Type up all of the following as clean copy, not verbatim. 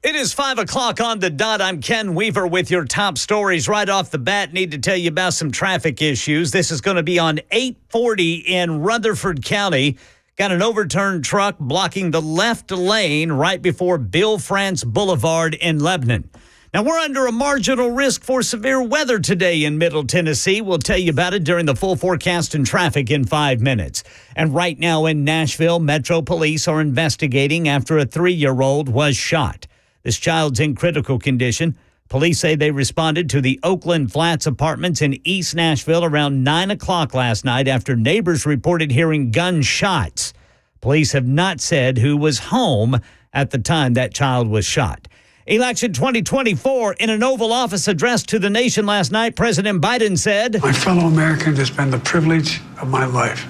It is 5 o'clock on the dot. I'm Ken Weaver with your top stories. Right off the bat, need to tell you about some traffic issues. This is going to be on 840 in Rutherford County. Got an overturned truck blocking the left lane right before Bill France Boulevard in Lebanon. Now, we're under a marginal risk for severe weather today in Middle Tennessee. We'll tell you about it during the full forecast and traffic in 5 minutes. And right now in Nashville, Metro Police are investigating after a 3-year-old was shot. This child's in critical condition. Police say they responded to the Oakland Flats apartments in East Nashville around 9 o'clock last night after neighbors reported hearing gunshots. Police have not said who was home at the time that child was shot. Election 2024, in an Oval Office address to the nation last night, President Biden said, "My fellow Americans, it's been the privilege of my life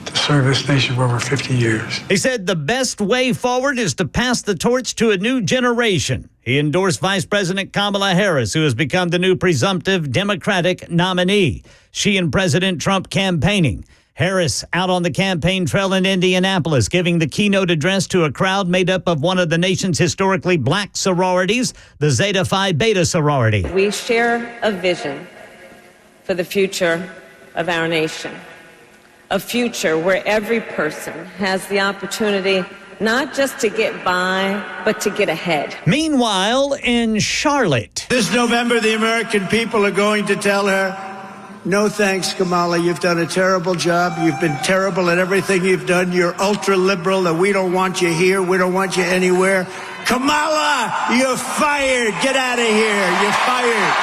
to serve this nation for over 50 years. He said the best way forward is to pass the torch to a new generation. He endorsed Vice President Kamala Harris, who has become the new presumptive Democratic nominee. She and President Trump campaigning. Harris out on the campaign trail in Indianapolis, giving the keynote address to a crowd made up of one of the nation's historically black sororities, the Zeta Phi Beta sorority. We share a vision for the future of our nation. A future where every person has the opportunity not just to get by, but to get ahead. Meanwhile, in Charlotte. This November, the American people are going to tell her, "No thanks, Kamala. You've done a terrible job. You've been terrible at everything you've done. You're ultra-liberal, and we don't want you here. We don't want you anywhere. Kamala, you're fired. Get out of here. You're fired."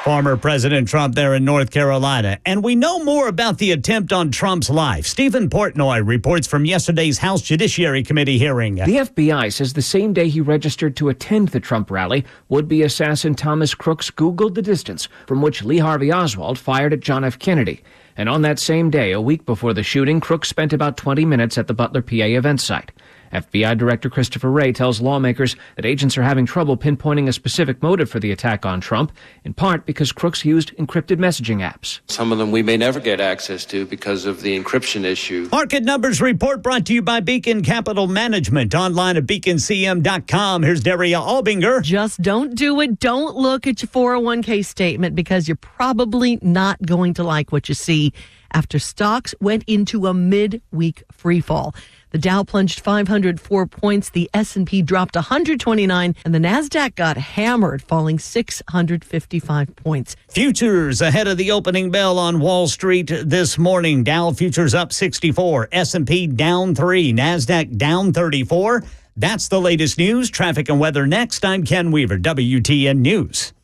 Former President Trump there in North Carolina. And we know more about the attempt on Trump's life. Stephen Portnoy reports from yesterday's House Judiciary Committee hearing. The FBI says the same day he registered to attend the Trump rally, would-be assassin Thomas Crooks Googled the distance from which Lee Harvey Oswald fired at John F. Kennedy. And on that same day, a week before the shooting, Crooks spent about 20 minutes at the Butler, PA event site. FBI Director Christopher Wray tells lawmakers that agents are having trouble pinpointing a specific motive for the attack on Trump, in part because Crooks used encrypted messaging apps. Some of them we may never get access to because of the encryption issue. Market Numbers Report brought to you by Beacon Capital Management. Online at beaconcm.com. Here's Daria Albinger. Just don't do it. Don't look at your 401k statement because you're probably not going to like what you see after stocks went into a mid-week freefall. The Dow plunged 504 points, the S&P dropped 129, and the Nasdaq got hammered, falling 655 points. Futures ahead of the opening bell on Wall Street this morning. Dow futures up 64, S&P down 3, Nasdaq down 34. That's the latest news. Traffic and weather next. I'm Ken Weaver, WTN News.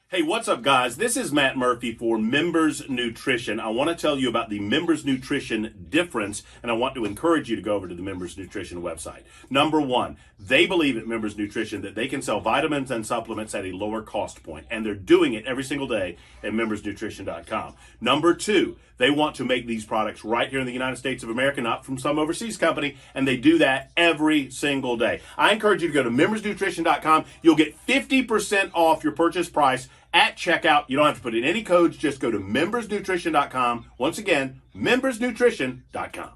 Hey, what's up, guys? This is Matt Murphy for Members Nutrition. I want to tell you about the Members Nutrition difference, and I want to encourage you to go over to the Members Nutrition website. Number one, they believe at Members Nutrition that they can sell vitamins and supplements at a lower cost point, and they're doing it every single day at membersnutrition.com. Number two, they want to make these products right here in the United States of America, not from some overseas company, and they do that every single day. I encourage you to go to membersnutrition.com. You'll get 50% off your purchase price at checkout. You don't have to put in any codes. Just go to membersnutrition.com. Once again, membersnutrition.com.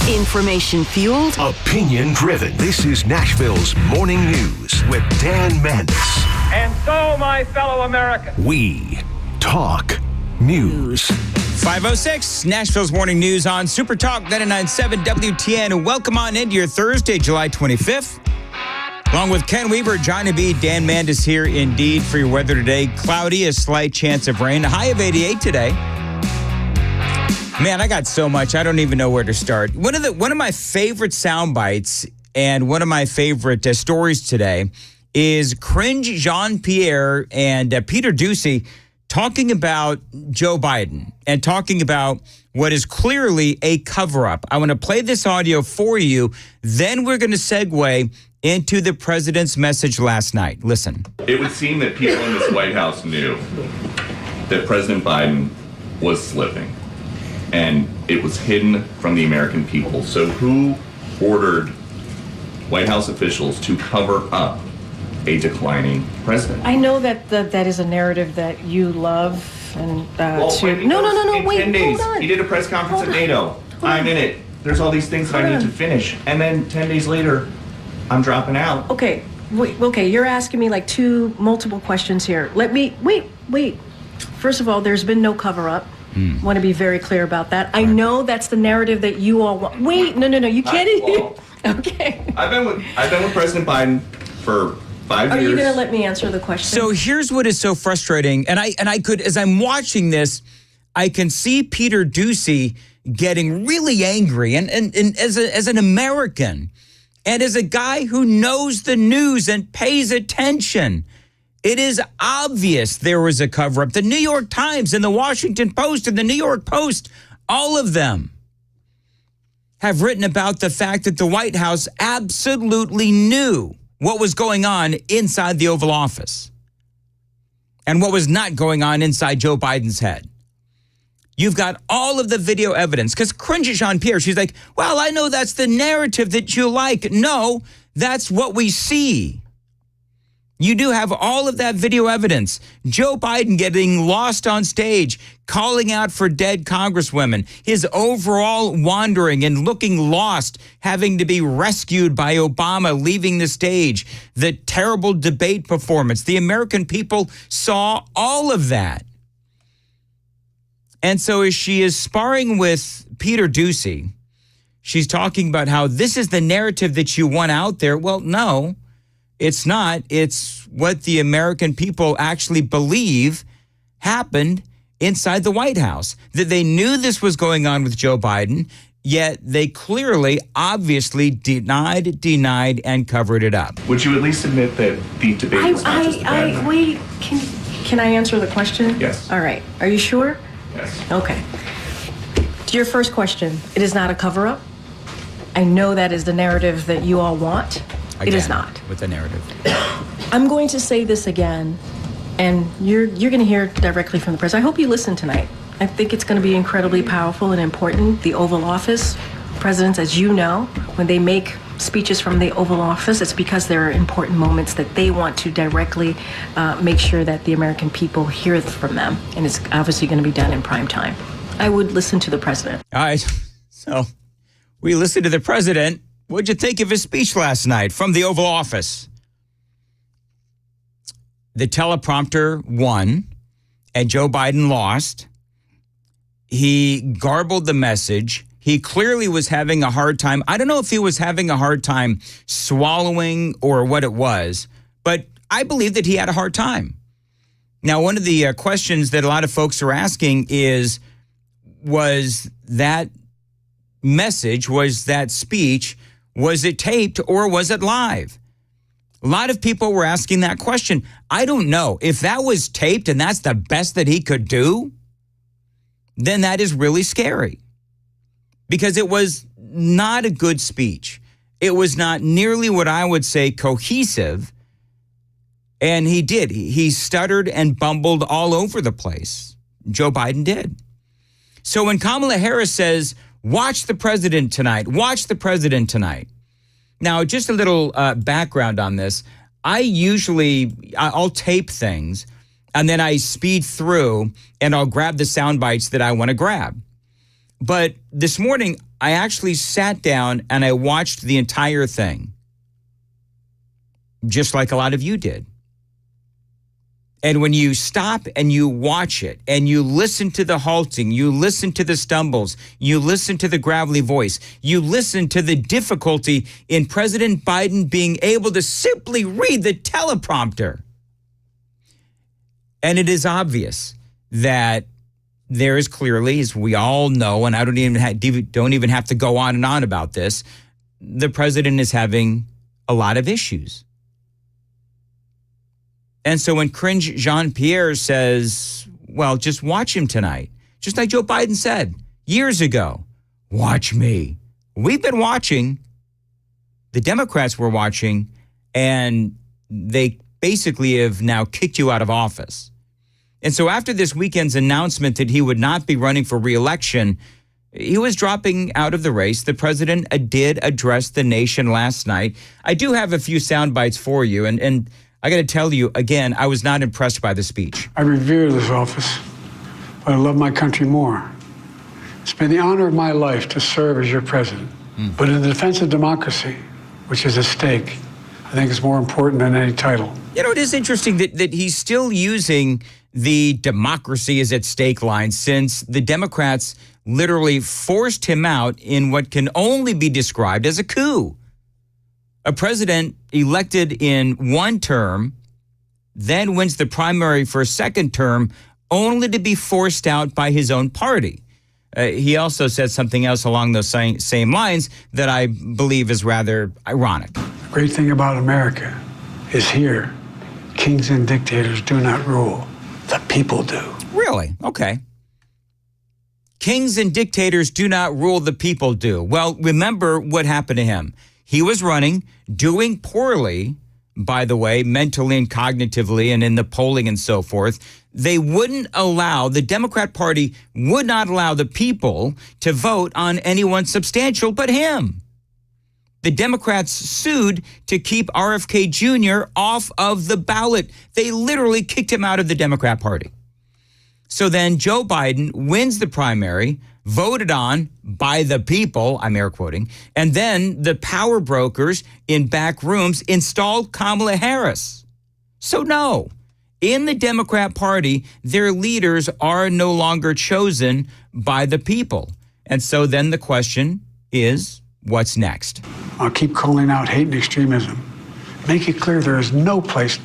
Information fueled, opinion driven. This is Nashville's Morning News with Dan Mandis. And so, my fellow Americans, we talk news. 5:06, Nashville's Morning News on Super Talk 99.7 WTN. Welcome on into your Thursday, July 25th. Along with Ken Weaver, Johnny B, Dan Mandis here indeed for your weather today. Cloudy, a slight chance of rain. A high of 88 today. Man, I got so much. I don't even know where to start. One of my favorite sound bites and one of my favorite stories today is Cringe Jean-Pierre and Peter Doocy talking about Joe Biden and talking about what is clearly a cover-up. I want to play this audio for you. Then we're going to segue into the president's message last night. Listen. It would seem that people in this White House knew that President Biden was slipping. And it was hidden from the American people. So who ordered White House officials to cover up a declining president? I know that that is a narrative that you love. And No, wait, 10 days. hold on. He did a press conference at NATO. I'm in it. There's all these things that I need to finish. And then 10 days later, I'm dropping out. Okay, wait, you're asking me like multiple questions here. Let me, wait. First of all, there's been no cover-up. Want to be very clear about that. I know that's the narrative that you all want. Wait, no, you can't. Okay. I've been with President Biden for 5 years. Are you going to let me answer the question? So here's what is so frustrating, and I could, as I'm watching this, I can see Peter Doocy getting really angry, and as an American, and as a guy who knows the news and pays attention. It is obvious there was a cover-up. The New York Times and the Washington Post and the New York Post, all of them have written about the fact that the White House absolutely knew what was going on inside the Oval Office and what was not going on inside Joe Biden's head. You've got all of the video evidence, because Cringe Jean-Pierre, she's like, well, I know that's the narrative that you like. No, that's what we see. You do have all of that video evidence. Joe Biden getting lost on stage, calling out for dead congresswomen, his overall wandering and looking lost, having to be rescued by Obama, leaving the stage, the terrible debate performance. The American people saw all of that. And so as she is sparring with Peter Doocy, she's talking about how this is the narrative that you want out there. Well, no. It's not. It's what the American people actually believe happened inside the White House, that they knew this was going on with Joe Biden, yet they clearly, obviously denied, and covered it up. Would you at least admit that the debate was not just a bad night? Wait, can I answer the question? Yes. All right. Are you sure? Yes. Okay. To your first question, it is not a cover-up. I know that is the narrative that you all want. Again, it is not. With the narrative. I'm going to say this again, and you're going to hear directly from the president. I hope you listen tonight. I think it's going to be incredibly powerful and important. The Oval Office, presidents, as you know, when they make speeches from the Oval Office, it's because there are important moments that they want to directly make sure that the American people hear from them. And it's obviously going to be done in prime time. I would listen to the president. All right. So we listened to the president. What'd you think of his speech last night from the Oval Office? The teleprompter won, and Joe Biden lost. He garbled the message. He clearly was having a hard time. I don't know if he was having a hard time swallowing or what it was, but I believe that he had a hard time. Now, one of the questions that a lot of folks are asking is, was that message, was that speech, was it taped or was it live? A lot of people were asking that question. I don't know. If that was taped and that's the best that he could do, then that is really scary. Because it was not a good speech. It was not nearly what I would say cohesive. And he stuttered and bumbled all over the place. Joe Biden did. So when Kamala Harris says, watch the president tonight. Watch the president tonight. Now, just a little background on this. I'll tape things and then I speed through and I'll grab the sound bites that I want to grab. But this morning, I actually sat down and I watched the entire thing, just like a lot of you did. And when you stop and you watch it and you listen to the halting, you listen to the stumbles, you listen to the gravelly voice, you listen to the difficulty in President Biden being able to simply read the teleprompter. And it is obvious that there is clearly, as we all know, and I don't even have to go on and on about this, the president is having a lot of issues. And so when Cringe Jean-Pierre says, well, just watch him tonight, just like Joe Biden said years ago, watch me. We've been watching. The Democrats were watching, and they basically have now kicked you out of office. And so after this weekend's announcement that he would not be running for re-election, he was dropping out of the race. The president did address the nation last night. I do have a few sound bites for you, and I got to tell you, again, I was not impressed by the speech. I revere this office, but I love my country more. It's been the honor of my life to serve as your president. But in the defense of democracy, which is at stake, I think it's more important than any title. You know, it is interesting that he's still using the democracy is at stake line, since the Democrats literally forced him out in what can only be described as a coup. A president elected in one term, then wins the primary for a second term, only to be forced out by his own party. He also said something else along those same lines that I believe is rather ironic. The great thing about America is here, kings and dictators do not rule. The people do. Really? Okay. Kings and dictators do not rule, the people do. Well, remember what happened to him. He was running, doing poorly, by the way, mentally and cognitively and in the polling and so forth. They wouldn't allow, the Democrat Party would not allow the people to vote on anyone substantial but him. The Democrats sued to keep RFK Jr. off of the ballot. They literally kicked him out of the Democrat Party. So then Joe Biden wins the primary, voted on by the people, I'm air quoting, and then the power brokers in back rooms installed Kamala Harris. So no, in the Democrat Party, their leaders are no longer chosen by the people. And so then the question is, what's next? I'll keep calling out hate and extremism. Make it clear there is no place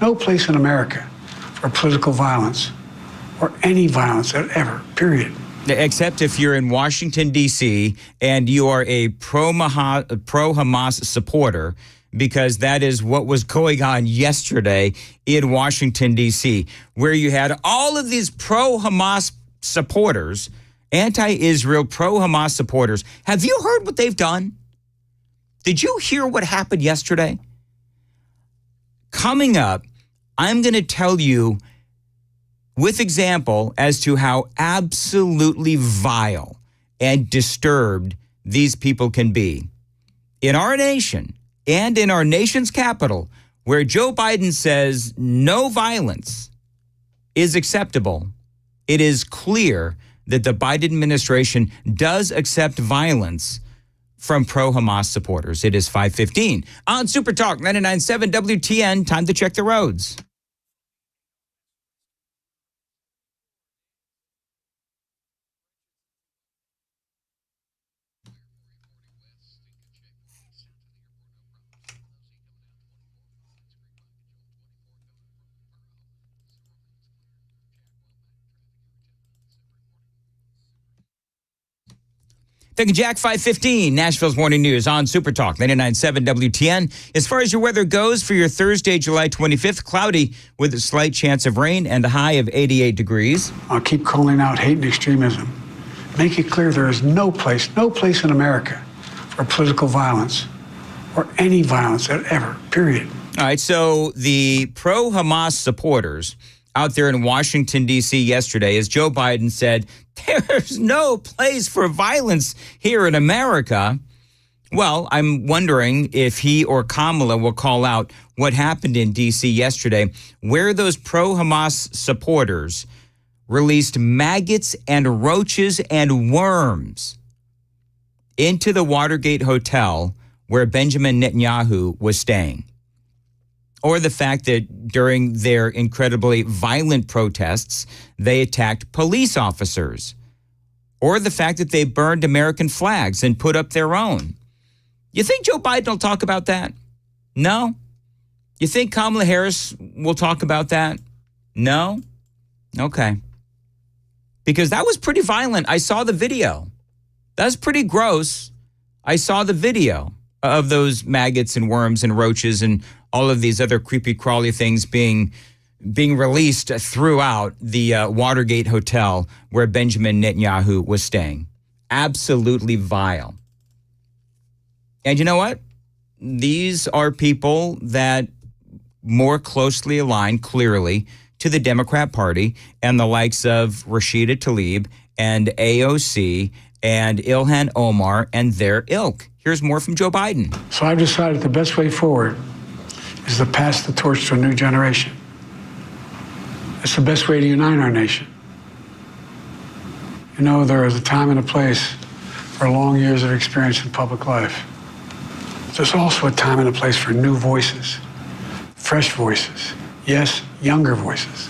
in America for political violence or any violence ever, period. Except if you're in Washington, D.C., and you are a pro-Hamas supporter, because that is what was going on yesterday in Washington, D.C., where you had all of these pro-Hamas supporters, anti-Israel, pro-Hamas supporters. Have you heard what they've done? Did you hear what happened yesterday? Coming up, I'm going to tell you with example as to how absolutely vile and disturbed these people can be. In our nation and in our nation's capital, where Joe Biden says no violence is acceptable, it is clear that the Biden administration does accept violence from pro-Hamas supporters. It is 5:15 on Super Talk 99.7 WTN. Time to check the roads. Thank you, Jack. 5:15, Nashville's Morning News on Super Talk 99.7 WTN. As far as your weather goes for your Thursday, July 25th, cloudy with a slight chance of rain and a high of 88 degrees. I'll keep calling out hate and extremism. Make it clear there is no place in America for political violence or any violence ever, period. All right, so the pro-Hamas supporters out there in Washington, D.C. yesterday, as Joe Biden said, there's no place for violence here in America. Well, I'm wondering if he or Kamala will call out what happened in D.C. yesterday, where those pro-Hamas supporters released maggots and roaches and worms into the Watergate Hotel where Benjamin Netanyahu was staying. Or the fact that during their incredibly violent protests, they attacked police officers. Or the fact that they burned American flags and put up their own. You think Joe Biden will talk about that? No. You think Kamala Harris will talk about that? No? Okay. Because that was pretty violent. I saw the video. That's pretty gross. I saw the video of those maggots and worms and roaches and all of these other creepy crawly things being released throughout the Watergate Hotel where Benjamin Netanyahu was staying. Absolutely vile. And you know what? These are people that more closely align clearly to the Democrat Party and the likes of Rashida Tlaib and AOC and Ilhan Omar and their ilk. Here's more from Joe Biden. So I've decided the best way forward is to pass the torch to a new generation. It's the best way to unite our nation. You know, there is a time and a place for long years of experience in public life. There's also a time and a place for new voices, fresh voices, yes, younger voices.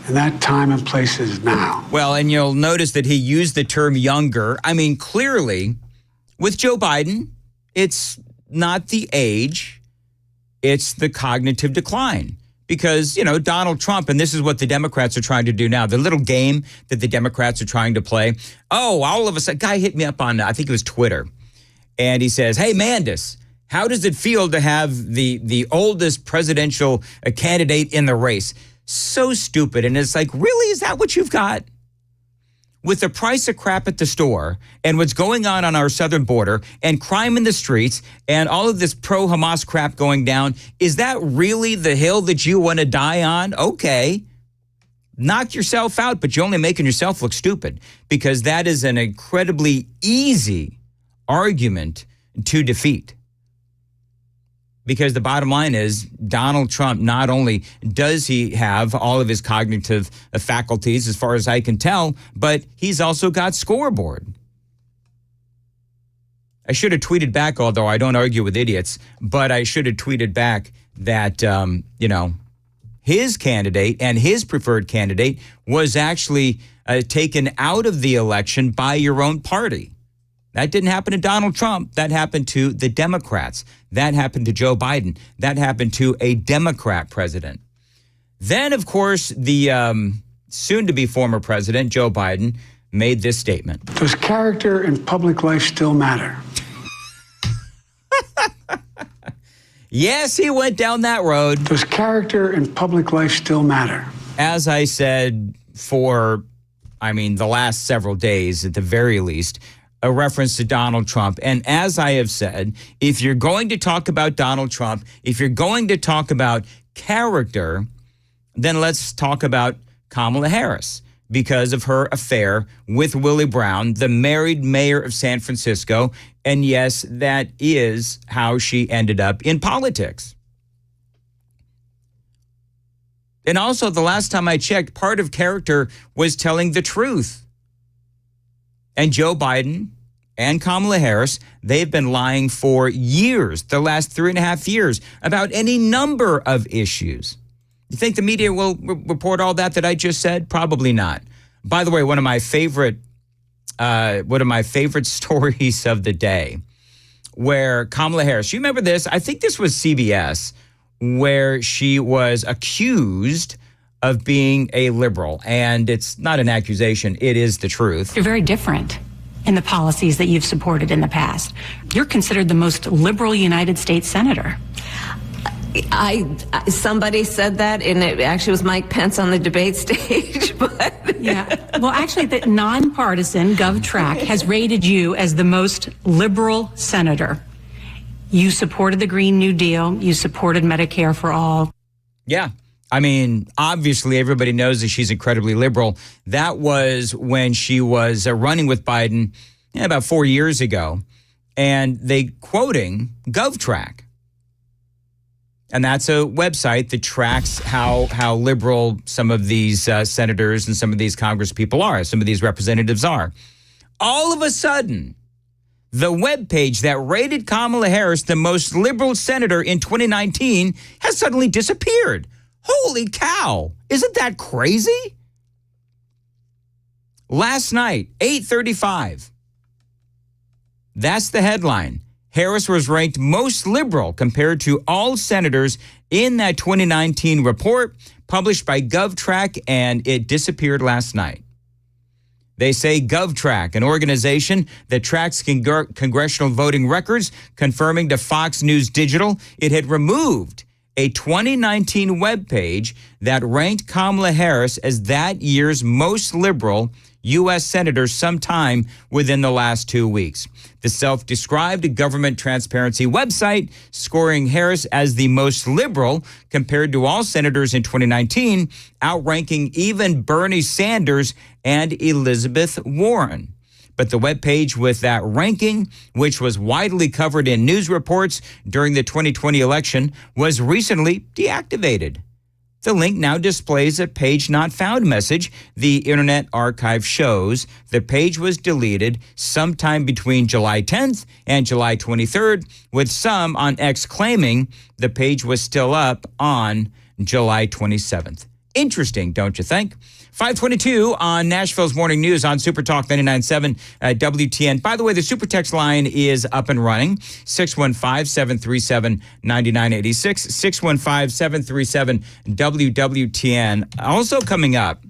And that time and place is now. Well, and you'll notice that he used the term younger. I mean, clearly, with Joe Biden, it's not the age, it's the cognitive decline. Because, you know, Donald Trump, and this is what the Democrats are trying to do now, the little game that the Democrats are trying to play. Oh, all of a sudden, guy hit me up on, I think it was Twitter, and he says, hey, Mandis, how does it feel to have the oldest presidential candidate in the race? So stupid. And it's like, really? Is that what you've got? With the price of crap at the store and what's going on our southern border and crime in the streets and all of this pro-Hamas crap going down, is that really the hill that you want to die on? Okay. Knock yourself out, but you're only making yourself look stupid because that is an incredibly easy argument to defeat. Because the bottom line is Donald Trump, not only does he have all of his cognitive faculties, as far as I can tell, but he's also got scoreboard. I should have tweeted back, although I don't argue with idiots, but I should have tweeted back that, his candidate and his preferred candidate was actually taken out of the election by your own party. That didn't happen to Donald Trump. That happened to the Democrats. That happened to Joe Biden. That happened to a Democrat president. Then, of course, the soon-to-be former president, Joe Biden, made this statement. Does character in public life still matter? Yes, he went down that road. Does character in public life still matter? As I said for, the last several days at the very least, a reference to Donald Trump. And as I have said, if you're going to talk about Donald Trump, if you're going to talk about character, then let's talk about Kamala Harris because of her affair with Willie Brown, the married mayor of San Francisco. And yes, that is how she ended up in politics. And also, the last time I checked, part of character was telling the truth. And Joe Biden and Kamala Harris, they've been lying for years, the last 3.5 years, about any number of issues. You think the media will report all that I just said? Probably not. By the way, one of my favorite stories of the day, where Kamala Harris, you remember this? I think this was CBS, where she was accused of being a liberal. And it's not an accusation. It is the truth. You're very different in the policies that you've supported in the past. You're considered the most liberal United States senator. Somebody said that, and it actually was Mike Pence on the debate stage. But yeah, well, actually, the nonpartisan GovTrack has rated you as the most liberal senator. You supported the Green New Deal. You supported Medicare for all. Yeah. Obviously, everybody knows that she's incredibly liberal. That was when she was running with Biden about 4 years ago. And they quoting GovTrack. And that's a website that tracks how liberal some of these senators and some of these congresspeople are, some of these representatives are. All of a sudden, The webpage that rated Kamala Harris the most liberal senator in 2019 has suddenly disappeared. Holy cow. Isn't that crazy? Last night, 8:35. That's the headline. Harris was ranked most liberal compared to all senators in that 2019 report published by GovTrack, and it disappeared last night. They say GovTrack, an organization that tracks congressional voting records, confirming to Fox News Digital it had removed a 2019 webpage that ranked Kamala Harris as that year's most liberal U.S. senator sometime within the last 2 weeks. The self-described government transparency website scoring Harris as the most liberal compared to all senators in 2019, outranking even Bernie Sanders and Elizabeth Warren. But the webpage with that ranking, which was widely covered in news reports during the 2020 election, was recently deactivated. The link now displays a page not found message. The Internet Archive shows the page was deleted sometime between July 10th and July 23rd, with some on X claiming the page was still up on July 27th. Interesting, don't you think? 522 on Nashville's Morning News on Super Talk 99.7 WTN. By the way, the Super Text line is up and running. 615-737-9986. 615-737-WWTN. Also coming up,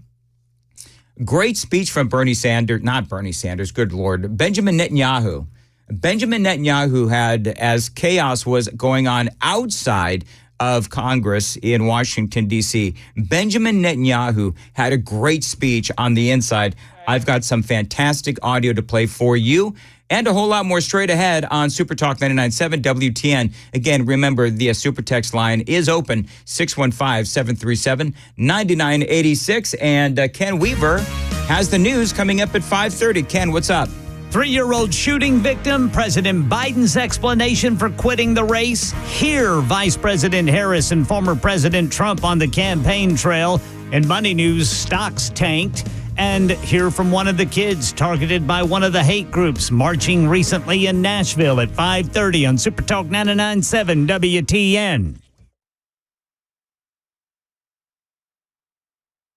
great speech from Benjamin Netanyahu. Benjamin Netanyahu had, as chaos was going on outside of Congress in Washington, D.C., Benjamin Netanyahu had a great speech on the inside. I've got some fantastic audio to play for you and a whole lot more straight ahead on Super Talk 99.7 WTN. Again, remember, the Super Text line is open, 615-737-9986. And Ken Weaver has the news coming up at 5:30. Ken, what's up? 3-year-old shooting victim, President Biden's explanation for quitting the race. Hear Vice President Harris and former President Trump on the campaign trail. In Money News, stocks tanked. And hear from one of the kids targeted by one of the hate groups marching recently in Nashville at 5:30 on Super Talk 99.7 WTN.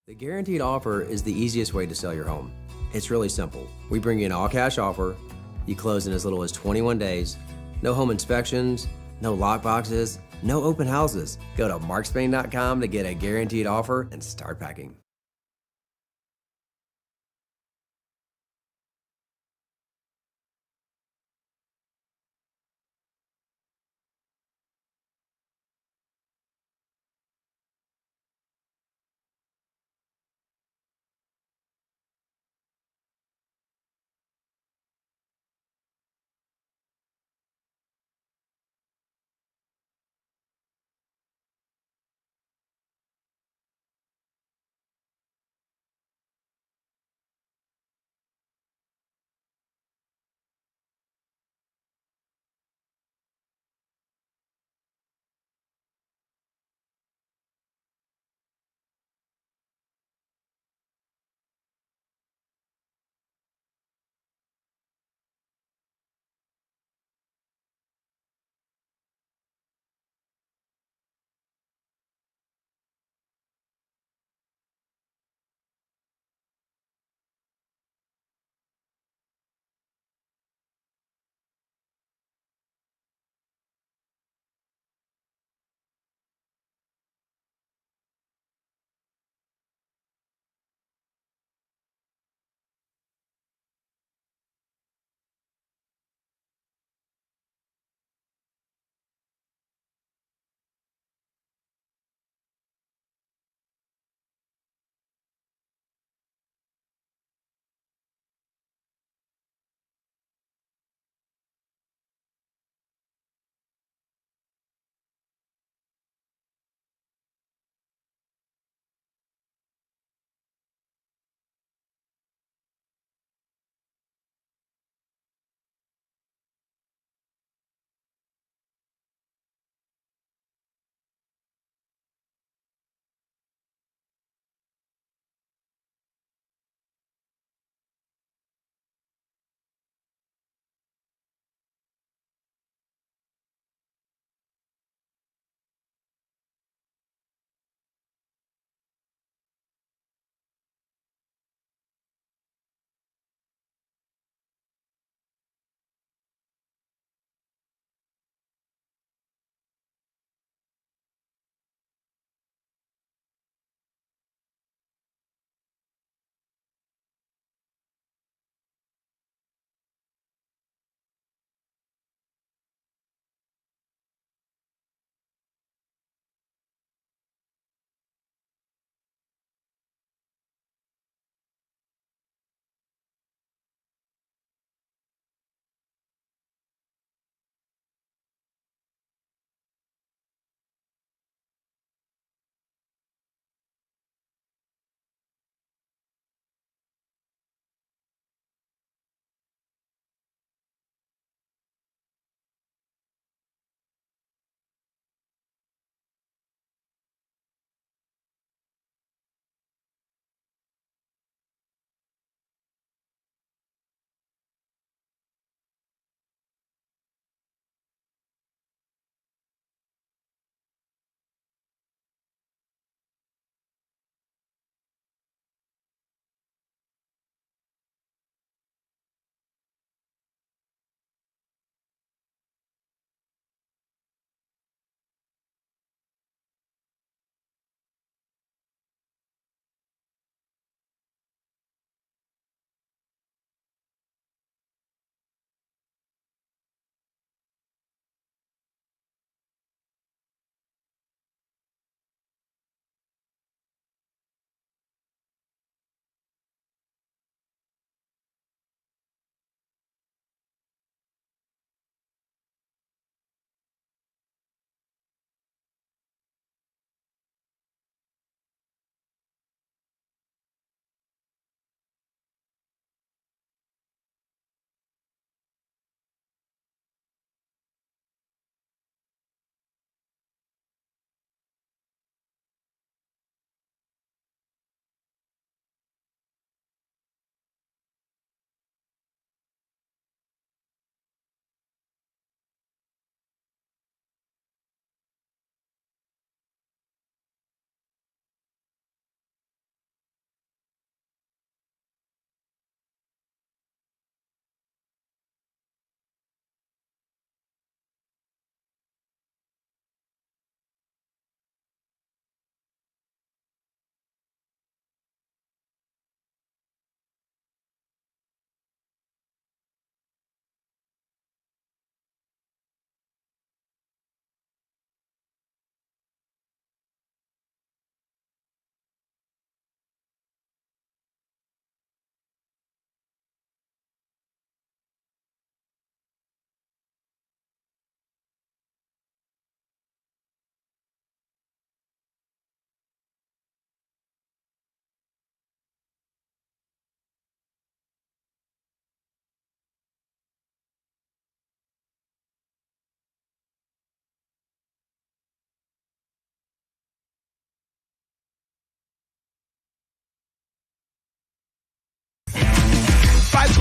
The guaranteed offer is the easiest way to sell your home. It's really simple. We bring you an all-cash offer. You close in as little as 21 days. No home inspections, no lockboxes, no open houses. Go to markspain.com to get a guaranteed offer and start packing.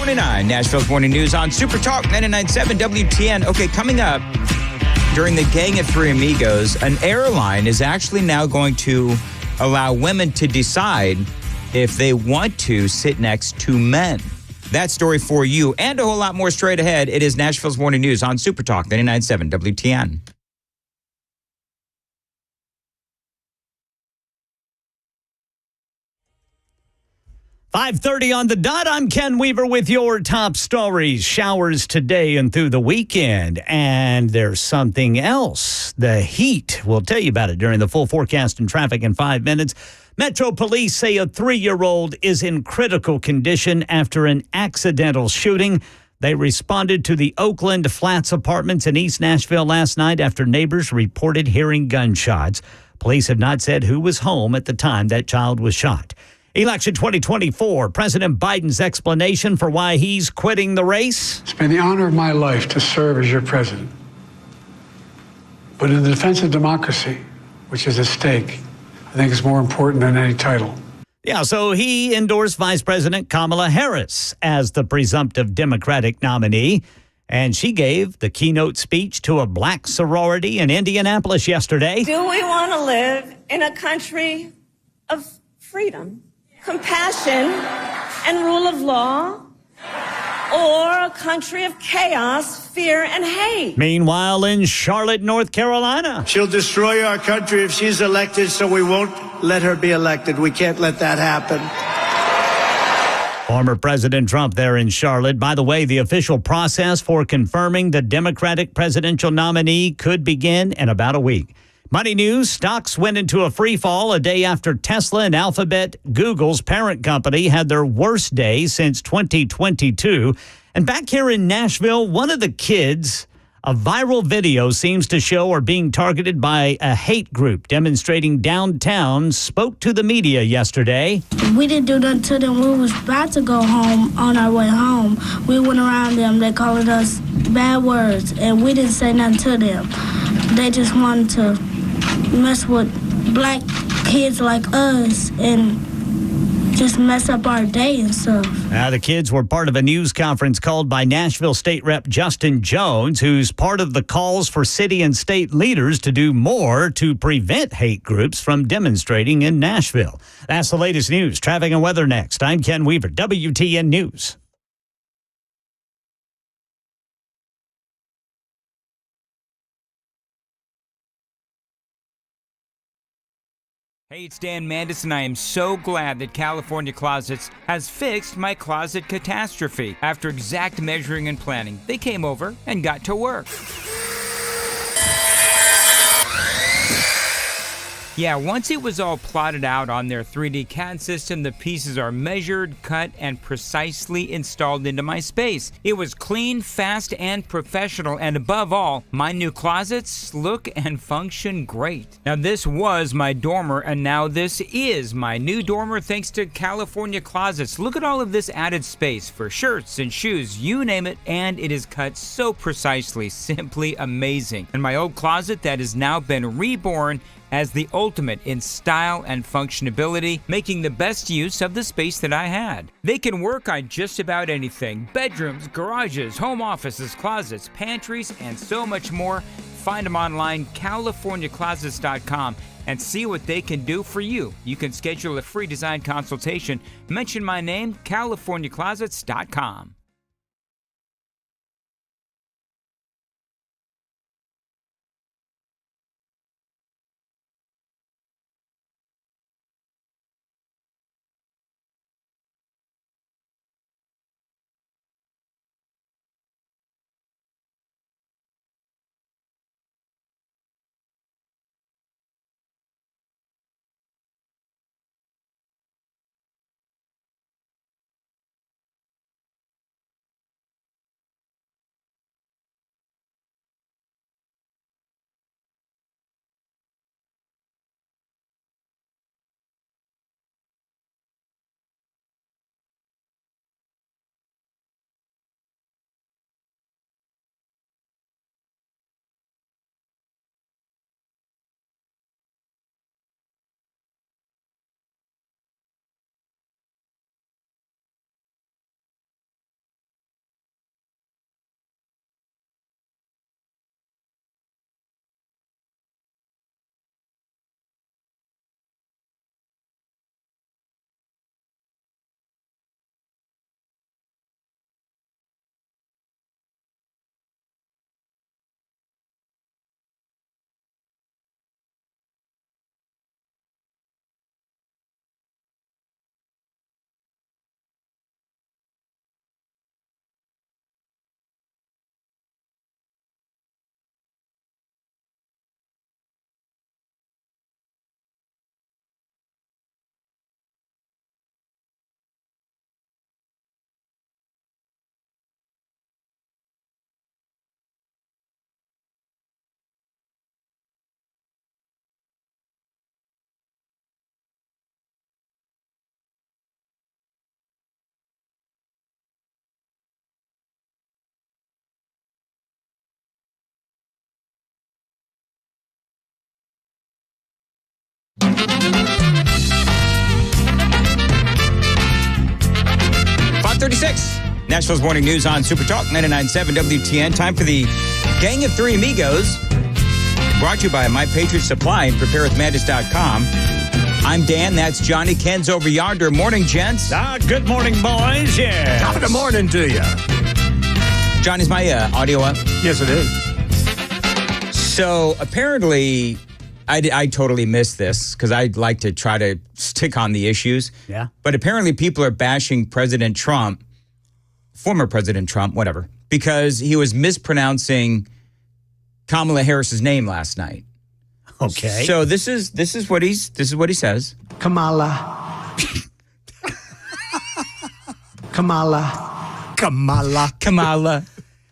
6:29, Nashville's Morning News on Super Talk 99.7 WTN. Okay, coming up during the Gang of Three Amigos, an airline is actually now going to allow women to decide if they want to sit next to men. That story for you and a whole lot more straight ahead. It is Nashville's Morning News on Super Talk 99.7 WTN. .5:30 on the dot. I'm Ken Weaver with your top stories. Showers today and through the weekend. And there's something else. The heat. We'll tell you about it during the full forecast and traffic in 5 minutes. Metro Police say a 3-year-old is in critical condition after an accidental shooting. They responded to the Oakland Flats apartments in East Nashville last night after neighbors reported hearing gunshots. Police have not said who was home at the time that child was shot. Election 2024, President Biden's explanation for why he's quitting the race. It's been the honor of my life to serve as your president. But in the defense of democracy, which is at stake, I think it's more important than any title. Yeah, so he endorsed Vice President Kamala Harris as the presumptive Democratic nominee. And she gave the keynote speech to a black sorority in Indianapolis yesterday. Do we want to live in a country of freedom, compassion, and rule of law, or a country of chaos, fear, and hate? Meanwhile, in Charlotte, North Carolina. She'll destroy our country if she's elected, so we won't let her be elected. We can't let that happen. Former President Trump there in Charlotte. By the way, the official process for confirming the Democratic presidential nominee could begin in about a week. Money news, stocks went into a free fall a day after Tesla and Alphabet, Google's parent company, had their worst day since 2022. And back here in Nashville, one of the kids, a viral video seems to show are being targeted by a hate group demonstrating downtown, spoke to the media yesterday. We didn't do nothing to them. We was about to go home on our way home. We went around them. They called us bad words, and we didn't say nothing to them. They just wanted to mess with black kids like us and just mess up our day and stuff. Now, the kids were part of a news conference called by Nashville State Rep Justin Jones, who's part of the calls for city and state leaders to do more to prevent hate groups from demonstrating in Nashville. That's the latest news. Traffic and weather next. I'm Ken Weaver, WTN News. Hey, it's Dan Mandis, and I am so glad that California Closets has fixed my closet catastrophe. After exact measuring and planning, they came over and got to work. Yeah, once it was all plotted out on their 3D CAD system, the pieces are measured, cut, and precisely installed into my space. It was clean, fast, and professional, and above all, my new closets look and function great. Now, this was my dormer, and now this is my new dormer thanks to California Closets. Look at all of this added space for shirts and shoes, you name it, and it is cut so precisely, simply amazing. And my old closet that has now been reborn as the ultimate in style and functionability, making the best use of the space that I had. They can work on just about anything: bedrooms, garages, home offices, closets, pantries, and so much more. Find them online, CaliforniaClosets.com, and see what they can do for you. You can schedule a free design consultation. Mention my name, CaliforniaClosets.com. Nashville's Morning News on Super Talk 99.7 WTN. Time for the Gang of Three Amigos. Brought to you by My Patriot Supply and preparewithmandis.com. I'm Dan. That's Johnny. Ken's over yonder. Morning, gents. Good morning, boys. Yeah. Top of the morning to you. John, is my audio up? Yes, it is. So apparently, I totally missed this because I'd like to try to stick on the issues. Yeah. But apparently people are bashing President Trump, former President Trump, whatever, because he was mispronouncing Kamala Harris's name last night. Okay. So this is what he says. Kamala. Kamala.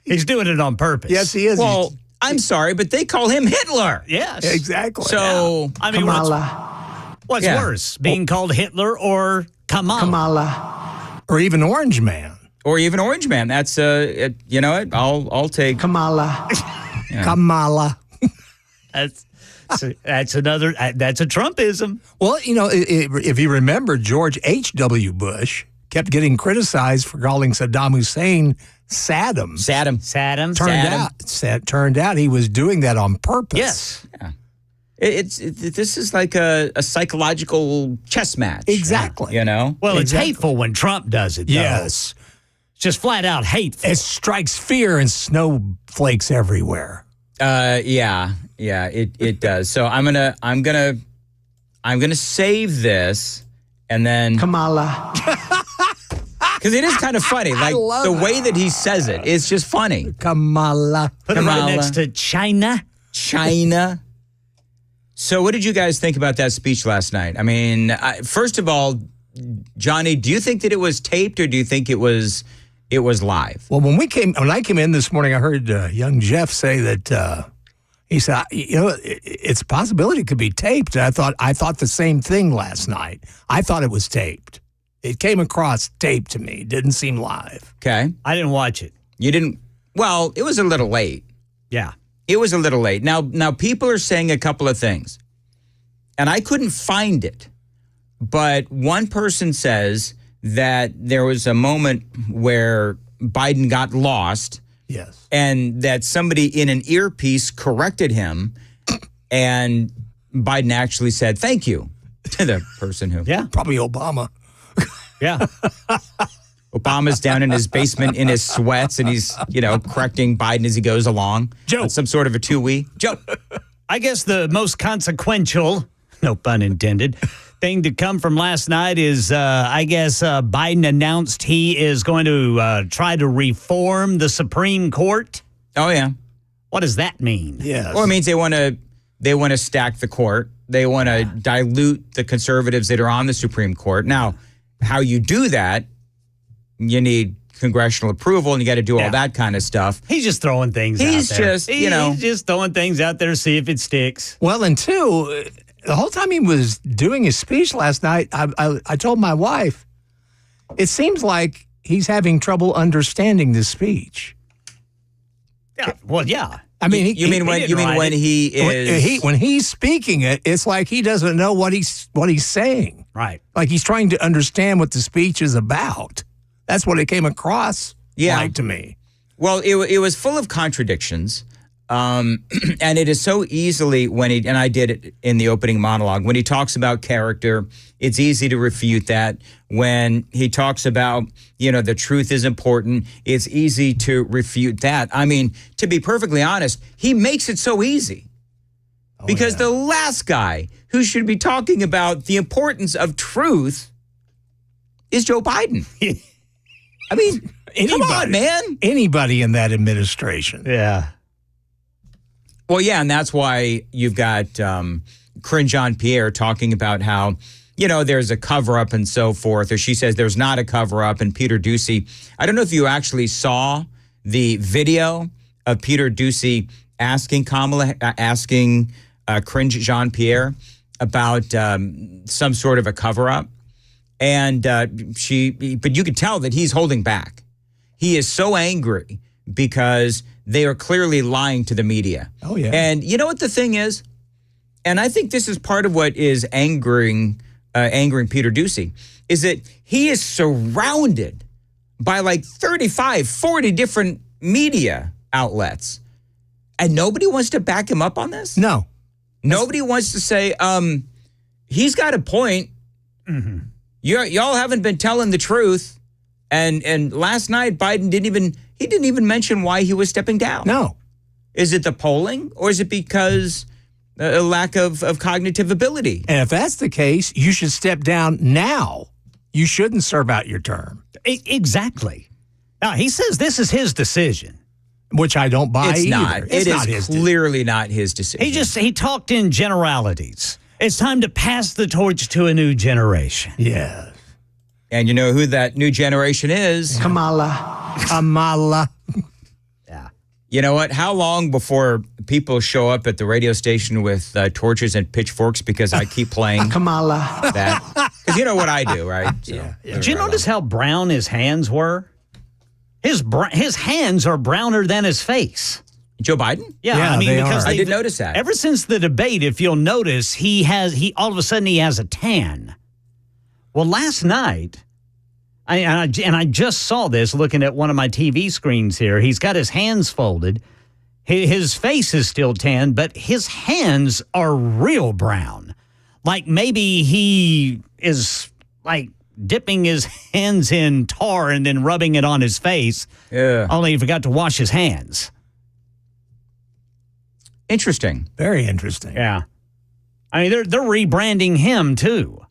He's doing it on purpose. Yes, he is. Well, I'm sorry, but they call him Hitler. Yes. Exactly. So, I mean, what's worse, being called Hitler or Kamala? Or even Orange Man. Or even Orange Man. That's, you know what? I'll take Kamala. Yeah. Kamala. That's another, that's a Trumpism. Well, you know, if you remember, George H.W. Bush kept getting criticized for calling Saddam Hussein Saddam. Turned out he was doing that on purpose. Yes. Yeah. This is like a psychological chess match. Exactly. You know? Well, it's hateful when Trump does it, though. Yes. It's just flat out hateful. It strikes fear and snowflakes everywhere. Yeah, it does. So I'm gonna save this and then Kamala. Because it is kind of funny. Like the way that he says it, it's just funny. Kamala. Put it right next to China. So what did you guys think about that speech last night? I mean, first of all, Johnny, do you think that it was taped or do you think it was live? Well, when I came in this morning, I heard young Jeff say that he said, you know, it's a possibility it could be taped. And I thought the same thing last night. I thought it was taped. It came across taped to me. It didn't seem live. Okay. I didn't watch it. You didn't? Well, it was a little late. Yeah. It was a little late. Now people are saying a couple of things, and I couldn't find it. But one person says that there was a moment where Biden got lost. Yes. And that somebody in an earpiece corrected him, and Biden actually said thank you to the person who. Yeah. Probably Obama. Yeah. Obama's down in his basement in his sweats, and he's, correcting Biden as he goes along. Joe. Some sort of a two-way. Joe. I guess the most consequential, no pun intended, thing to come from last night is, Biden announced he is going to try to reform the Supreme Court. Oh, yeah. What does that mean? Yes. Well, it means they want to stack the court. They want to dilute the conservatives that are on the Supreme Court. Now, how you do that, you need congressional approval, and you got to do all that kind of stuff. He's just throwing things out there. He's just throwing things out there to see if it sticks. Well, and two, the whole time he was doing his speech last night, I told my wife, it seems like he's having trouble understanding the speech. Yeah. Well, yeah. I mean, when he's speaking it, it's like he doesn't know what he's saying. Right. Like he's trying to understand what the speech is about. That's what it came across like to me. Well, it was full of contradictions. And it is so easily and I did it in the opening monologue, when he talks about character, it's easy to refute that. When he talks about, the truth is important, it's easy to refute that. I mean, to be perfectly honest, he makes it so easy. Because the last guy who should be talking about the importance of truth is Joe Biden. I mean, come on, man. Anybody in that administration. Yeah. Well, yeah, and that's why you've got Corinne Jean-Pierre talking about how, there's a cover-up and so forth, or she says there's not a cover-up, and Peter Doocy. I don't know if you actually saw the video of Peter Doocy asking Corinne Jean-Pierre about some sort of a cover-up, and but you could tell that he's holding back. He is so angry because they are clearly lying to the media. Oh, yeah. And you know what the thing is? And I think this is part of what is angering Peter Doocy, is that he is surrounded by like 35, 40 different media outlets. And nobody wants to back him up on this? No. Nobody wants to say, he's got a point. Mm-hmm. Y'all haven't been telling the truth. And last night, Biden didn't even mention why he was stepping down. No. Is it the polling, or is it because a lack of cognitive ability? And if that's the case, you should step down now. You shouldn't serve out your term. Exactly. Now, he says this is his decision. Which I don't buy It's either. not. It is clearly not his decision. He talked in generalities. It's time to pass the torch to a new generation. Yeah. And you know who that new generation is? Kamala. Yeah. You know what? How long before people show up at the radio station with torches and pitchforks because I keep playing Kamala. that? Because you know what I do, right? So, Yeah. Did you notice how brown his hands were? His hands are browner than his face. Joe Biden? Yeah, I mean, they because are. I did notice that. Ever since the debate, if you'll notice, he all of a sudden he has a tan. Well, last night, I just saw this looking at one of my TV screens here. He's got his hands folded. His face is still tan, but his hands are real brown. Like maybe he is like dipping his hands in tar and then rubbing it on his face. Yeah. Only he forgot to wash his hands. Interesting. Very interesting. Yeah. I mean, they're rebranding him, too.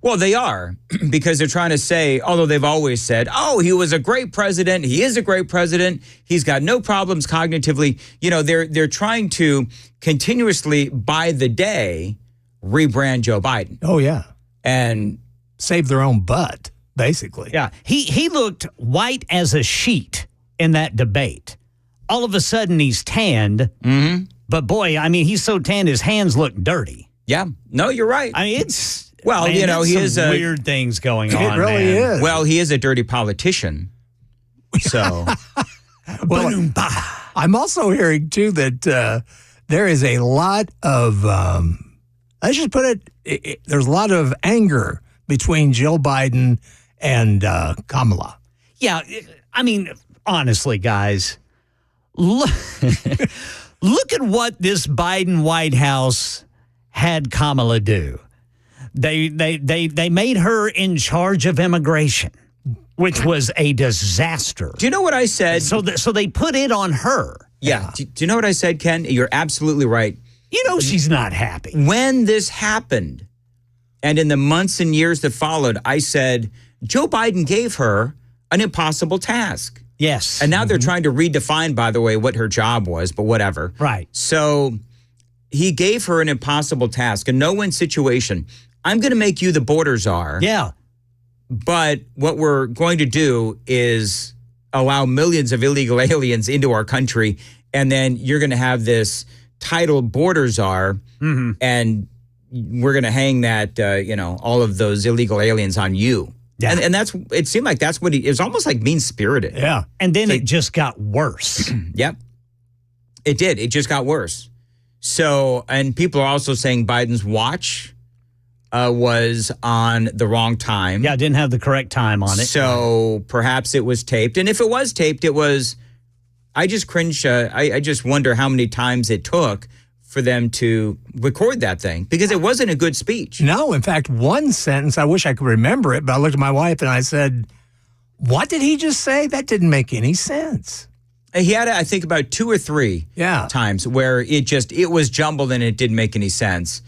Well, they are, because they're trying to say, although they've always said, oh, he was a great president. He is a great president. He's got no problems cognitively. You know, they're trying to continuously, by the day, rebrand Joe Biden. Oh, yeah. And save their own butt, basically. Yeah. He looked white as a sheet in that debate. All of a sudden, he's tanned. Mm-hmm. But boy, I mean, he's so tanned, his hands look dirty. Yeah. No, you're right. I mean, it's... Well, man, you know, he some is weird things going on. It really is. Well, he is a dirty politician. So, well, I'm also hearing too that there is a lot of let's just put it. There's a lot of anger between Joe Biden and Kamala. Yeah, I mean, honestly, guys, look at what this Biden White House had Kamala do. They made her in charge of immigration, which was a disaster. Do you know what I said? So they put it on her. Yeah. Do you know what I said, Ken? You're absolutely right. You know she's not happy. When this happened, and in the months and years that followed, I said, Joe Biden gave her an impossible task. Yes. And now they're trying to redefine, by the way, what her job was, but whatever. Right. So he gave her an impossible task, a no-win situation. I'm going to make you the border czar. Yeah. But what we're going to do is allow millions of illegal aliens into our country, and then you're going to have this title border czar, and we're going to hang that, all of those illegal aliens on you. Yeah. And that's, it seemed like that's what it was almost like mean-spirited. Yeah. And then it just got worse. Yep. It did. It just got worse. So, and people are also saying Biden's watch was on the wrong time. Yeah, didn't have the correct time on it. So perhaps it was taped. And if it was taped, it was, I just cringe. I just wonder how many times it took for them to record that thing, because it wasn't a good speech. No, in fact, one sentence, I wish I could remember it, but I looked at my wife and I said, what did he just say? That didn't make any sense. He had, I think, about 2 or 3 times where it was jumbled and it didn't make any sense.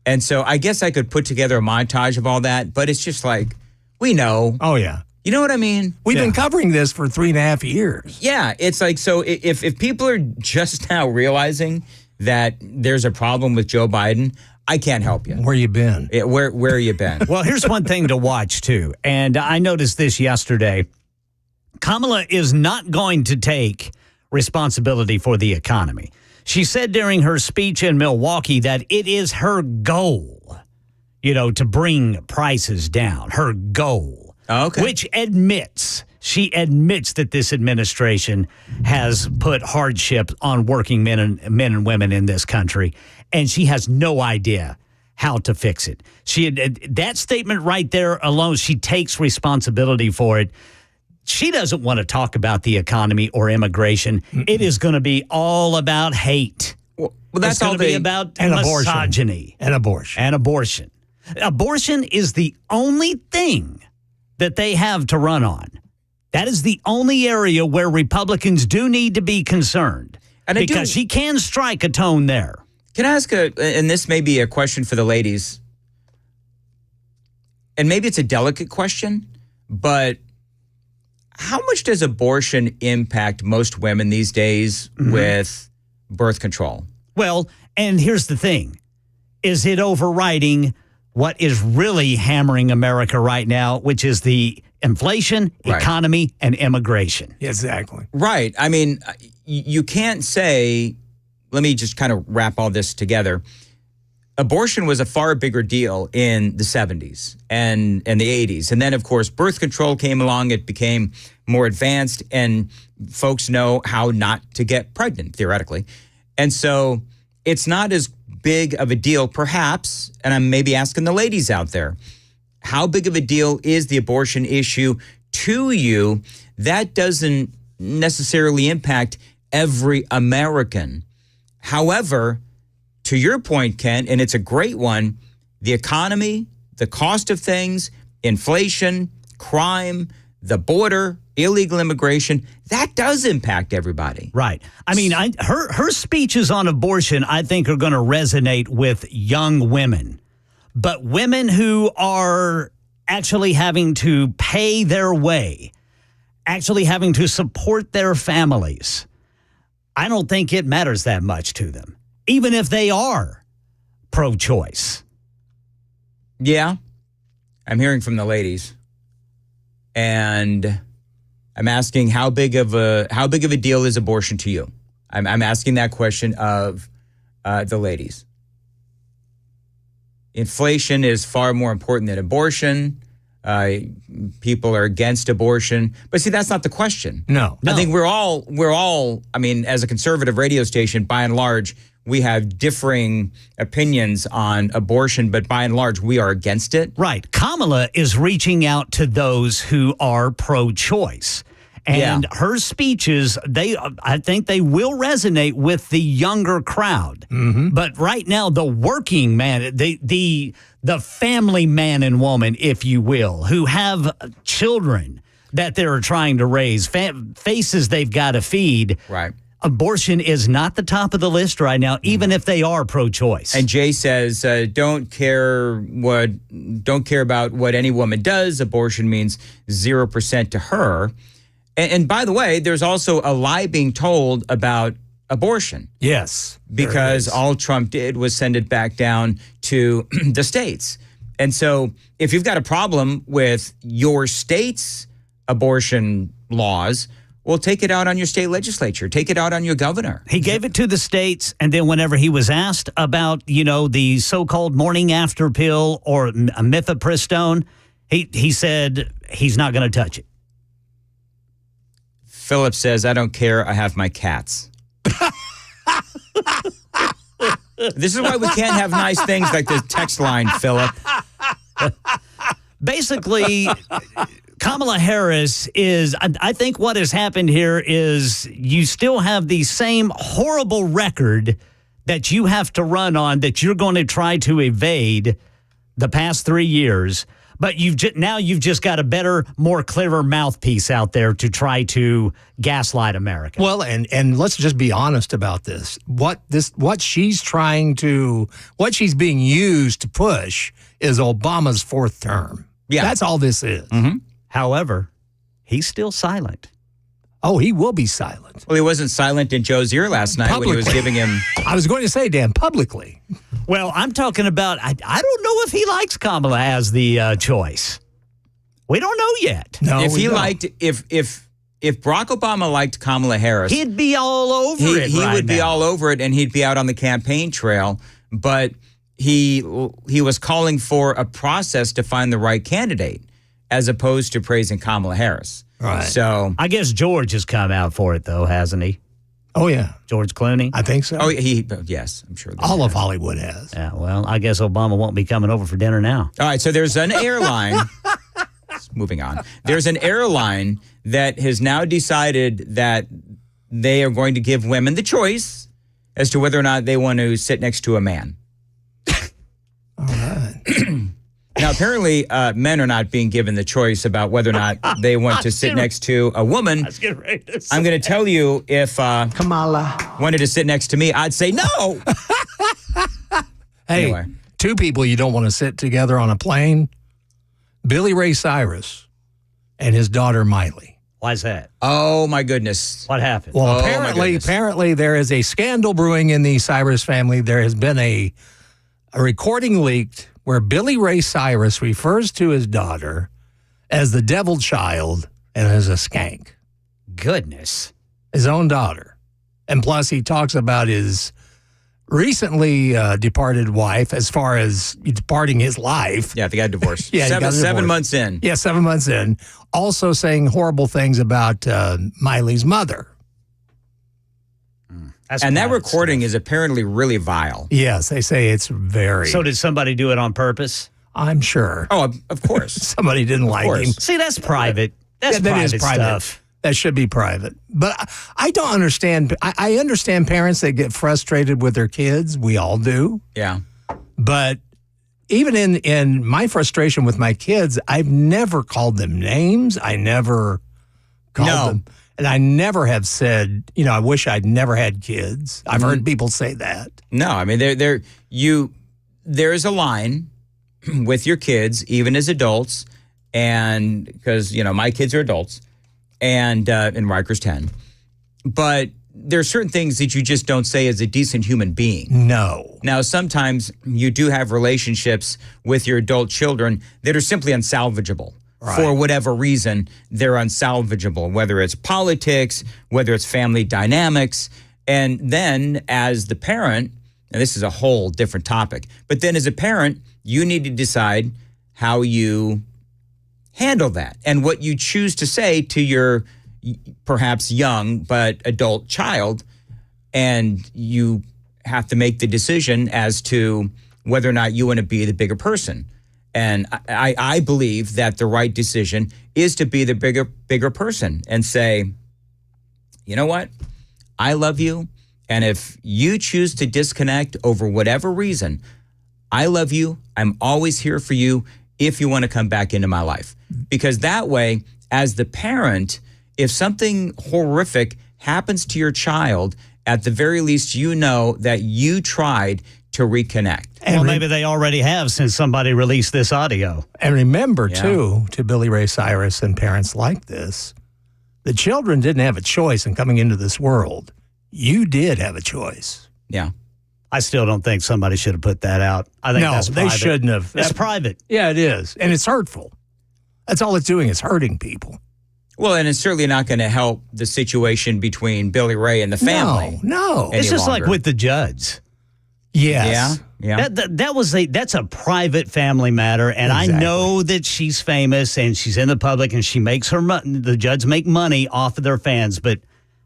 And so I guess I could put together a montage of all that, but it's just like, we know. Oh, yeah. You know what I mean? We've been covering this for 3.5 years. Yeah, it's like, so if people are just now realizing that there's a problem with Joe Biden, I can't help you. Where you been? Where you been? Well, here's one thing to watch, too. And I noticed this yesterday. Kamala is not going to take responsibility for the economy. She said during her speech in Milwaukee that it is her goal, to bring prices down. Her goal. Okay. Which admits She admits that this administration has put hardship on working men and women in this country, and she has no idea how to fix it. That statement right there alone, she takes responsibility for it. She doesn't want to talk about the economy or immigration. It is going to be all about hate. Well, that's going to be about misogyny. And abortion. And abortion. Abortion is the only thing that they have to run on. That is the only area where Republicans do need to be concerned. Because she can strike a tone there. Can I ask and this may be a question for the ladies, and maybe it's a delicate question, but how much does abortion impact most women these days with birth control? Well, and here's the thing. Is it overriding what is really hammering America right now, which is the inflation, economy, and immigration? Exactly. Right. I mean, you can't say, let me just kind of wrap all this together. Abortion was a far bigger deal in the 70s and the 80s. And then, of course, birth control came along. It became more advanced, and folks know how not to get pregnant, theoretically. And so it's not as big of a deal, perhaps, and I'm maybe asking the ladies out there, how big of a deal is the abortion issue to you? That doesn't necessarily impact every American. However, to your point, Ken, and it's a great one, the economy, the cost of things, inflation, crime, the border, illegal immigration, that does impact everybody. Right. I mean, her speeches on abortion, I think, are going to resonate with young women. But women who are actually having to pay their way, actually having to support their families, I don't think it matters that much to them, even if they are pro-choice. Yeah, I'm hearing from the ladies, and I'm asking how big of a deal is abortion to you? I'm asking that question of the ladies. Inflation is far more important than abortion. People are against abortion, but see, that's not the question. No. I think we're all. I mean, as a conservative radio station, by and large, we have differing opinions on abortion, but by and large, we are against it. Right. Kamala is reaching out to those who are pro-choice. And her speeches, I think they will resonate with the younger crowd. But right now, the working man, the family man and woman, if you will, who have children that they're trying to raise, faces they've got to feed. Right. Abortion is not the top of the list right now, even if they are pro-choice. And Jay says, don't care about what any woman does. Abortion means 0% to her. And by the way, there's also a lie being told about abortion. Yes. Because all Trump did was send it back down to the states. And so if you've got a problem with your state's abortion laws, well, take it out on your state legislature. Take it out on your governor. He gave it to the states, and then whenever he was asked about, the so-called morning after pill or mifepristone, he said he's not going to touch it. Philip says, I don't care. I have my cats. This is why we can't have nice things like the text line, Philip. Basically, Kamala Harris I think what has happened here is you still have the same horrible record that you have to run on, that you're going to try to evade the past 3 years. But you've just got a better, more clearer mouthpiece out there to try to gaslight America. Well, and let's just be honest about this. What she's being used to push is Obama's fourth term. Yeah. That's all this is. However, he's still silent. Oh, he will be silent. Well, he wasn't silent in Joe's ear last night when he was giving him... I was going to say, Dan, publicly. Well, I'm talking about, I don't know if he likes Kamala as the choice. We don't know yet. No, if Barack Obama liked Kamala Harris, he'd be all over it. He would be all over it, and he'd be out on the campaign trail. But he was calling for a process to find the right candidate, as opposed to praising Kamala Harris. Right. So I guess George has come out for it, though, hasn't he? Oh, yeah. George Clooney? I think so. Oh, yes, I'm sure. All of Hollywood has. Yeah, well, I guess Obama won't be coming over for dinner now. All right, so there's an airline. Moving on. There's an airline that has now decided that they are going to give women the choice as to whether or not they want to sit next to a man. All right. Now, apparently, men are not being given the choice about whether or not they want to sit next to a woman. I'm going to tell you, if Kamala wanted to sit next to me, I'd say no. Hey, Anyway. two people you don't want to sit together on a plane, Billy Ray Cyrus and his daughter Miley. Why's that? Oh, my goodness. What happened? Well, Oh, my goodness. apparently there is a scandal brewing in the Cyrus family. There has been a recording leaked where Billy Ray Cyrus refers to his daughter as the devil child and as a skank. Goodness. His own daughter. And plus he talks about his recently departed wife as far as departing his life. Yeah, they got divorced. Yeah, seven, got divorced. 7 months in. Yeah, 7 months in. Also saying horrible things about Miley's mother. And that recording is apparently really vile. Yes, they say it's very. So did somebody do it on purpose? I'm sure. Oh, of course. Somebody didn't like him. See, that's private. That's Yeah, that private, is private stuff. That should be private. But I don't understand. I understand parents that get frustrated with their kids. We all do. Yeah. But even in my frustration with my kids, I've never called them names. I never called them. And I never have said, I wish I'd never had kids. I've heard people say that. No, I mean, there is a line with your kids, even as adults, and because, my kids are adults, and Riker's 10. But there are certain things that you just don't say as a decent human being. No. Now, sometimes you do have relationships with your adult children that are simply unsalvageable. Right. For whatever reason, they're unsalvageable, whether it's politics, whether it's family dynamics. And then as the parent, and this is a whole different topic, but then as a parent, you need to decide how you handle that and what you choose to say to your perhaps young but adult child. And you have to make the decision as to whether or not you want to be the bigger person. And I believe that the right decision is to be the bigger person and say, you know what? I love you. And if you choose to disconnect over whatever reason, I love you. I'm always here for you if you want to come back into my life. Because that way, as the parent, if something horrific happens to your child, at the very least, you know that you tried to reconnect. Well, maybe they already have since somebody released this audio. And remember, too, to Billy Ray Cyrus and parents like this, the children didn't have a choice in coming into this world. You did have a choice. Yeah. I still don't think somebody should have put that out. I think that's private. They shouldn't have. It's private. Yeah, it is. And it's hurtful. That's all it's doing is hurting people. Well, and it's certainly not going to help the situation between Billy Ray and the family. No. It's just like with the Judds. Yes. Yeah. That's a private family matter, and Exactly. I know that she's famous and she's in the public and she makes her money. The Judds make money off of their fans, but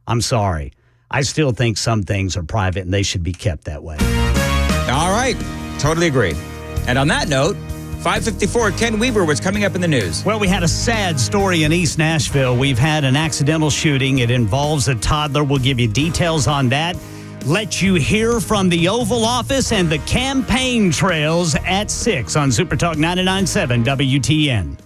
I'm sorry, I still think some things are private and they should be kept that way. All right, totally agree. And on that note, 5:54, Ken Weaver, what's coming up in the news? Well, we had a sad story in East Nashville. We've had an accidental shooting. It involves a toddler. We'll give you details on that. Let you hear from the Oval Office and the campaign trails at 6 on Super Talk 99.7 WTN.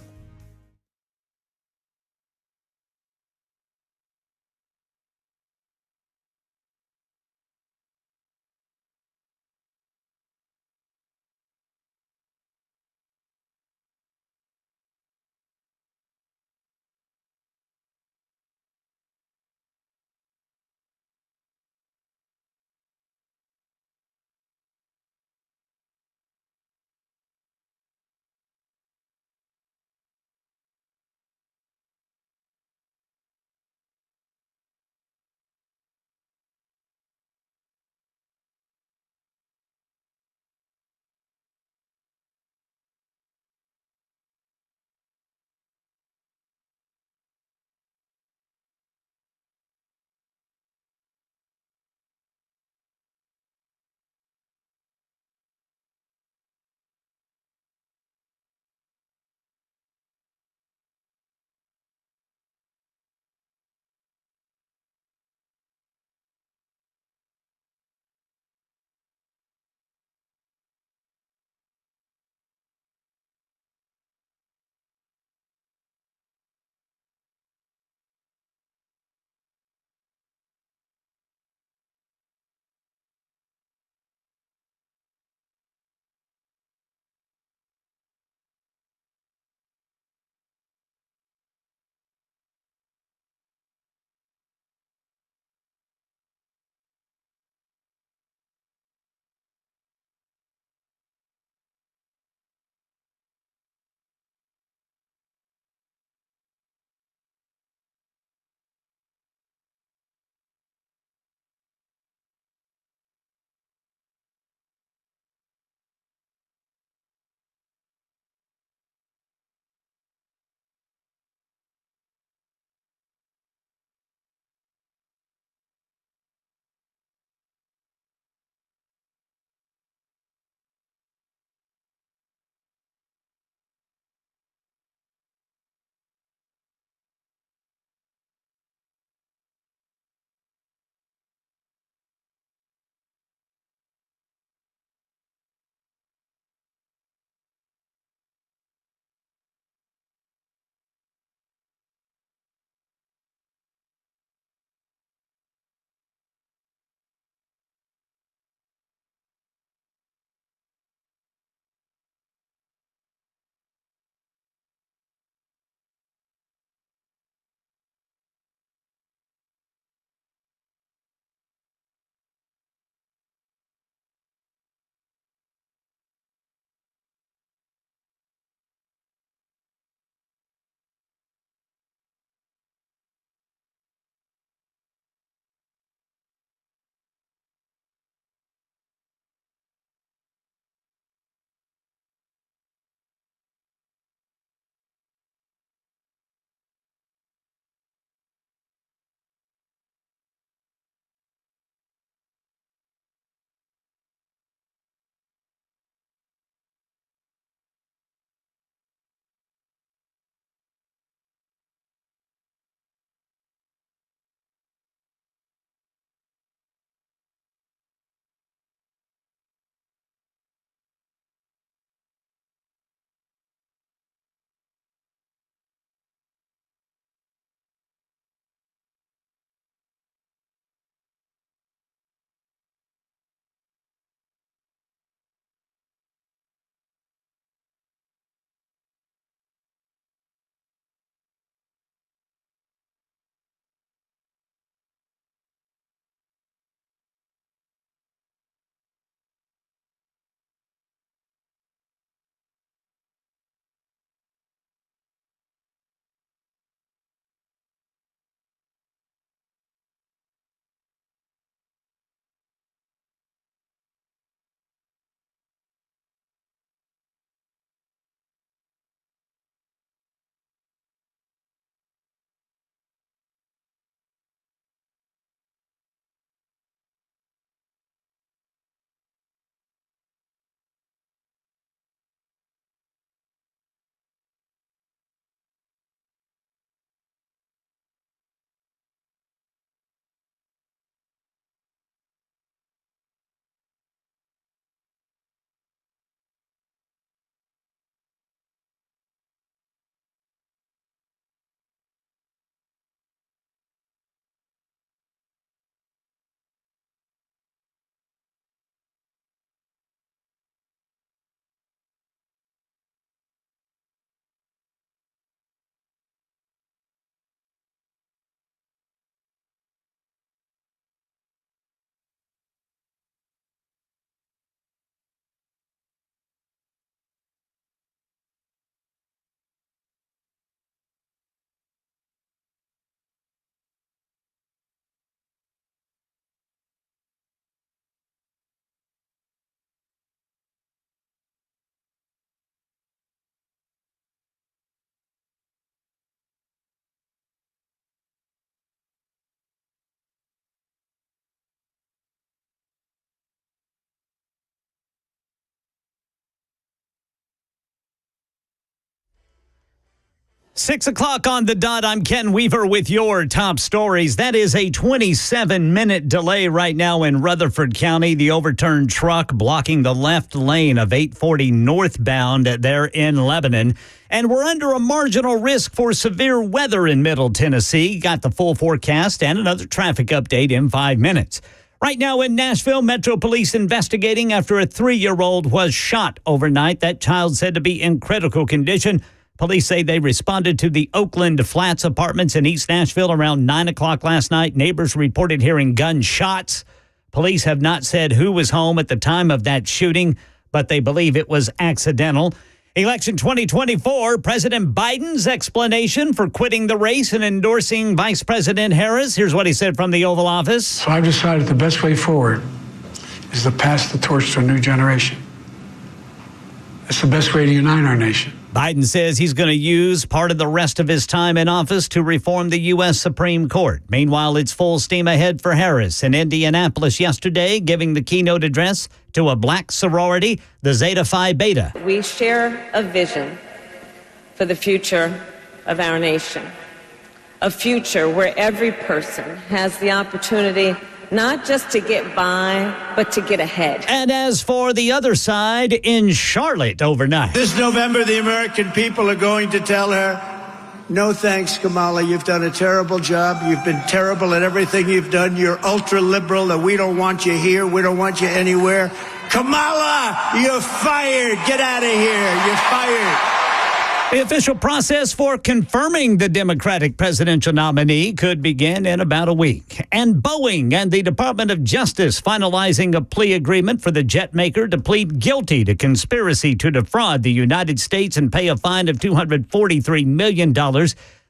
6 o'clock on the dot. I'm Ken Weaver with your top stories. That is a 27-minute delay right now in Rutherford County. The overturned truck blocking the left lane of 840 northbound there in Lebanon. And we're under a marginal risk for severe weather in Middle Tennessee. Got the full forecast and another traffic update in 5 minutes. Right now in Nashville, Metro Police investigating after a 3-year-old was shot overnight. That child said to be in critical condition. Police say they responded to the Oakland Flats apartments in East Nashville around 9 o'clock last night. Neighbors reported hearing gunshots. Police have not said who was home at the time of that shooting, but they believe it was accidental. Election 2024, President Biden's explanation for quitting the race and endorsing Vice President Harris. Here's what he said from the Oval Office. So I've decided the best way forward is to pass the torch to a new generation. It's the best way to unite our nation. Biden says he's going to use part of the rest of his time in office to reform the U.S. Supreme Court. Meanwhile, it's full steam ahead for Harris in Indianapolis yesterday, giving the keynote address to a black sorority, the Zeta Phi Beta. We share a vision for the future of our nation, a future where every person has the opportunity not just to get by, but to get ahead. And as for the other side, in Charlotte overnight. This November, the American people are going to tell her, no thanks, Kamala. You've done a terrible job. You've been terrible at everything you've done. You're ultra-liberal, and we don't want you here. We don't want you anywhere. Kamala, you're fired. Get out of here. You're fired. The official process for confirming the Democratic presidential nominee could begin in about a week. And Boeing and the Department of Justice finalizing a plea agreement for the jet maker to plead guilty to conspiracy to defraud the United States and pay a fine of $243 million.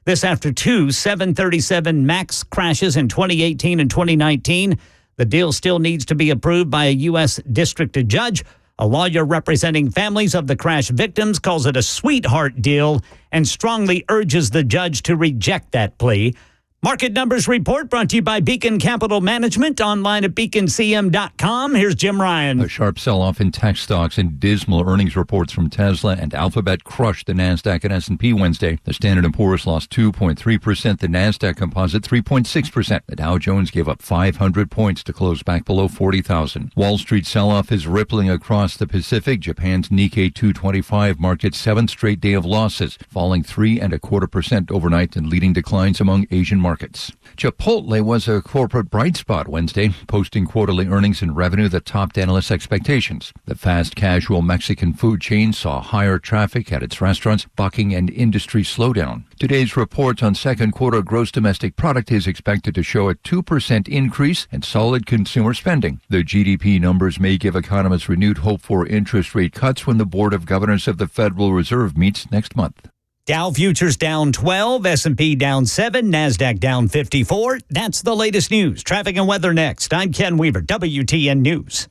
This after two 737 MAX crashes in 2018 and 2019. The deal still needs to be approved by a U.S. district judge. A lawyer representing families of the crash victims calls it a sweetheart deal and strongly urges the judge to reject that plea. Market Numbers Report brought to you by Beacon Capital Management, online at beaconcm.com. Here's Jim Ryan. A sharp sell-off in tech stocks and dismal earnings reports from Tesla and Alphabet crushed the Nasdaq and S&P Wednesday. The Standard & Poor's lost 2.3%, the Nasdaq Composite 3.6%. The Dow Jones gave up 500 points to close back below 40,000. Wall Street sell-off is rippling across the Pacific. Japan's Nikkei 225 marked its seventh straight day of losses, falling 3.25% overnight and leading declines among Asian markets. Chipotle was a corporate bright spot Wednesday, posting quarterly earnings and revenue that topped analysts' expectations. The fast casual Mexican food chain saw higher traffic at its restaurants, bucking an industry slowdown. Today's report on second quarter gross domestic product is expected to show a 2% increase and solid consumer spending. The GDP numbers may give economists renewed hope for interest rate cuts when the Board of Governors of the Federal Reserve meets next month. Dow futures down 12, S&P down 7, NASDAQ down 54. That's the latest news. Traffic and weather next. I'm Ken Weaver, WTN News.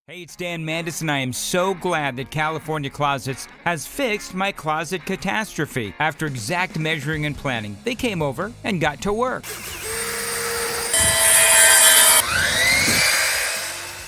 Hey, it's Dan Mandis, and I am so glad that California Closets has fixed my closet catastrophe. After exact measuring and planning, they came over and got to work.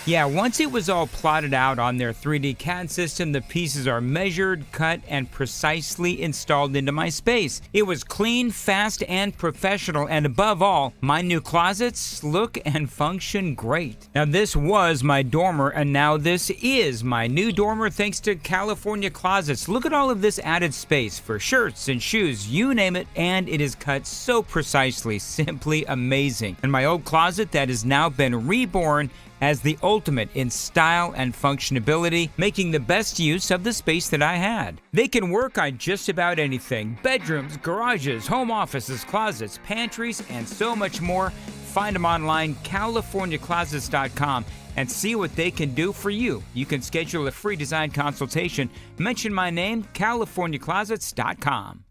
Yeah, once it was all plotted out on their 3D CAD system, the pieces are measured, cut, and precisely installed into my space. It was clean, fast, and professional, and above all, my new closets look and function great. Now, this was my dormer, and now this is my new dormer thanks to California Closets. Look at all of this added space for shirts and shoes, you name it, and it is cut so precisely, simply amazing. And my old closet that has now been reborn as the ultimate in style and functionality, making the best use of the space that I had. They can work on just about anything: bedrooms, garages, home offices, closets, pantries, and so much more. Find them online, CaliforniaClosets.com, and see what they can do for you. You can schedule a free design consultation. Mention my name, CaliforniaClosets.com.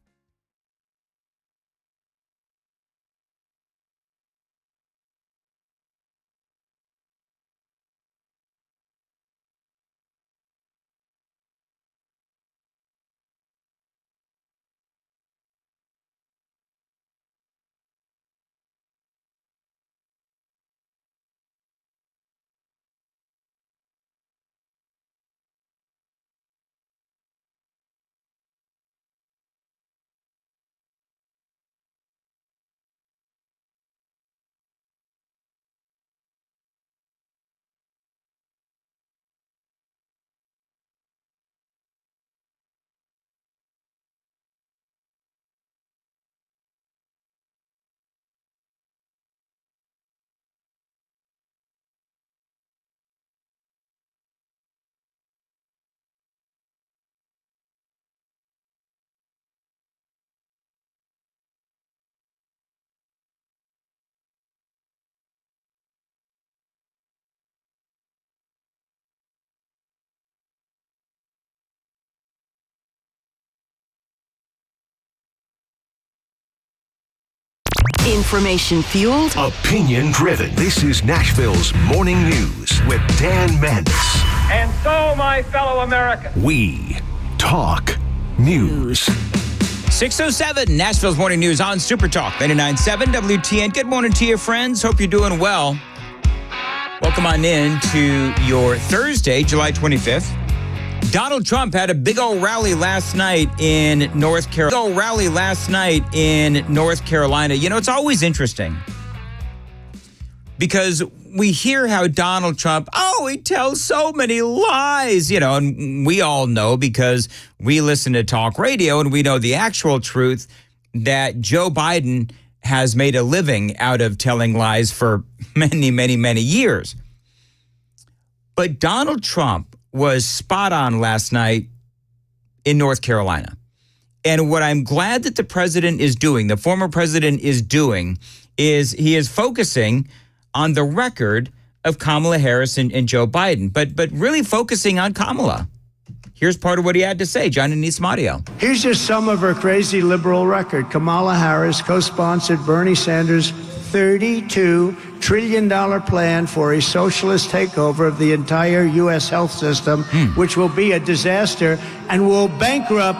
Information fueled, opinion driven. This is Nashville's Morning News with Dan Mandis. And so, my fellow Americans, we talk news. 6:07, Nashville's Morning News on Super Talk 99.7 WTN. Good morning to you, friends. Hope you're doing well. Welcome on in to your Thursday, July 25th. Donald Trump had a big old rally last night in North Carolina. You know, it's always interesting because we hear how Donald Trump, he tells so many lies, and we all know because we listen to talk radio and we know the actual truth that Joe Biden has made a living out of telling lies for many, many, many years. But Donald Trump was spot on last night in North Carolina. And what I'm glad that the president is doing, the former president is doing, is he is focusing on the record of Kamala Harris and Joe Biden, but really focusing on Kamala. Here's part of what he had to say. John and Nismadio. Here's just some of her crazy liberal record. Kamala Harris co-sponsored Bernie Sanders' $32 trillion plan for a socialist takeover of the entire U.S. health system, which will be a disaster and will bankrupt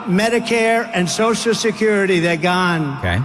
Medicare and Social Security. They're gone. Okay.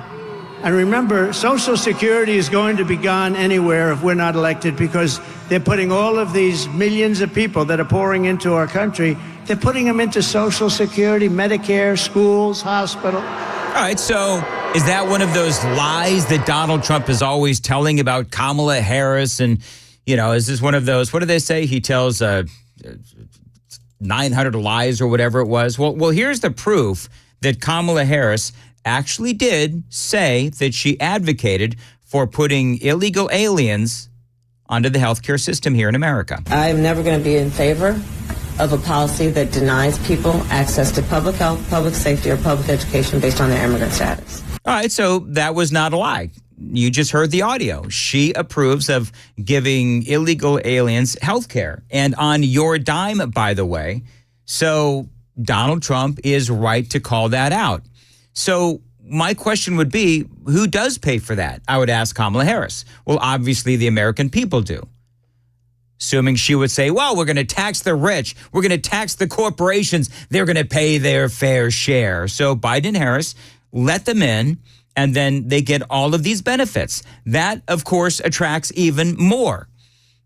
And remember, Social Security is going to be gone anywhere if we're not elected, because they're putting all of these millions of people that are pouring into our country, they're putting them into Social Security, Medicare, schools, hospital. All right, so is that one of those lies that Donald Trump is always telling about Kamala Harris? And, is this one of those, what do they say? He tells 900 lies or whatever it was. Well, here's the proof that Kamala Harris actually did say that she advocated for putting illegal aliens onto the healthcare system here in America. I'm never going to be in favor of a policy that denies people access to public health, public safety, or public education based on their immigrant status. All right, so that was not a lie. You just heard the audio. She approves of giving illegal aliens health care. And on your dime, by the way. So Donald Trump is right to call that out. So my question would be, who does pay for that? I would ask Kamala Harris. Well, obviously the American people do. Assuming she would say, well, we're going to tax the rich. We're going to tax the corporations. They're going to pay their fair share. So Biden and Harris let them in, and then they get all of these benefits. That, of course, attracts even more.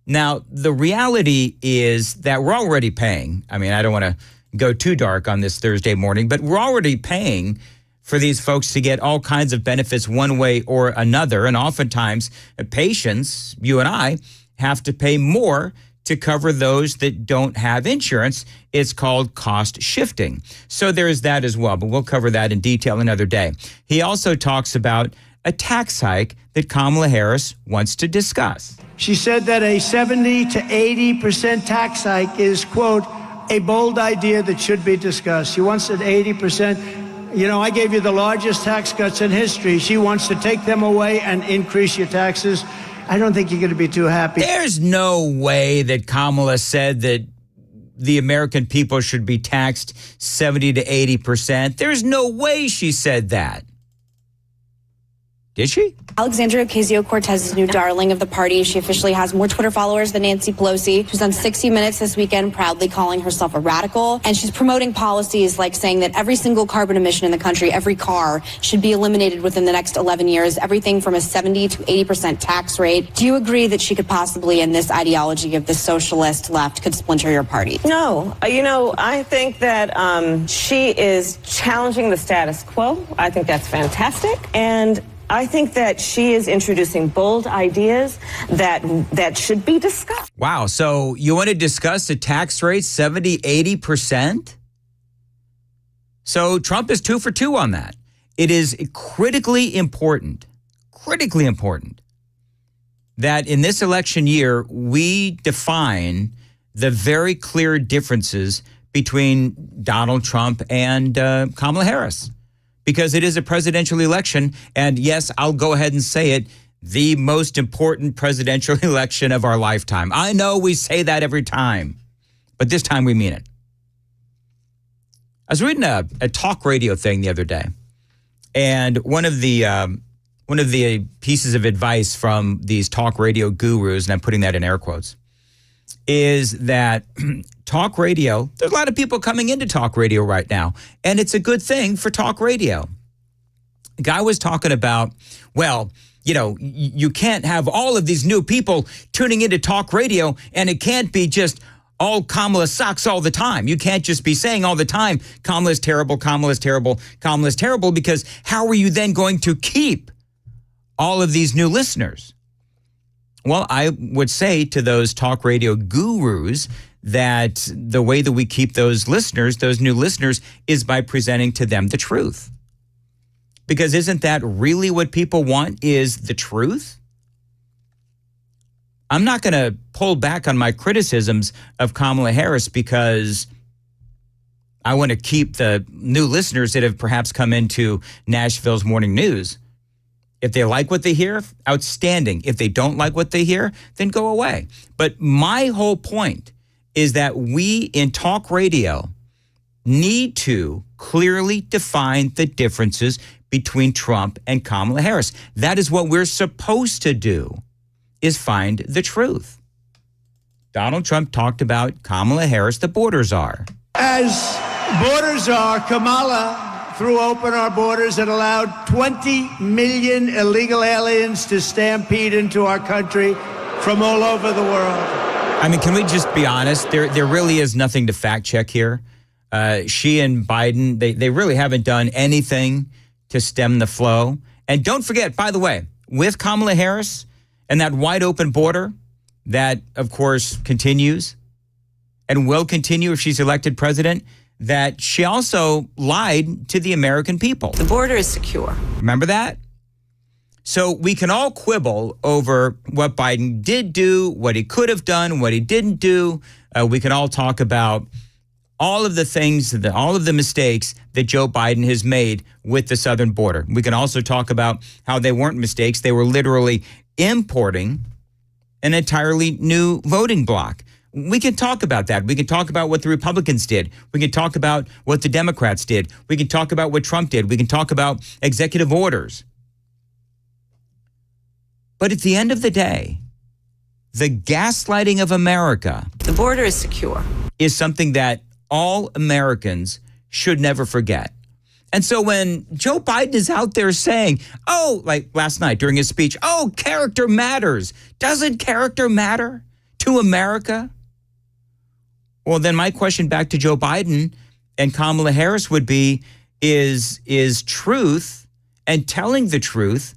Now, the reality is that we're already paying. I mean, I don't want to go too dark on this Thursday morning, but we're already paying for these folks to get all kinds of benefits one way or another. And oftentimes, patients, you and I, have to pay more to cover those that don't have insurance. It's called cost shifting. So there is that as well, but we'll cover that in detail another day. He also talks about a tax hike that Kamala Harris wants to discuss. She said that a 70 to 80% tax hike is, quote, a bold idea that should be discussed. She wants it 80%. You know, I gave you the largest tax cuts in history. She wants to take them away and increase your taxes. I don't think you're going to be too happy. There's no way that Kamala said that the American people should be taxed 70 to 80%. There's no way she said that. Did she? Alexandria Ocasio-Cortez is new darling of the party. She officially has more Twitter followers than Nancy Pelosi. She was on 60 Minutes this weekend, proudly calling herself a radical. And she's promoting policies like saying that every single carbon emission in the country, every car, should be eliminated within the next 11 years, everything from a 70 to 80% tax rate. Do you agree that she could possibly, in this ideology of the socialist left, could splinter your party? No. You know, I think that she is challenging the status quo. I think that's fantastic. And I think that she is introducing bold ideas that should be discussed. Wow. So you want to discuss the tax rate 70, 80%? So Trump is 2 for 2 on that. It is critically important that in this election year, we define the very clear differences between Donald Trump and Kamala Harris. Because it is a presidential election, and yes, I'll go ahead and say it, the most important presidential election of our lifetime. I know we say that every time, but this time we mean it. I was reading a talk radio thing the other day, and one of the pieces of advice from these talk radio gurus, and I'm putting that in air quotes, is that talk radio, there's a lot of people coming into talk radio right now, and it's a good thing for talk radio. The guy was talking about, well, you know, you can't have all of these new people tuning into talk radio, and it can't be just all Kamala sucks all the time. You can't just be saying all the time, Kamala's terrible, Kamala's terrible, Kamala's terrible, because how are you then going to keep all of these new listeners? Well, I would say to those talk radio gurus that the way that we keep those listeners, those new listeners, is by presenting to them the truth. Because isn't that really what people want, is the truth? I'm not going to pull back on my criticisms of Kamala Harris because I want to keep the new listeners that have perhaps come into Nashville's morning news. If they like what they hear, outstanding. If they don't like what they hear, then go away. But my whole point is that we in talk radio need to clearly define the differences between Trump and Kamala Harris. That is what we're supposed to do, is find the truth. Donald Trump talked about Kamala Harris, the border czar. As border czar, Kamala threw open our borders and allowed 20 million illegal aliens to stampede into our country from all over the world. I mean, can we just be honest? There really is nothing to fact check here. She and Biden, they really haven't done anything to stem the flow. And don't forget, by the way, with Kamala Harris and that wide open border that, of course, continues and will continue if she's elected president, that she also lied to the American people. The border is secure. Remember that? So we can all quibble over what Biden did do, what he could have done, what he didn't do. We can all talk about all of the things, all of the mistakes that Joe Biden has made with the southern border. We can also talk about how they weren't mistakes. They were literally importing an entirely new voting bloc. We can talk about that. We can talk about what the Republicans did. We can talk about what the Democrats did. We can talk about what Trump did. We can talk about executive orders. But at the end of the day, the gaslighting of America, the border is secure, is something that all Americans should never forget. And so when Joe Biden is out there saying, oh, like last night during his speech, oh, character matters. Doesn't character matter to America? Well, then my question back to Joe Biden and Kamala Harris would be, is truth and telling the truth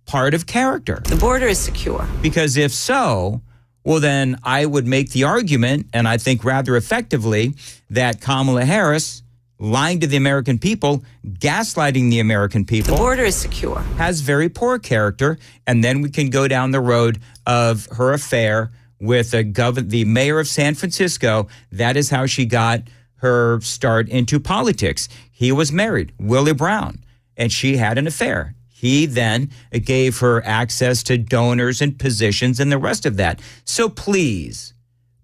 part of character? The border is secure. Because if so, well, then I would make the argument, and I think rather effectively, that Kamala Harris lying to the American people, gaslighting the American people. The border is secure. Has very poor character. And then we can go down the road of her affair with the mayor of San Francisco. That is how she got her start into politics. He was married, Willie Brown, and she had an affair. He then gave her access to donors and positions and the rest of that. So please,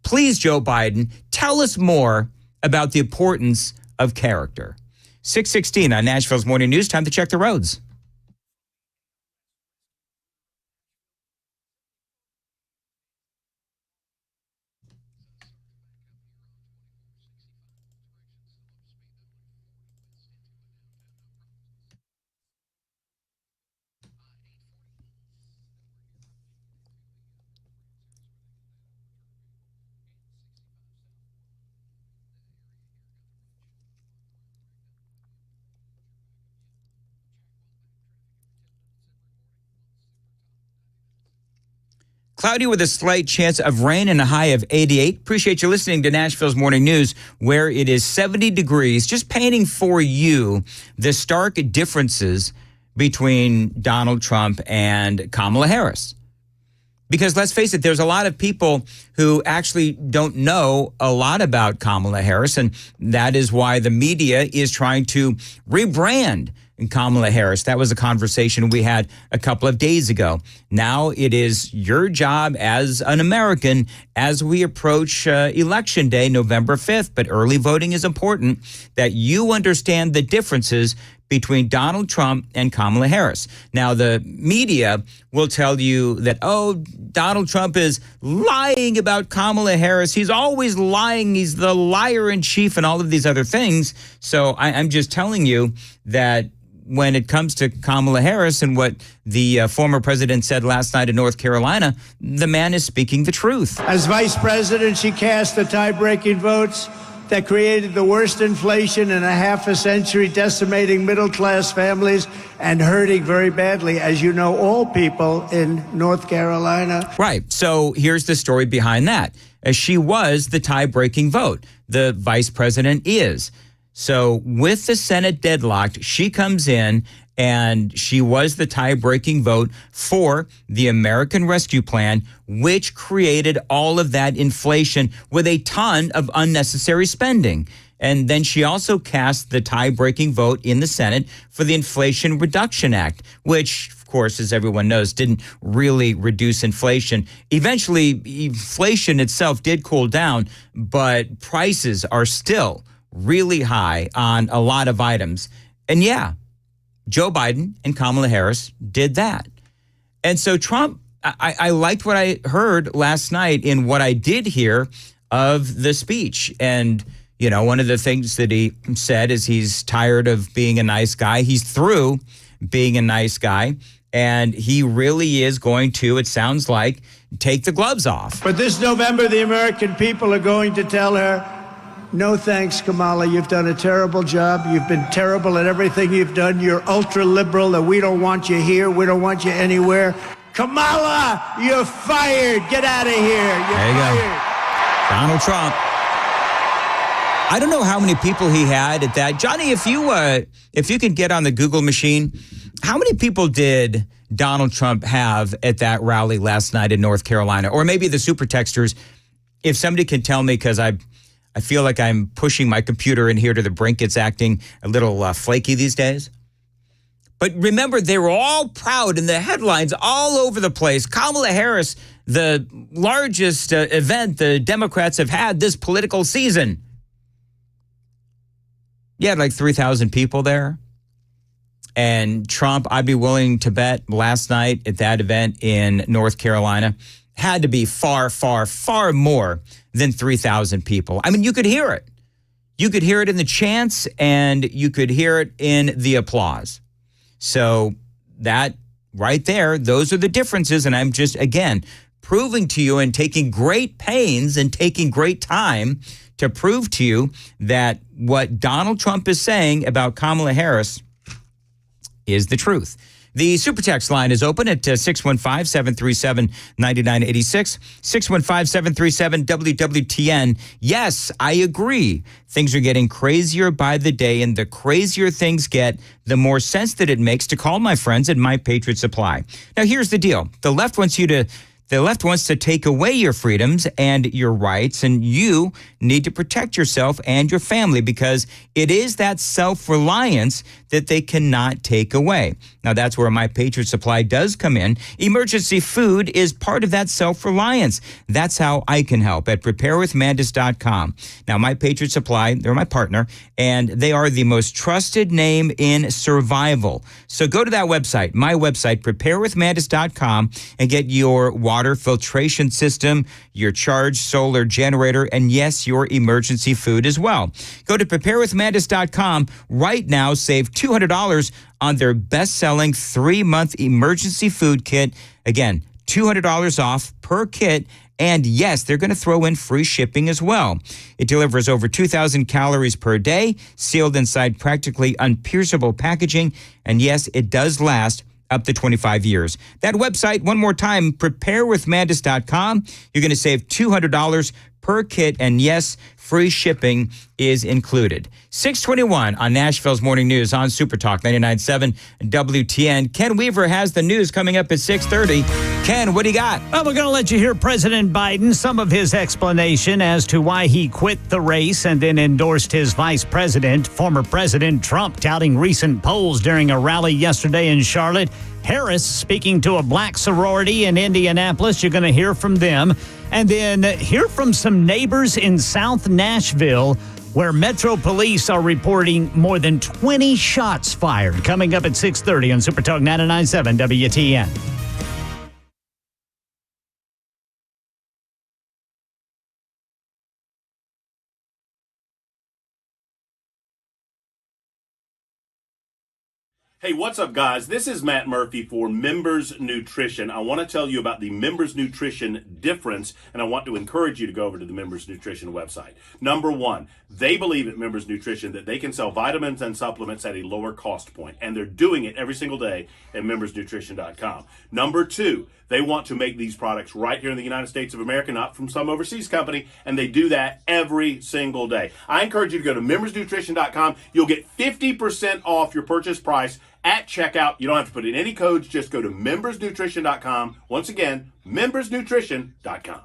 Joe Biden, tell us more about the importance of character. 6:16 on Nashville's Morning News. Time to check the roads. Cloudy with a slight chance of rain and a high of 88. Appreciate you listening to Nashville's Morning News, where it is 70 degrees. Just painting for you the stark differences between Donald Trump and Kamala Harris. Because let's face it, there's a lot of people who actually don't know a lot about Kamala Harris, and that is why the media is trying to rebrand Kamala Harris. That was a conversation we had a couple of days ago. Now it is your job as an American as we approach Election Day, November 5th, but early voting is important, that you understand the differences between Donald Trump and Kamala Harris. Now, the media will tell you that, Donald Trump is lying about Kamala Harris. He's always lying. He's the liar in chief and all of these other things. So I'm just telling you that when it comes to Kamala Harris and what the former president said last night in North Carolina, the man is speaking the truth. As vice president, she cast the tie-breaking votes that created the worst inflation in a half a century, decimating middle-class families and hurting very badly, as you know, all people in North Carolina. Right. So here's the story behind that. She was the tie-breaking vote. The vice president is. So with the Senate deadlocked, she comes in and she was the tie-breaking vote for the American Rescue Plan, which created all of that inflation with a ton of unnecessary spending. And then she also cast the tie-breaking vote in the Senate for the Inflation Reduction Act, which, of course, as everyone knows, didn't really reduce inflation. Eventually, inflation itself did cool down, but prices are still really high on a lot of items. And yeah, Joe Biden and Kamala Harris did that. And so Trump, I liked what I heard last night in what I did hear of the speech. And, you know, one of the things that he said is he's tired of being a nice guy. He's through being a nice guy. And he really is going to, it sounds like, take the gloves off. But this November, the American people are going to tell her, no thanks, Kamala. You've done a terrible job. You've been terrible at everything you've done. You're ultra-liberal, and we don't want you here. We don't want you anywhere. Kamala, you're fired. Get out of here. There you go. Donald Trump. I don't know how many people he had at that. Johnny, if you could get on the Google machine, how many people did Donald Trump have at that rally last night in North Carolina? Or maybe the super texters, if somebody can tell me, because I feel like I'm pushing my computer in here to the brink. It's acting a little flaky these days. But remember, they were all proud in the headlines all over the place. Kamala Harris, the largest event the Democrats have had this political season. You had like 3,000 people there. And Trump, I'd be willing to bet last night at that event in North Carolina, had to be far, far, far more than 3,000 people. I mean, you could hear it. You could hear it in the chants and you could hear it in the applause. So that right there, those are the differences. And I'm just, again, proving to you and taking great pains and taking great time to prove to you that what Donald Trump is saying about Kamala Harris is the truth. The Super Text line is open at 615-737-9986, 615-737-WWTN. Yes, I agree. Things are getting crazier by the day, and the crazier things get, the more sense that it makes to call my friends at My Patriot Supply. Now, here's the deal. The left wants to take away your freedoms and your rights, and you need to protect yourself and your family because it is that self-reliance that they cannot take away. Now, that's where My Patriot Supply does come in. Emergency food is part of that self-reliance. That's how I can help at preparewithmandis.com. Now, My Patriot Supply, they're my partner, and they are the most trusted name in survival. So go to that website, my website, preparewithmandis.com, and get your water filtration system, your charged solar generator, and yes, your emergency food as well. Go to preparewithmandis.com right now. Save $200 on their best-selling 3-month emergency food kit. Again, $200 off per kit. And yes, they're going to throw in free shipping as well. It delivers over 2,000 calories per day, sealed inside practically unpierceable packaging. And yes, it does last up to 25 years. That website, one more time, preparewithmandis.com. You're going to save $200 per kit, and yes, free shipping is included. 621 on Nashville's Morning News on Super Talk 99.7 WTN. Ken Weaver has the news coming up at 6:30. Ken, what do you got? Well, we're going to let you hear President Biden, some of his explanation as to why he quit the race and then endorsed his vice president, former President Trump, touting recent polls during a rally yesterday in Charlotte. Harris speaking to a black sorority in Indianapolis. You're going to hear from them. And then hear from some neighbors in South Nashville where Metro Police are reporting more than 20 shots fired. Coming up at 6:30 on Super Talk 99.7 WTN. Hey, what's up, guys? This is Matt Murphy for Members Nutrition. I want to tell you about the Members Nutrition difference, and I want to encourage you to go over to the Members Nutrition website. Number one, they believe at Members Nutrition that they can sell vitamins and supplements at a lower cost point, and they're doing it every single day at membersnutrition.com. Number two, they want to make these products right here in the United States of America, not from some overseas company, and they do that every single day. I encourage you to go to membersnutrition.com. You'll get 50% off your purchase price at checkout. You don't have to put in any codes. Just go to membersnutrition.com. Once again, membersnutrition.com.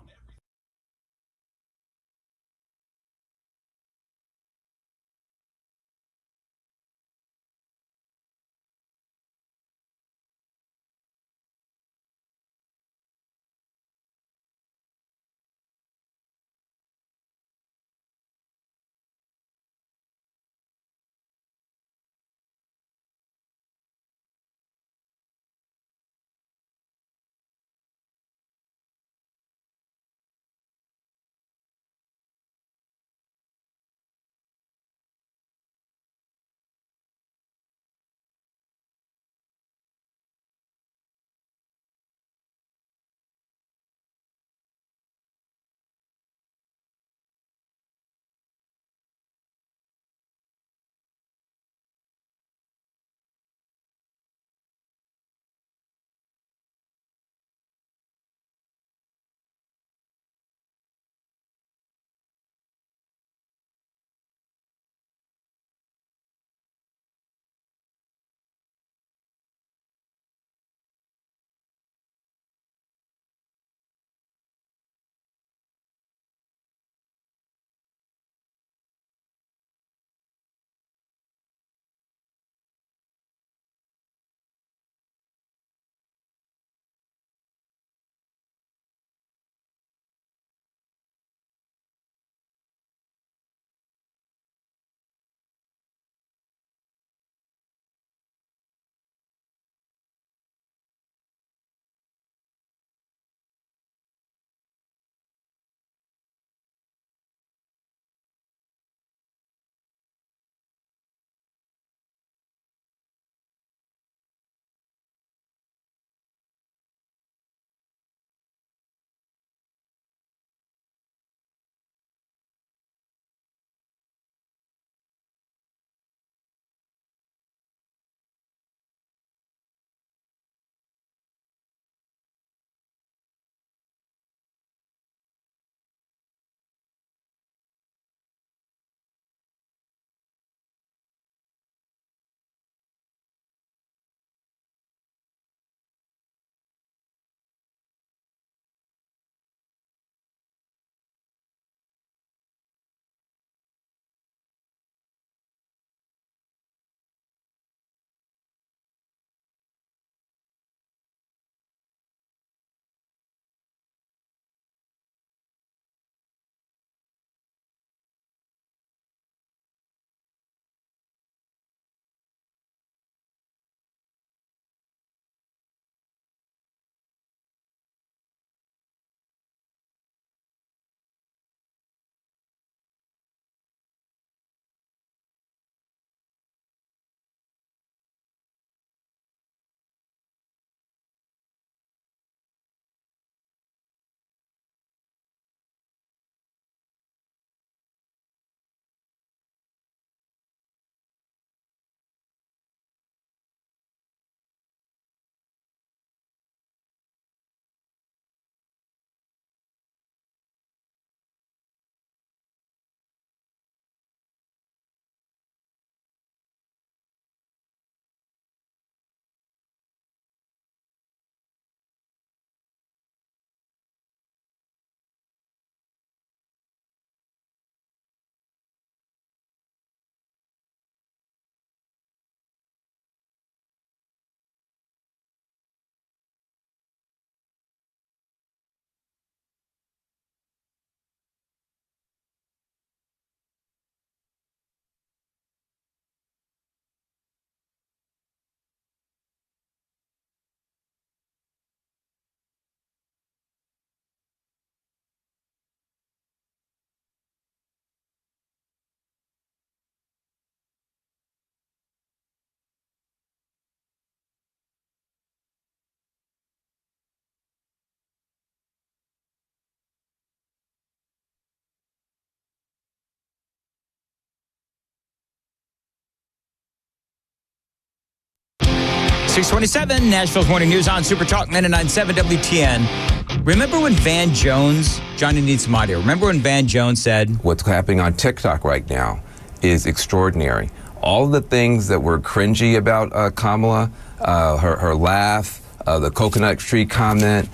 627, Nashville's Morning News on Super Talk 99.7 WTN. Remember when Van Jones, Johnny needs some audio. Remember when Van Jones said, what's happening on TikTok right now is extraordinary. All the things that were cringy about Kamala, her laugh, the coconut tree comment,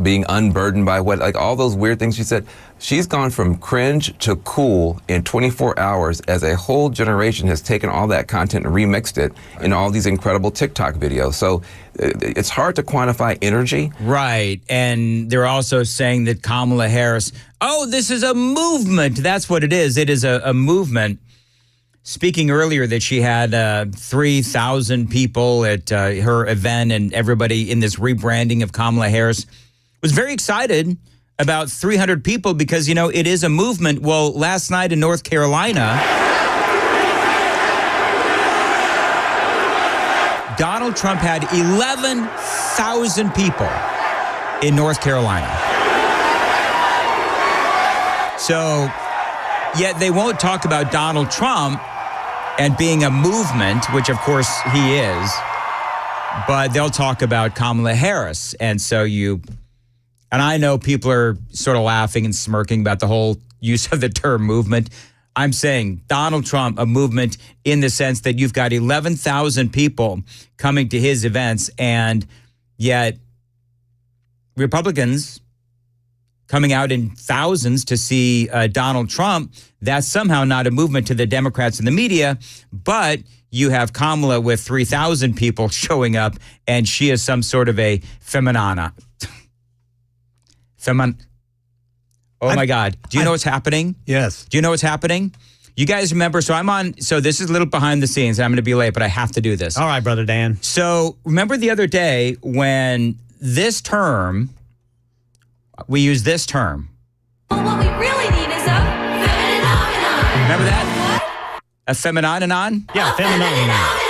being unburdened by all those weird things she said. She's gone from cringe to cool in 24 hours as a whole generation has taken all that content and remixed it in all these incredible TikTok videos. So it's hard to quantify energy. Right. And they're also saying that Kamala Harris, this is a movement. That's what it is. It is a movement. Speaking earlier that she had 3,000 people at her event, and everybody in this rebranding of Kamala Harris was very excited about 300 people because, it is a movement. Well, last night in North Carolina, Donald Trump had 11,000 people in North Carolina. So, yet they won't talk about Donald Trump and being a movement, which of course he is, but they'll talk about Kamala Harris. And so and I know people are sort of laughing and smirking about the whole use of the term movement. I'm saying Donald Trump, a movement in the sense that you've got 11,000 people coming to his events, and yet Republicans coming out in thousands to see Donald Trump. That's somehow not a movement to the Democrats and the media, but you have Kamala with 3,000 people showing up, and she is some sort of a feminana. Oh my God. Do you know what's happening? Yes. Do you know what's happening? You guys remember, so this is a little behind the scenes, and I'm going to be late, but I have to do this. All right, Brother Dan. So remember the other day when this term, we use this term. Well, what we really need is a phenomenon. Remember that? What? A phenomenon? Yeah, phenomenon.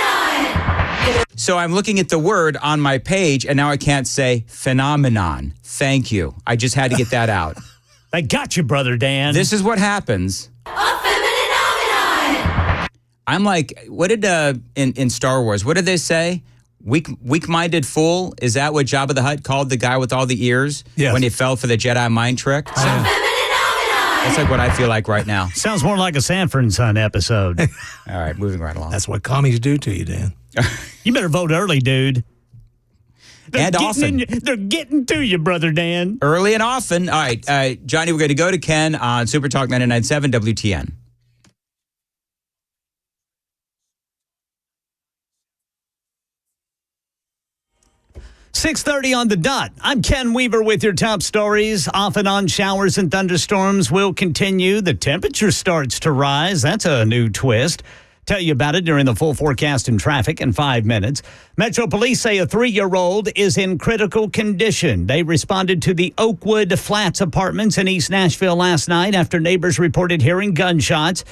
So I'm looking at the word on my page, and now I can't say phenomenon. Thank you. I just had to get that out. I got you, Brother Dan. This is what happens. A phenomenon. I'm like, what did in Star Wars? What did they say? Weak-minded fool. Is that what Jabba the Hutt called the guy with all the ears when he fell for the Jedi mind trick? That's like what I feel like right now. Sounds more like a Sanford and Son episode. All right, moving right along. That's what commies do to you, Dan. You better vote early, dude. And often. They're getting to you, Brother Dan. Early and often. All right, Johnny, we're going to go to Ken on Super Talk 99.7 WTN. .30 on the dot. I'm Ken Weaver with your top stories. Off and on showers and thunderstorms will continue. The temperature starts to rise. That's a new twist. Tell you about it during the full forecast and traffic in 5 minutes. Metro Police say a 3-year-old is in critical condition. They responded to the Oakwood Flats apartments in East Nashville last night after neighbors reported hearing gunshots.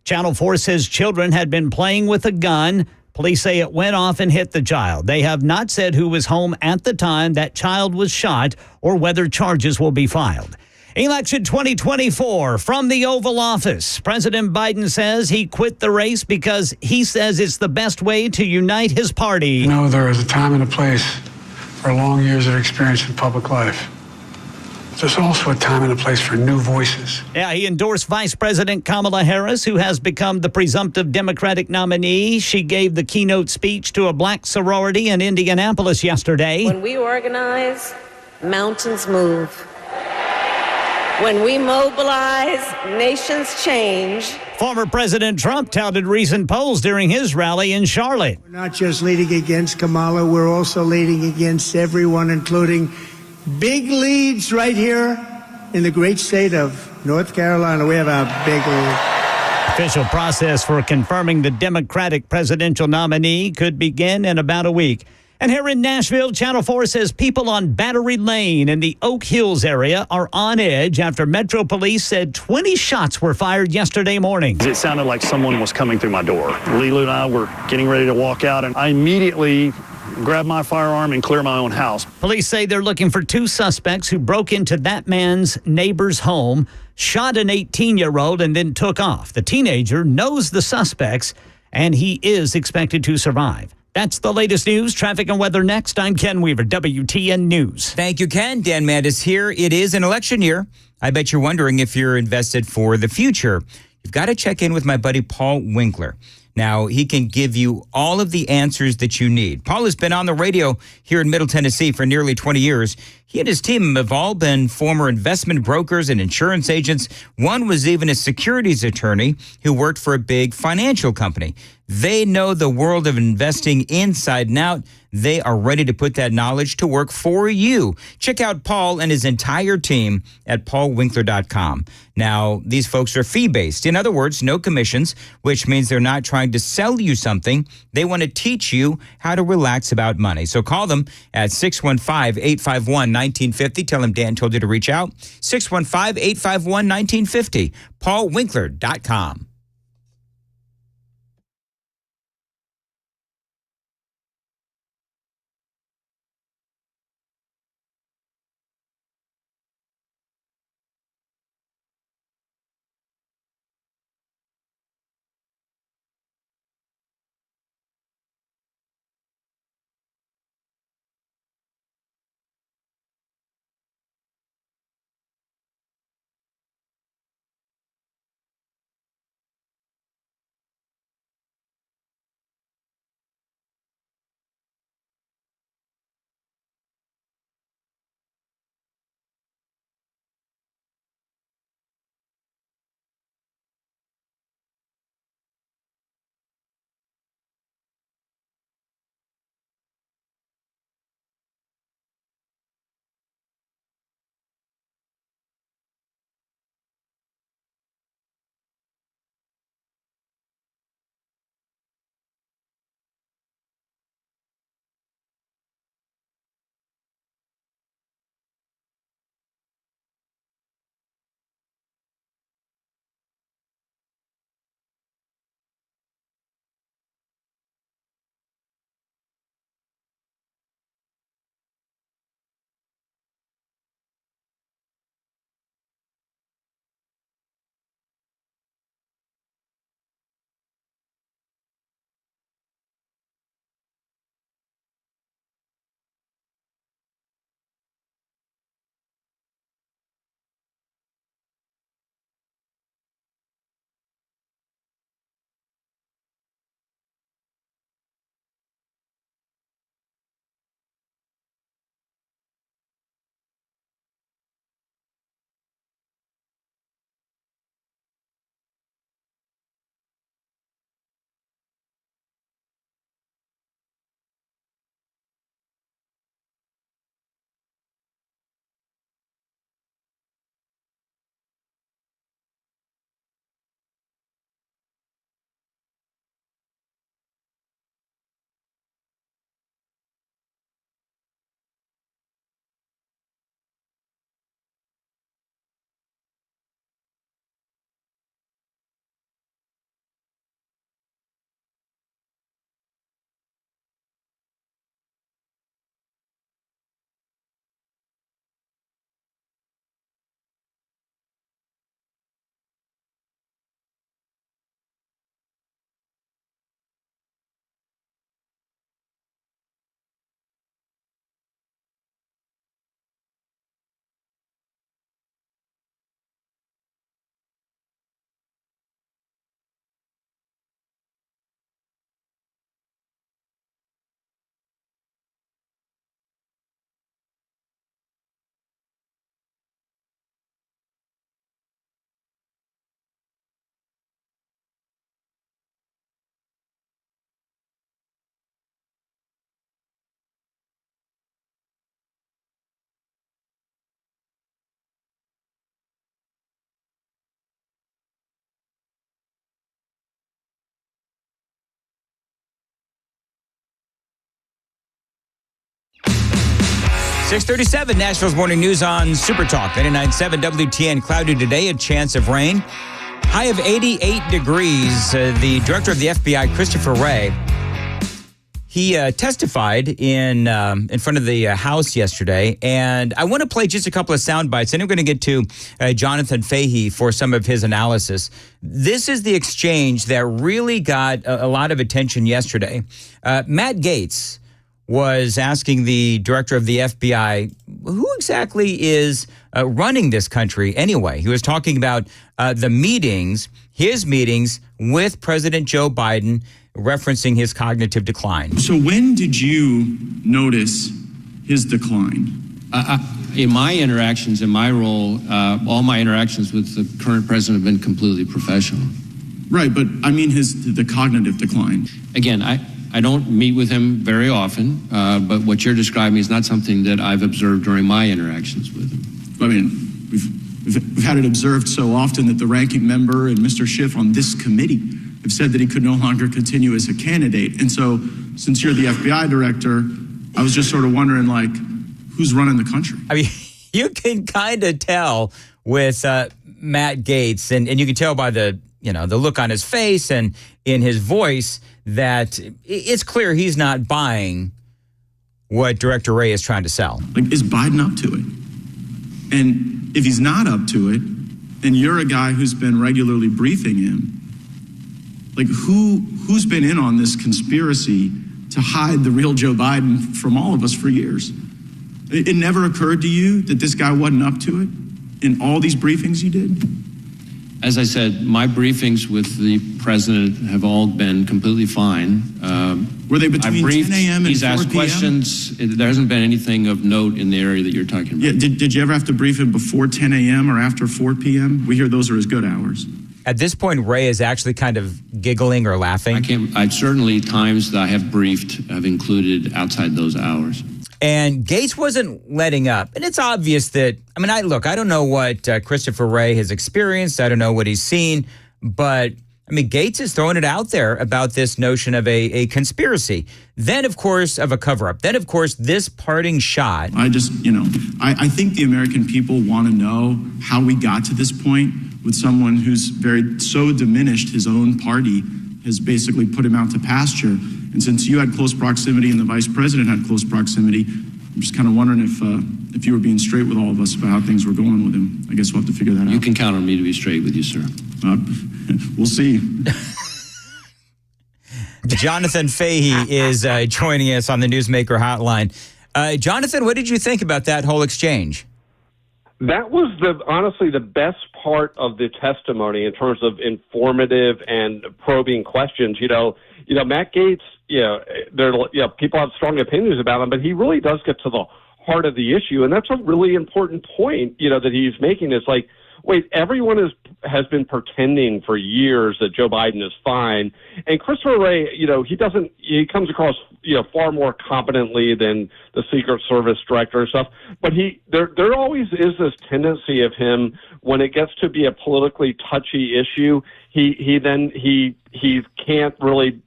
Channel 4 says children had been playing with a gun. Police say it went off and hit the child. They have not said who was home at the time that child was shot or whether charges will be filed. Election 2024 from the Oval Office. President Biden says he quit the race because he says it's the best way to unite his party. There is a time and a place for long years of experience in public life. There's also a time and a place for new voices. Yeah, he endorsed Vice President Kamala Harris, who has become the presumptive Democratic nominee. She gave the keynote speech to a black sorority in Indianapolis yesterday. When we organize, mountains move. When we mobilize, nations change. Former President Trump touted recent polls during his rally in Charlotte. We're not just leading against Kamala, we're also leading against everyone, including big leads right here in the great state of North Carolina. We have a big lead. Official process for confirming the Democratic presidential nominee could begin in about a week. And here in Nashville, Channel 4 says people on Battery Lane in the Oak Hills area are on edge after Metro Police said 20 shots were fired yesterday morning. It sounded like someone was coming through my door. Lulu and I were getting ready to walk out, and I immediately grabbed my firearm and clear my own house. Police say they're looking for 2 suspects who broke into that man's neighbor's home, shot an 18-year-old, and then took off. The teenager knows the suspects, and he is expected to survive. That's the latest news, traffic, and weather next. I'm Ken Weaver, WTN News. Thank you, Ken. Dan Mandis here. It is an election year. I bet you're wondering if you're invested for the future. You've got to check in with my buddy Paul Winkler. Now, he can give you all of the answers that you need. Paul has been on the radio here in Middle Tennessee for nearly 20 years. He and his team have all been former investment brokers and insurance agents. One was even a securities attorney who worked for a big financial company. They know the world of investing inside and out. They are ready to put that knowledge to work for you. Check out Paul and his entire team at paulwinkler.com. Now, these folks are fee-based. In other words, no commissions, which means they're not trying to sell you something. They want to teach you how to relax about money. So call them at 615-851-1950. Tell them Dan told you to reach out. 615-851-1950. paulwinkler.com. .637 Nashville's Morning News on Super Talk 99.7 WTN. Cloudy today, a chance of rain. High of 88 degrees. The director of the FBI, Christopher Wray, He testified in front of the House yesterday, and I want to play just a couple of sound bites. And I'm going to get to Jonathan Fahey for some of his analysis. This is the exchange that really got a lot of attention yesterday. Matt Gaetz was asking the director of the FBI, who exactly is running this country anyway? He was talking about his meetings with President Joe Biden, referencing his cognitive decline. So when did you notice his decline? In my interactions, in my role, all my interactions with the current president have been completely professional. Right, but I mean the cognitive decline. Again, I don't meet with him very often, but what you're describing is not something that I've observed during my interactions with him. I mean, we've had it observed so often that the ranking member and Mr. Schiff on this committee have said that he could no longer continue as a candidate. And so, since you're the FBI director, I was just sort of wondering, like, who's running the country? I mean, you can kind of tell with Matt Gaetz, and you can tell by the look on his face and in his voice that it's clear he's not buying what Director Wray is trying to sell. Like, is Biden up to it? And if he's not up to it, and you're a guy who's been regularly briefing him, like, who's been in on this conspiracy to hide the real Joe Biden from all of us for years? It never occurred to you that this guy wasn't up to it in all these briefings you did? As I said, my briefings with the president have all been completely fine. Were they between 10 a.m. and 4 p.m.? He's asked questions. There hasn't been anything of note in the area that you're talking about. Yeah, did you ever have to brief him before 10 a.m. or after 4 p.m.? We hear those are his good hours. At this point, Ray is actually kind of giggling or laughing. I've certainly times that I have briefed have included outside those hours. And Gaetz wasn't letting up. And it's obvious that, I don't know what Christopher Wray has experienced. I don't know what he's seen. But, Gaetz is throwing it out there about this notion of a conspiracy. Then, of course, of a cover-up. Then, of course, this parting shot. I think the American people want to know how we got to this point with someone who's so diminished his own party has basically put him out to pasture. And since you had close proximity and the vice president had close proximity, I'm just kind of wondering if you were being straight with all of us about how things were going with him. I guess we'll have to figure that out. You can count on me to be straight with you, sir. We'll see. Jonathan Fahey is joining us on the Newsmaker Hotline. Jonathan, what did you think about that whole exchange? That was honestly the best part of the testimony in terms of informative and probing questions. Matt Gaetz, people have strong opinions about him, but he really does get to the heart of the issue, and that's a really important point, that he's making. Is like, wait, everyone has been pretending for years that Joe Biden is fine, and Christopher Wray, he comes across, far more competently than the Secret Service director and stuff. But there always is this tendency of him when it gets to be a politically touchy issue, he can't really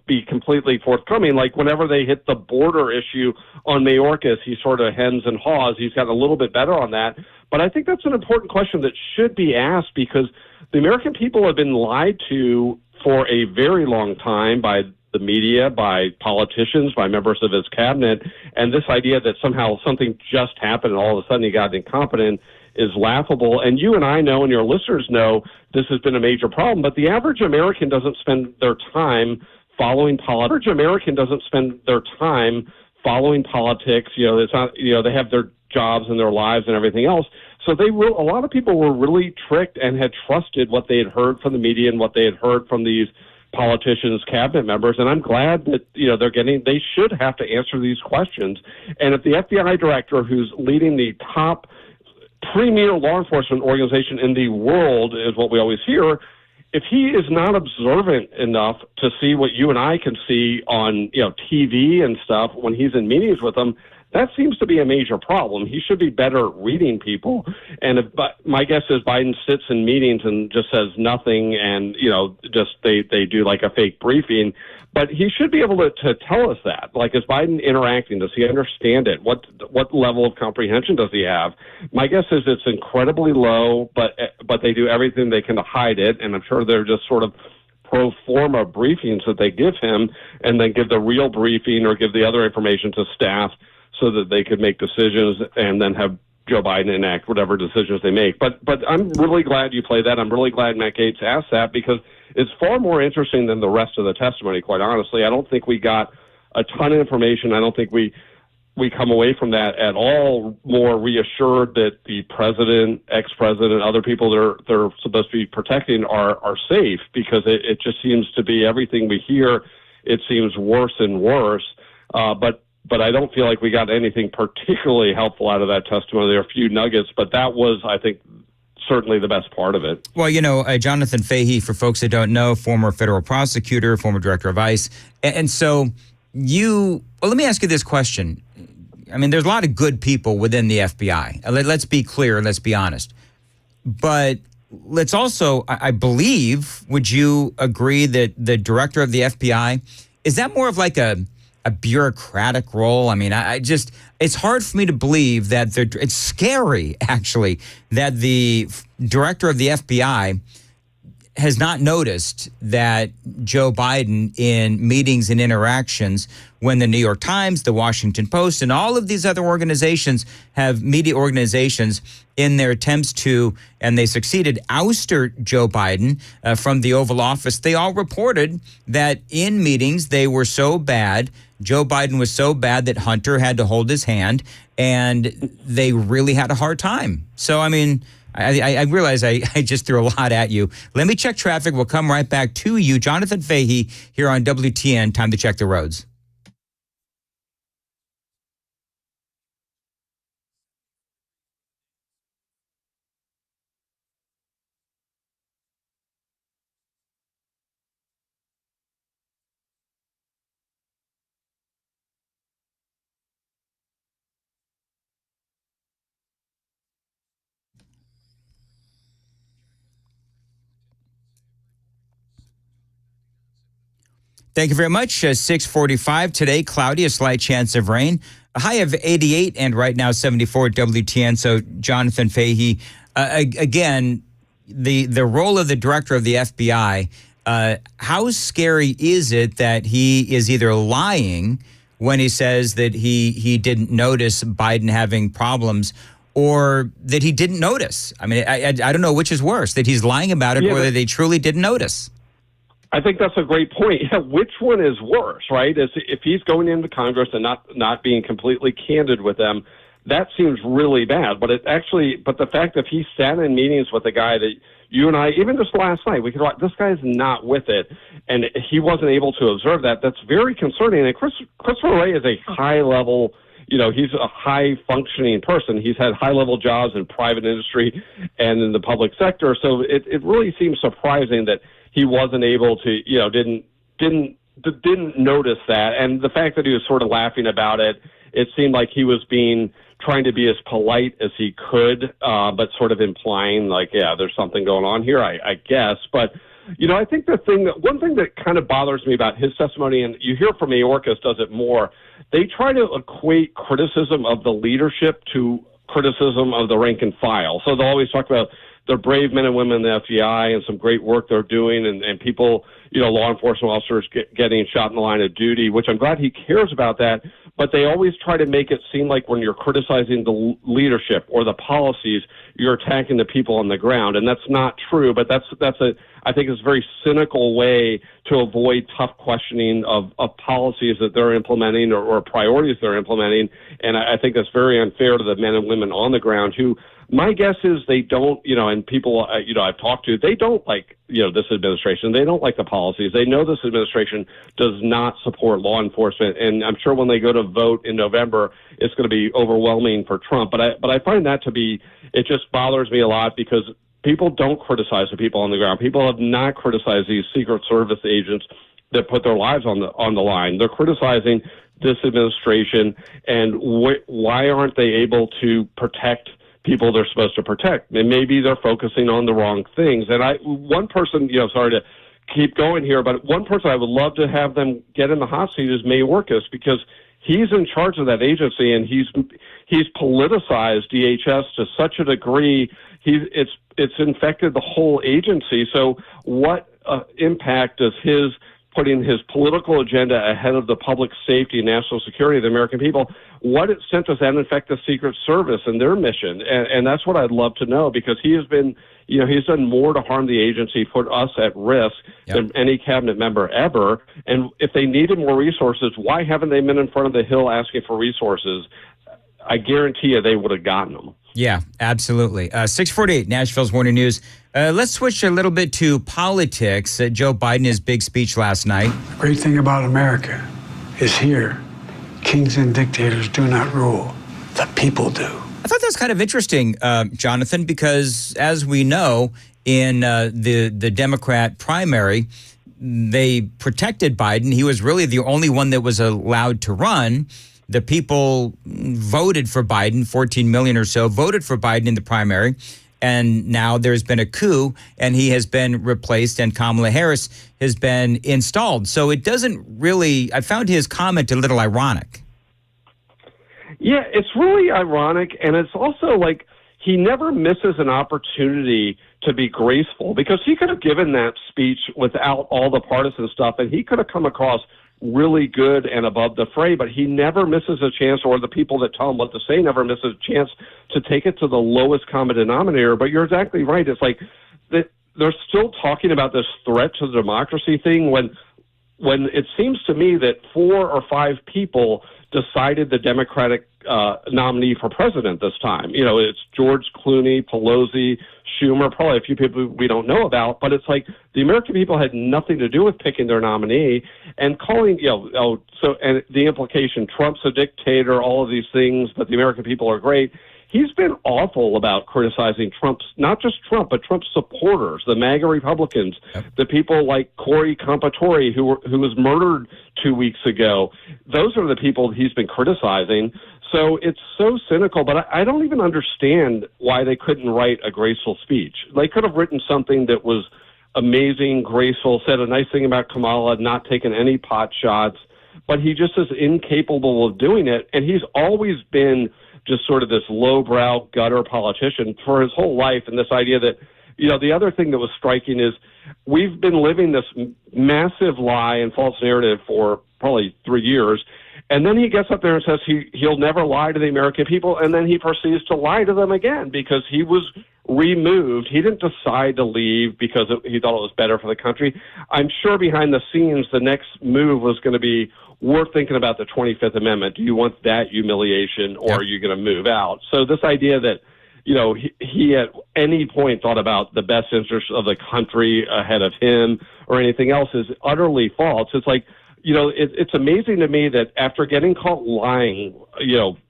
be completely forthcoming. Like whenever they hit the border issue on Mayorkas, he sort of hems and haws. He's gotten a little bit better on that. But I think that's an important question that should be asked because the American people have been lied to for a very long time by the media, by politicians, by members of his cabinet. And this idea that somehow something just happened and all of a sudden he got incompetent is laughable. And you and I know, and your listeners know, this has been a major problem. But the average American doesn't spend their time following politics. It's not, they have their jobs and their lives and everything else. So a lot of people were really tricked and had trusted what they had heard from the media and what they had heard from these politicians, cabinet members. And I'm glad that, they should have to answer these questions. And if the FBI director, who's leading the top premier law enforcement organization in the world, is what we always hear, if he is not observant enough to see what you and I can see on, TV and stuff when he's in meetings with them, that seems to be a major problem. He should be better at reading people. And my guess is Biden sits in meetings and just says nothing and, they do like a fake briefing. But he should be able to tell us that. Like, is Biden interacting? Does he understand it? What level of comprehension does he have? My guess is it's incredibly low, but they do everything they can to hide it. And I'm sure they're just sort of pro forma briefings that they give him and then give the real briefing or give the other information to staff so that they could make decisions and then have Joe Biden enact whatever decisions they make. But I'm really glad you played that. I'm really glad Matt Gaetz asked that because it's far more interesting than the rest of the testimony, quite honestly. I don't think we got a ton of information. I don't think we come away from that at all more reassured that the president, ex-president, other people they're supposed to be protecting are safe, because it just seems to be everything we hear, it seems worse and worse. But I don't feel like we got anything particularly helpful out of that testimony. There are a few nuggets, but that was, I think, certainly the best part of it. Well, Jonathan Fahey, for folks that don't know, former federal prosecutor, former director of ICE. And so let me ask you this question. I mean, there's a lot of good people within the FBI. Let's be clear, let's be honest. But let's also, I believe, would you agree that the director of the FBI, is that more of like a bureaucratic role? I mean, it's hard for me to believe that it's scary, actually, that the director of the FBI has not noticed that Joe Biden, in meetings and interactions, when the New York Times, the Washington Post, and all of these other organizations have media organizations in their attempts to, and they succeeded, ouster Joe Biden from the Oval Office, they all reported that in meetings they were so bad, Joe Biden was so bad that Hunter had to hold his hand, and they really had a hard time. So, I mean, I realize I just threw a lot at you. Let me check traffic. We'll come right back to you. Jonathan Fahey here on WTN. Time to check the roads. Thank you very much. 6:45 today, cloudy, a slight chance of rain. A high of 88 and right now 74 at WTN. So Jonathan Fahey, again, the role of the director of the FBI, how scary is it that he is either lying when he says that he didn't notice Biden having problems, or that he didn't notice? I mean, I don't know which is worse, that he's lying about it or that they truly didn't notice. I think that's a great point. Yeah, which one is worse, right? If he's going into Congress and not being completely candid with them, that seems really bad. But the fact that he sat in meetings with a guy that you and I, even just last night, we could watch, this guy's not with it, and he wasn't able to observe that. That's very concerning. And Christopher Wray is a high level, he's a high functioning person. He's had high level jobs in private industry and in the public sector. So it really seems surprising that he wasn't able to, didn't notice that. And the fact that he was sort of laughing about it, it seemed like he was trying to be as polite as he could, but sort of implying like, yeah, there's something going on here, I guess. But, I think one thing that kind of bothers me about his testimony, and you hear from Mayorkas does it more, they try to equate criticism of the leadership to criticism of the rank and file. So they'll always talk about the brave men and women in the FBI and some great work they're doing, and people, law enforcement officers getting shot in the line of duty, which I'm glad he cares about that. But they always try to make it seem like when you're criticizing the leadership or the policies, you're attacking the people on the ground. And that's not true, but I think it's a very cynical way to avoid tough questioning of policies that they're implementing or priorities they're implementing. And I think that's very unfair to the men and women on the ground who, my guess is they don't, and people, I've talked to, they don't like, this administration. They don't like the policies. They know this administration does not support law enforcement. And I'm sure when they go to vote in November, it's going to be overwhelming for Trump. But I find that to be, it just bothers me a lot because people don't criticize the people on the ground. People have not criticized these Secret Service agents that put their lives on the line. They're criticizing this administration and why aren't they able to protect people they're supposed to protect? And maybe they're focusing on the wrong things. And one person, sorry to keep going here, but one person I would love to have them get in the hot seat is Mayorkas, because he's in charge of that agency and he's politicized DHS to such a degree. It's infected the whole agency. So what impact does his putting his political agenda ahead of the public safety and national security of the American people, what extent does that affect the Secret Service and their mission? And that's what I'd love to know, because he has been, he's done more to harm the agency, put us at risk than any cabinet member ever. And if they needed more resources, why haven't they been in front of the Hill asking for resources? I guarantee you they would have gotten them. Yeah, absolutely. 648, Nashville's Morning News. Let's switch a little bit to politics. Joe Biden, his big speech last night. The great thing about America is here, kings and dictators do not rule. The people do. I thought that was kind of interesting, Jonathan, because as we know, in the Democrat primary, they protected Biden. He was really the only one that was allowed to run. The people voted for Biden, 14 million or so, voted for Biden in the primary. And now there's been a coup, and he has been replaced, and Kamala Harris has been installed. So it doesn't really, I found his comment a little ironic. Yeah, it's really ironic, and it's also like he never misses an opportunity to be graceful, because he could have given that speech without all the partisan stuff, and he could have come across really good and above the fray, but he never misses a chance, or the people that tell him what to say never miss a chance to take it to the lowest common denominator. But you're exactly right. It's like they're still talking about this threat to the democracy thing when it seems to me that 4 or 5 people decided the Democratic nominee for president this time. It's George Clooney, Pelosi, Schumer, probably a few people we don't know about, but it's like the American people had nothing to do with picking their nominee, and calling, and the implication, Trump's a dictator, all of these things, but the American people are great. He's been awful about criticizing Trump's, not just Trump, but Trump's supporters, the MAGA Republicans, the people like Corey Compatore, who was murdered 2 weeks ago. Those are the people he's been criticizing. So it's so cynical, but I don't even understand why they couldn't write a graceful speech. They could have written something that was amazing, graceful, said a nice thing about Kamala, not taken any pot shots, but he just is incapable of doing it. And he's always been just sort of this lowbrow gutter politician for his whole life. And this idea that, the other thing that was striking is we've been living this massive lie and false narrative for probably 3 years. And then he gets up there and says he'll never lie to the American people, and then he proceeds to lie to them again because he was removed. He didn't decide to leave because he thought it was better for the country. I'm sure behind the scenes the next move was going to be, we're thinking about the 25th Amendment. Do you want that humiliation, or are you going to move out? So this idea that he at any point thought about the best interests of the country ahead of him or anything else is utterly false. It's like, it's amazing to me that after getting caught lying,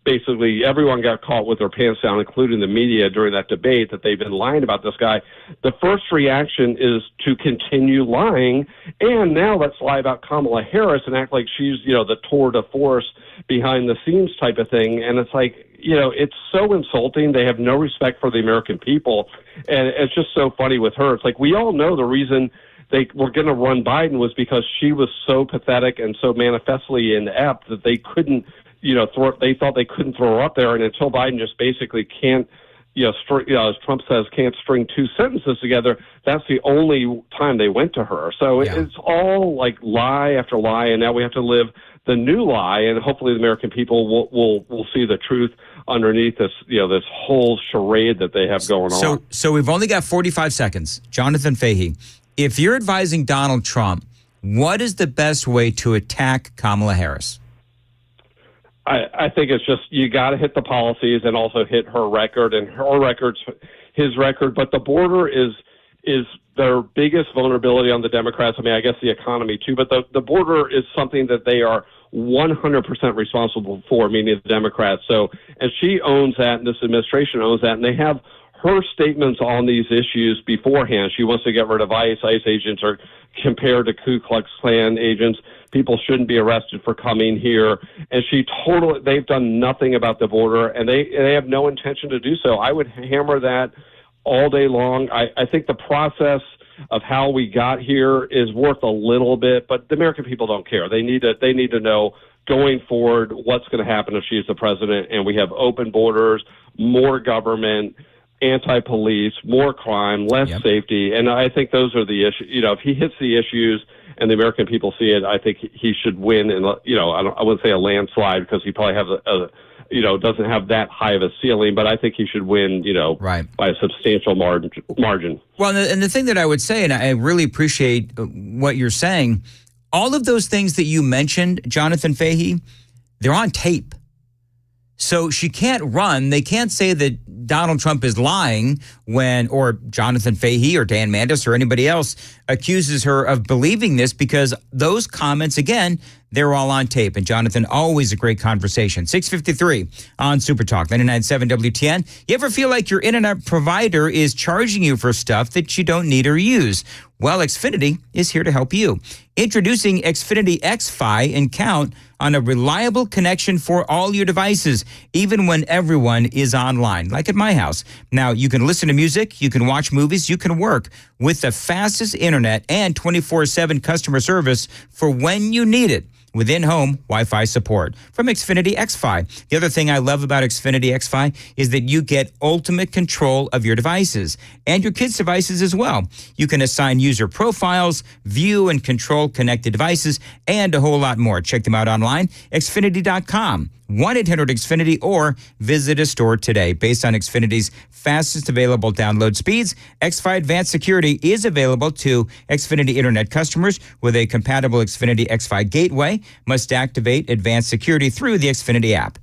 basically everyone got caught with their pants down, including the media during that debate, that they've been lying about this guy. The first reaction is to continue lying. And now let's lie about Kamala Harris and act like she's, the tour de force behind the scenes type of thing. And it's like, it's so insulting. They have no respect for the American people. And it's just so funny with her. It's like, we all know the reason they were going to run Biden was because she was so pathetic and so manifestly inept that they couldn't, they thought they couldn't throw her up there. And until Biden just basically can't, as Trump says, can't string 2 sentences together, that's the only time they went to her. So it's all like lie after lie, and now we have to live the new lie, and hopefully the American people will see the truth underneath this, this whole charade that they have going on. So we've only got 45 seconds. Jonathan Fahey, if you're advising Donald Trump, what is the best way to attack Kamala Harris? I think it's just, you got to hit the policies and also hit her record, and her record's his record. But the border is their biggest vulnerability on the Democrats. I mean, I guess the economy too, but the border is something that they are 100% responsible for, meaning the Democrats. So, and she owns that, and this administration owns that, and they have her statements on these issues beforehand. She wants to get rid of ICE. ICE agents are compared to Ku Klux Klan agents. People shouldn't be arrested for coming here. And they've done nothing about the border, and they have no intention to do so. I would hammer that all day long. I think the process of how we got here is worth a little bit, but the American people don't care. They need to know going forward what's going to happen if she's the president, and we have open borders, more government, anti-police, more crime, less safety, and I think those are the issues. If he hits the issues and the American people see it, I think he should win. And I wouldn't say a landslide because he probably has doesn't have that high of a ceiling, but I think he should win, by a substantial margin. Well, and the thing that I would say, and I really appreciate what you're saying, all of those things that you mentioned, Jonathan Fahey, they're on tape. So she can't run. They can't say that Donald Trump is lying or Jonathan Fahey or Dan Mandis or anybody else accuses her of believing this, because those comments, again, they're all on tape. And Jonathan, always a great conversation. 6:53 on Super Talk 99.7 WTN. You ever feel like your internet provider is charging you for stuff that you don't need or use? Well, Xfinity is here to help you. Introducing Xfinity X-Fi, and count on a reliable connection for all your devices, even when everyone is online, like at my house. Now, you can listen to music, you can watch movies, you can work with the fastest internet and 24/7 customer service for when you need it, with in-home Wi-Fi support from Xfinity X-Fi. The other thing I love about Xfinity X-Fi is that you get ultimate control of your devices and your kids' devices as well. You can assign user profiles, view and control connected devices, and a whole lot more. Check them out online, Xfinity.com. 1-800-XFINITY, or visit a store today. Based on Xfinity's fastest available download speeds, X-Fi Advanced Security is available to Xfinity Internet customers with a compatible Xfinity X-Fi gateway. Must activate advanced security through the Xfinity app.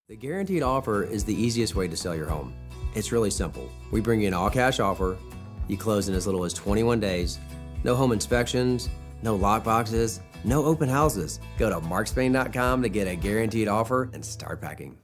The guaranteed offer is the easiest way to sell your home. It's really simple. We bring you an all-cash offer. You close in as little as 21 days. No home inspections, no lock boxes, no open houses. Go to markspain.com to get a guaranteed offer and start packing.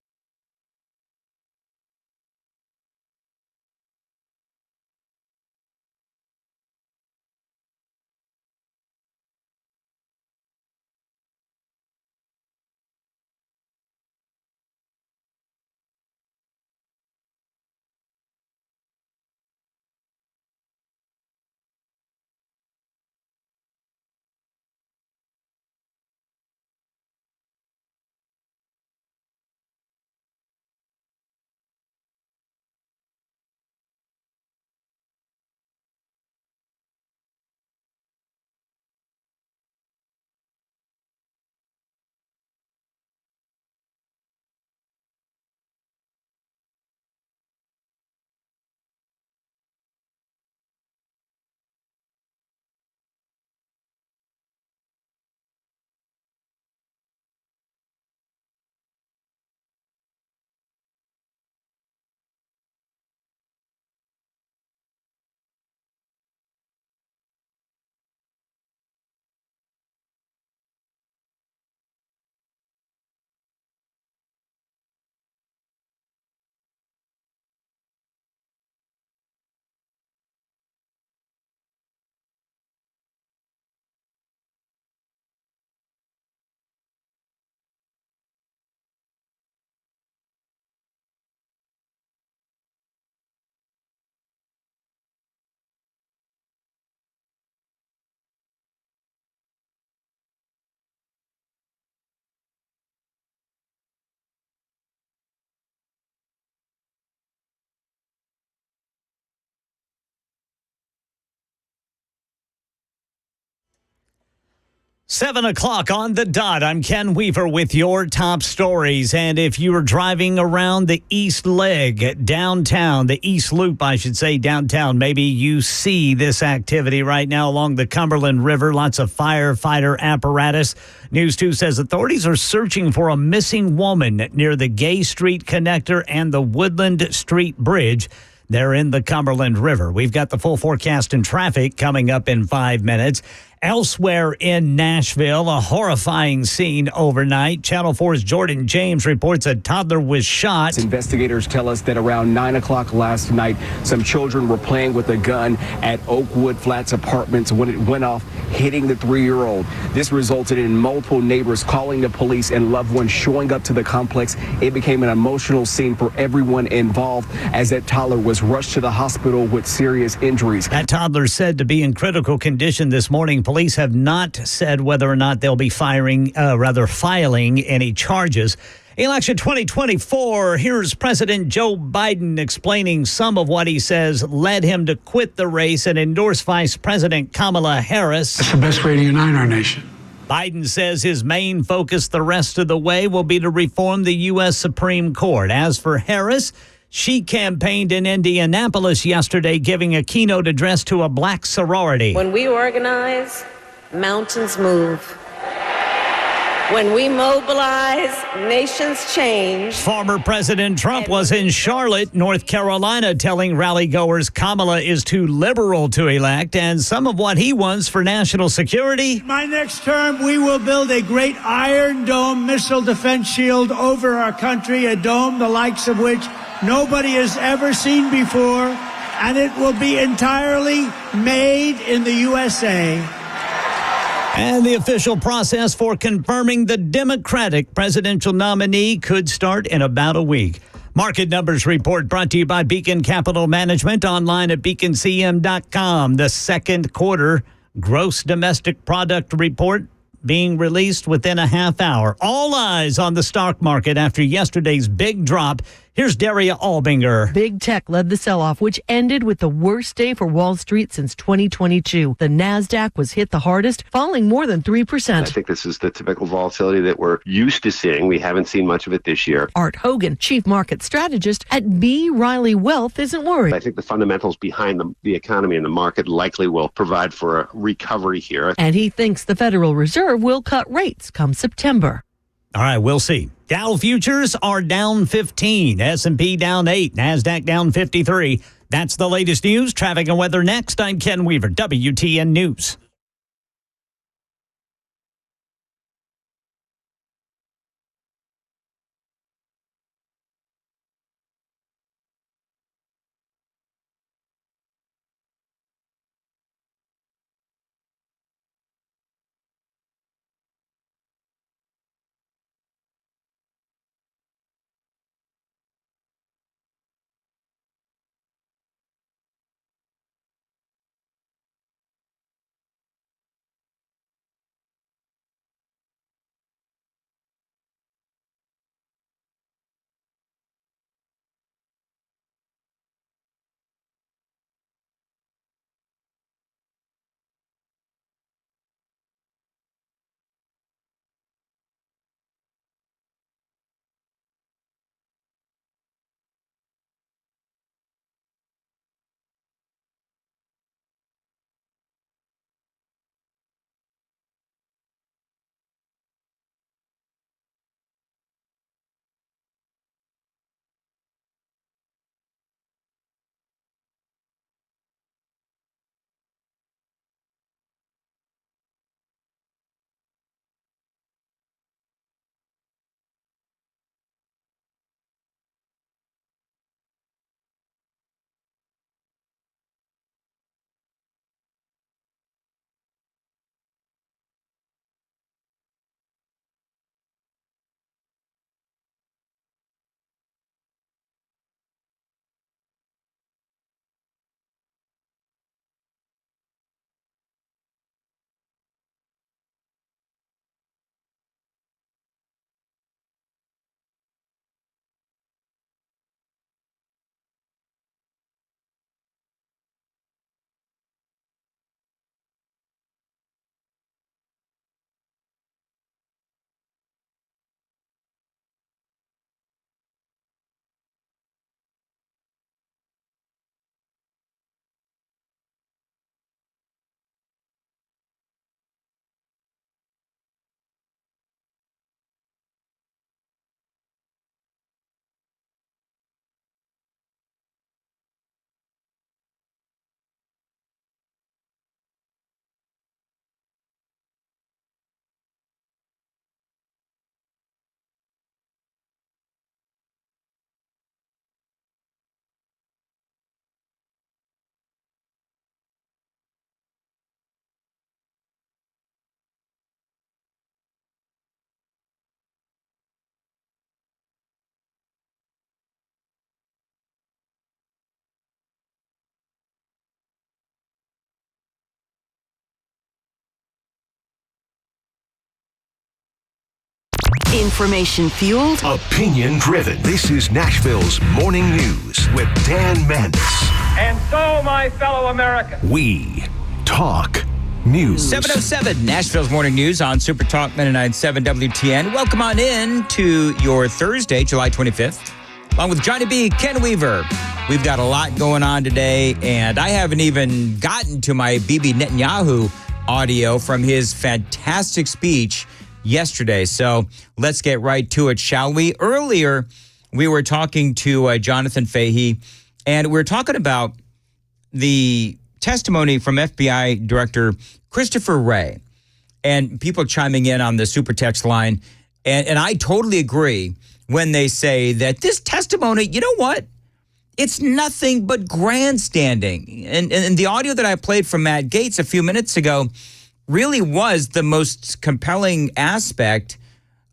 Seven o'clock on the dot. I'm Ken Weaver with your top stories. And if you were driving around the East Leg downtown, the East Loop, I should say, downtown, maybe you see this activity right now along the Cumberland River. Lots of firefighter apparatus. News 2 says authorities are searching for a missing woman near the Gay Street connector and the Woodland Street Bridge. They're in the Cumberland River. We've got the full forecast and traffic coming up in 5 minutes. Elsewhere in Nashville, a horrifying scene overnight. Channel 4's Jordan James reports a toddler was shot. Investigators tell us that around 9 o'clock last night, some children were playing with a gun at Oakwood Flats Apartments when it went off, hitting the 3-year-old. This resulted in multiple neighbors calling the police and loved ones showing up to the complex. It became an emotional scene for everyone involved as that toddler was rushed to the hospital with serious injuries. That toddler said to be in critical condition this morning. Police have not said whether or not they'll be filing any charges. Election 2024, here's President Joe Biden explaining some of what he says led him to quit the race and endorse Vice President Kamala Harris. That's the best way to unite our nation. Biden says his main focus the rest of the way will be to reform the U.S. Supreme Court. As for Harris, she campaigned in Indianapolis yesterday, giving a keynote address to a black sorority. When we organize, mountains move. When we mobilize, nations change. Former President Trump was in Charlotte, North Carolina, telling rally-goers Kamala is too liberal to elect, and some of what he wants for national security. My next term, we will build a great Iron Dome missile defense shield over our country, a dome the likes of which nobody has ever seen before, and it will be entirely made in the USA. And the official process for confirming the Democratic presidential nominee could start in about a week. Market Numbers Report brought to you by Beacon Capital Management, online at beaconcm.com. The second quarter gross domestic product report being released within a half hour. All eyes on the stock market after yesterday's big drop. Here's Daria Albinger. Big tech led the sell-off, which ended with the worst day for Wall Street since 2022. The NASDAQ was hit the hardest, falling more than 3%. I think this is the typical volatility that we're used to seeing. We haven't seen much of it this year. Art Hogan, chief market strategist at B. Riley Wealth, isn't worried. I think the fundamentals behind the economy and the market likely will provide for a recovery here. And he thinks the Federal Reserve will cut rates come September. All right, we'll see. Dow futures are down 15, S&P down 8, NASDAQ down 53. That's the latest news. Traffic and weather next. I'm Ken Weaver, WTN News. Information fueled, opinion driven. This is Nashville's Morning News with Dan Mandis. And so, my fellow Americans, we talk news. 7:07, Nashville's Morning News on Super Talk 99.7 WTN. Welcome on in to your Thursday, July 25th. Along with Johnny B, Ken Weaver. We've got a lot going on today, and I haven't even gotten to my Bibi Netanyahu audio from his fantastic speech yesterday. So let's get right to it, shall we? Earlier, we were talking to Jonathan Fahey, and we were talking about the testimony from FBI Director Christopher Wray, and people chiming in on the super text line. And I totally agree when they say that this testimony, you know what? It's nothing but grandstanding. And the audio that I played from Matt Gaetz a few minutes ago really was the most compelling aspect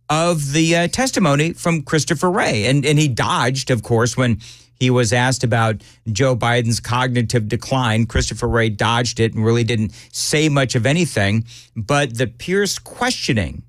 of the testimony from Christopher Wray. And he dodged, of course, when he was asked about Joe Biden's cognitive decline. Christopher Wray dodged it and really didn't say much of anything. But the Pierce questioning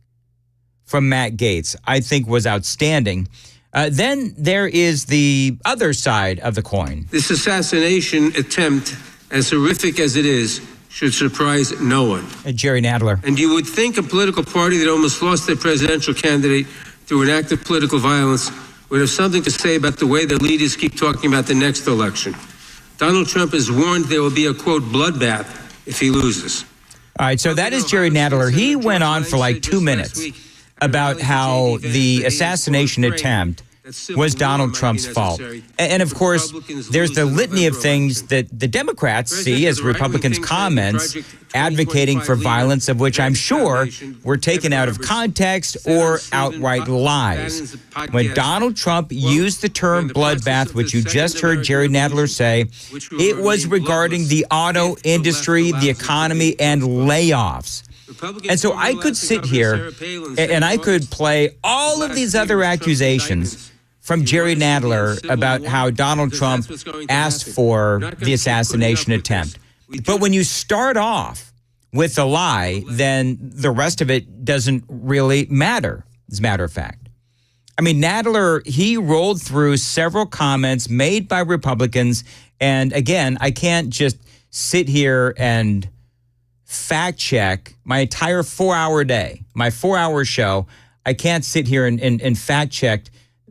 from Matt Gaetz, I think, was outstanding. Then there is the other side of the coin. This assassination attempt, as horrific as it is, should surprise no one. Jerry Nadler. And you would think a political party that almost lost their presidential candidate through an act of political violence would have something to say about the way their leaders keep talking about the next election. Donald Trump has warned there will be a, quote, bloodbath if he loses. All right, so that is Jerry Nadler. He went on for like 2 minutes about how the assassination attempt was Donald Trump's fault. And of course, there's the litany of things that the Democrats see as Republicans' comments advocating for violence, of which I'm sure were taken out of context or outright lies. When Donald Trump used the term bloodbath, which you just heard Jerry Nadler say, it was regarding the auto industry, the economy, and layoffs. And so I could sit here and I could play all of these other accusations from Jerry Nadler about how Donald Trump asked for the assassination attempt. But when you start off with a lie, then the rest of it doesn't really matter, as a matter of fact. I mean, Nadler, he rolled through several comments made by Republicans. And again, I can't just sit here and fact check my entire 4-hour day, my 4-hour show. I can't sit here and fact check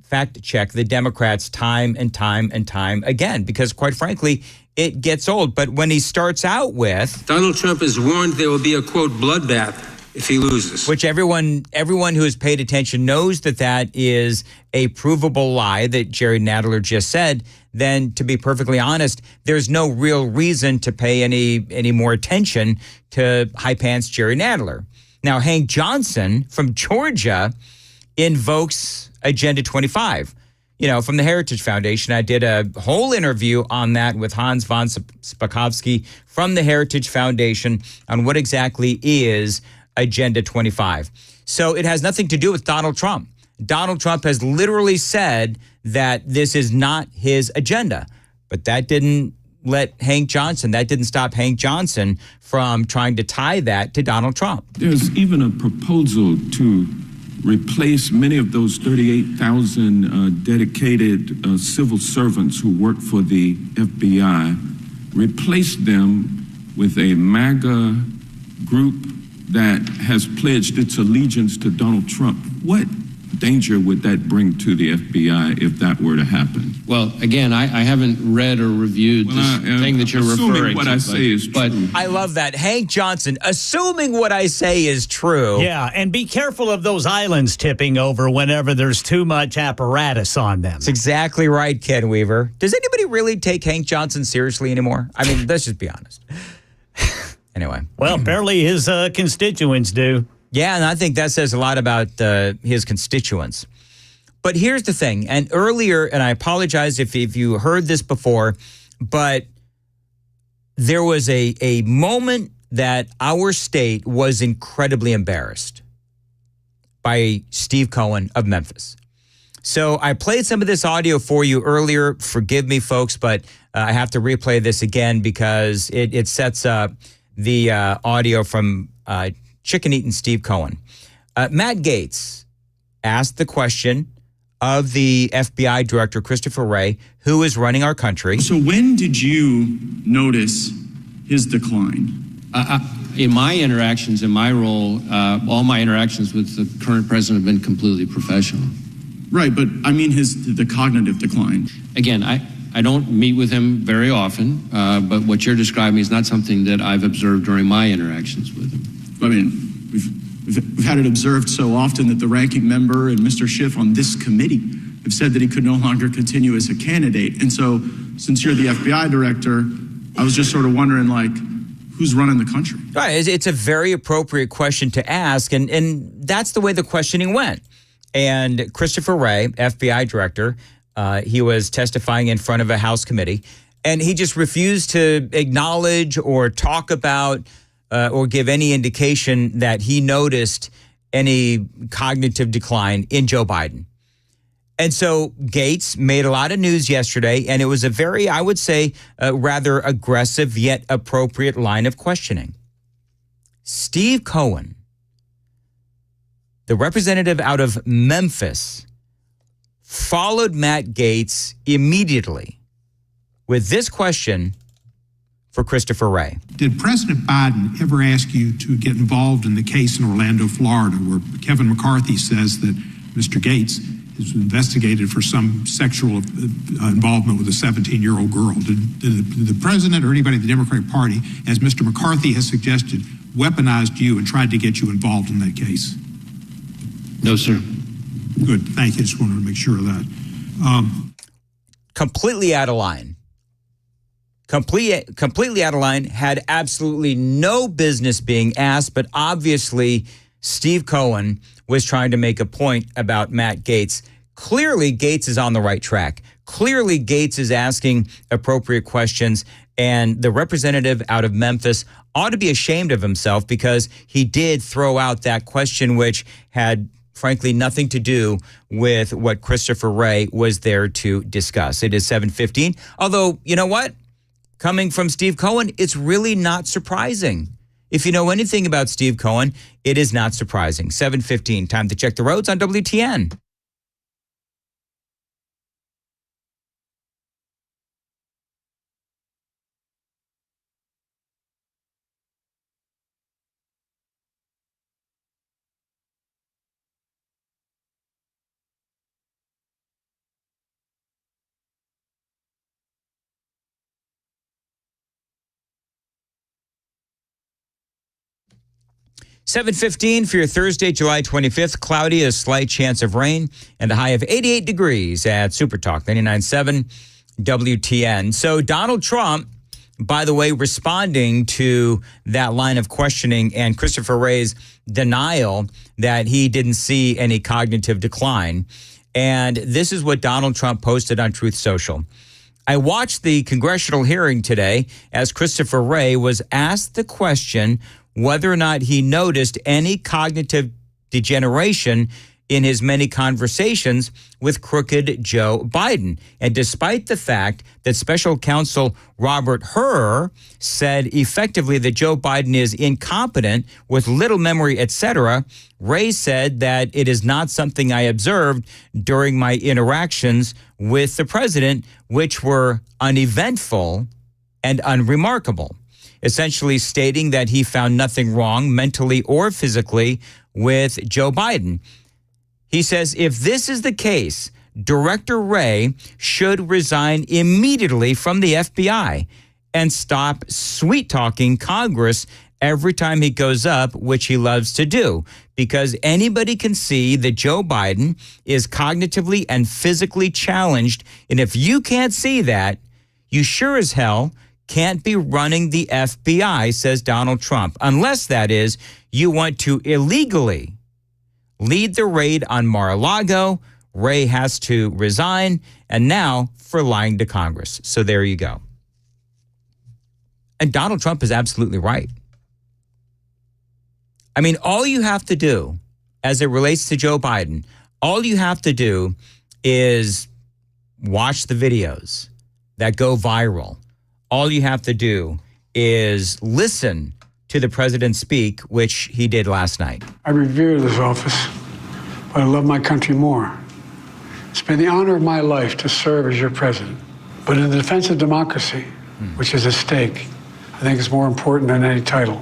the Democrats time and time again, because quite frankly, it gets old. But when he starts out with Donald Trump has warned there will be a, quote, bloodbath if he loses. Which everyone who has paid attention knows that is a provable lie that Jerry Nadler just said. Then, to be perfectly honest, there's no real reason to pay any more attention to high pants Jerry Nadler. Now, Hank Johnson from Georgia invokes Agenda 25, from the Heritage Foundation. I did a whole interview on that with Hans von Spakovsky from the Heritage Foundation on what exactly is Agenda 25. So it has nothing to do with Donald Trump. Donald Trump has literally said that this is not his agenda. But that didn't stop Hank Johnson from trying to tie that to Donald Trump. There's even a proposal to replace many of those 38,000 dedicated civil servants who work for the FBI, replace them with a MAGA group that has pledged its allegiance to Donald Trump. What danger would that bring to the FBI if that were to happen? Well, again, I haven't read or reviewed this thing that you're referring to. What I say is true. I love that. Hank Johnson, assuming what I say is true. Yeah, and be careful of those islands tipping over whenever there's too much apparatus on them. That's exactly right, Ken Weaver. Does anybody really take Hank Johnson seriously anymore? I mean, let's just be honest. Anyway. Well, apparently his constituents do. Yeah, and I think that says a lot about his constituents. But here's the thing, and earlier, and I apologize if you heard this before, but there was a moment that our state was incredibly embarrassed by Steve Cohen of Memphis. So I played some of this audio for you earlier. Forgive me, folks, but I have to replay this again because it sets up the audio from chicken-eating Steve Cohen. Matt Gaetz asked the question of the FBI Director, Christopher Wray, who is running our country. So when did you notice his decline? In my interactions, in my role, all my interactions with the current president have been completely professional. Right, but I mean the cognitive decline. Again, I don't meet with him very often, but what you're describing is not something that I've observed during my interactions with him. I mean, we've had it observed so often that the ranking member and Mr. Schiff on this committee have said that he could no longer continue as a candidate. And so, since you're the FBI director, I was just sort of wondering, who's running the country? Right, it's a very appropriate question to ask, and that's the way the questioning went. And Christopher Wray, FBI director, he was testifying in front of a House committee, and he just refused to acknowledge or talk about or give any indication that he noticed any cognitive decline in Joe Biden. And so Gaetz made a lot of news yesterday, and it was a very, I would say, rather aggressive yet appropriate line of questioning. Steve Cohen, the representative out of Memphis, followed Matt Gaetz immediately with this question for Christopher Wray. Did President Biden ever ask you to get involved in the case in Orlando, Florida, where Kevin McCarthy says that Mr. Gaetz is investigated for some sexual involvement with a 17-year-old girl? Did the president or anybody in the Democratic Party, as Mr. McCarthy has suggested, weaponized you and tried to get you involved in that case? No, sir. Good. Thank you. Just wanted to make sure of that. Completely out of line. Completely out of line, had absolutely no business being asked, but obviously Steve Cohen was trying to make a point about Matt Gaetz. Clearly, Gaetz is on the right track. Clearly, Gaetz is asking appropriate questions, and the representative out of Memphis ought to be ashamed of himself because he did throw out that question, which had, frankly, nothing to do with what Christopher Wray was there to discuss. It is 7:15, although, you know what? Coming from Steve Cohen, it's really not surprising. If you know anything about Steve Cohen, it is not surprising. 7:15, time to check the roads on WTN. $7:15 for your Thursday, July 25th. Cloudy, a slight chance of rain, and a high of 88 degrees at Super Talk 99.7 WTN. So Donald Trump, by the way, responding to that line of questioning and Christopher Wray's denial that he didn't see any cognitive decline. And this is what Donald Trump posted on Truth Social. I watched the congressional hearing today as Christopher Wray was asked the question whether or not he noticed any cognitive degeneration in his many conversations with crooked Joe Biden. And despite the fact that special counsel Robert Hur said effectively that Joe Biden is incompetent with little memory, etc., Wray said that it is not something I observed during my interactions with the president, which were uneventful and unremarkable, essentially stating that he found nothing wrong mentally or physically with Joe Biden. He says, if this is the case, Director Wray should resign immediately from the FBI and stop sweet-talking Congress every time he goes up, which he loves to do, because anybody can see that Joe Biden is cognitively and physically challenged. And if you can't see that, you sure as hell can't be running the FBI, says Donald Trump, unless, that is, you want to illegally lead the raid on Mar-a-Lago. Wray has to resign, and now for lying to Congress. So there you go. And Donald Trump is absolutely right. I mean, all you have to do, as it relates to Joe Biden, all you have to do is watch the videos that go viral. All you have to do is listen to the president speak, which he did last night. I revere this office, but I love my country more. It's been the honor of my life to serve as your president. But in the defense of democracy, which is at stake, I think it's more important than any title.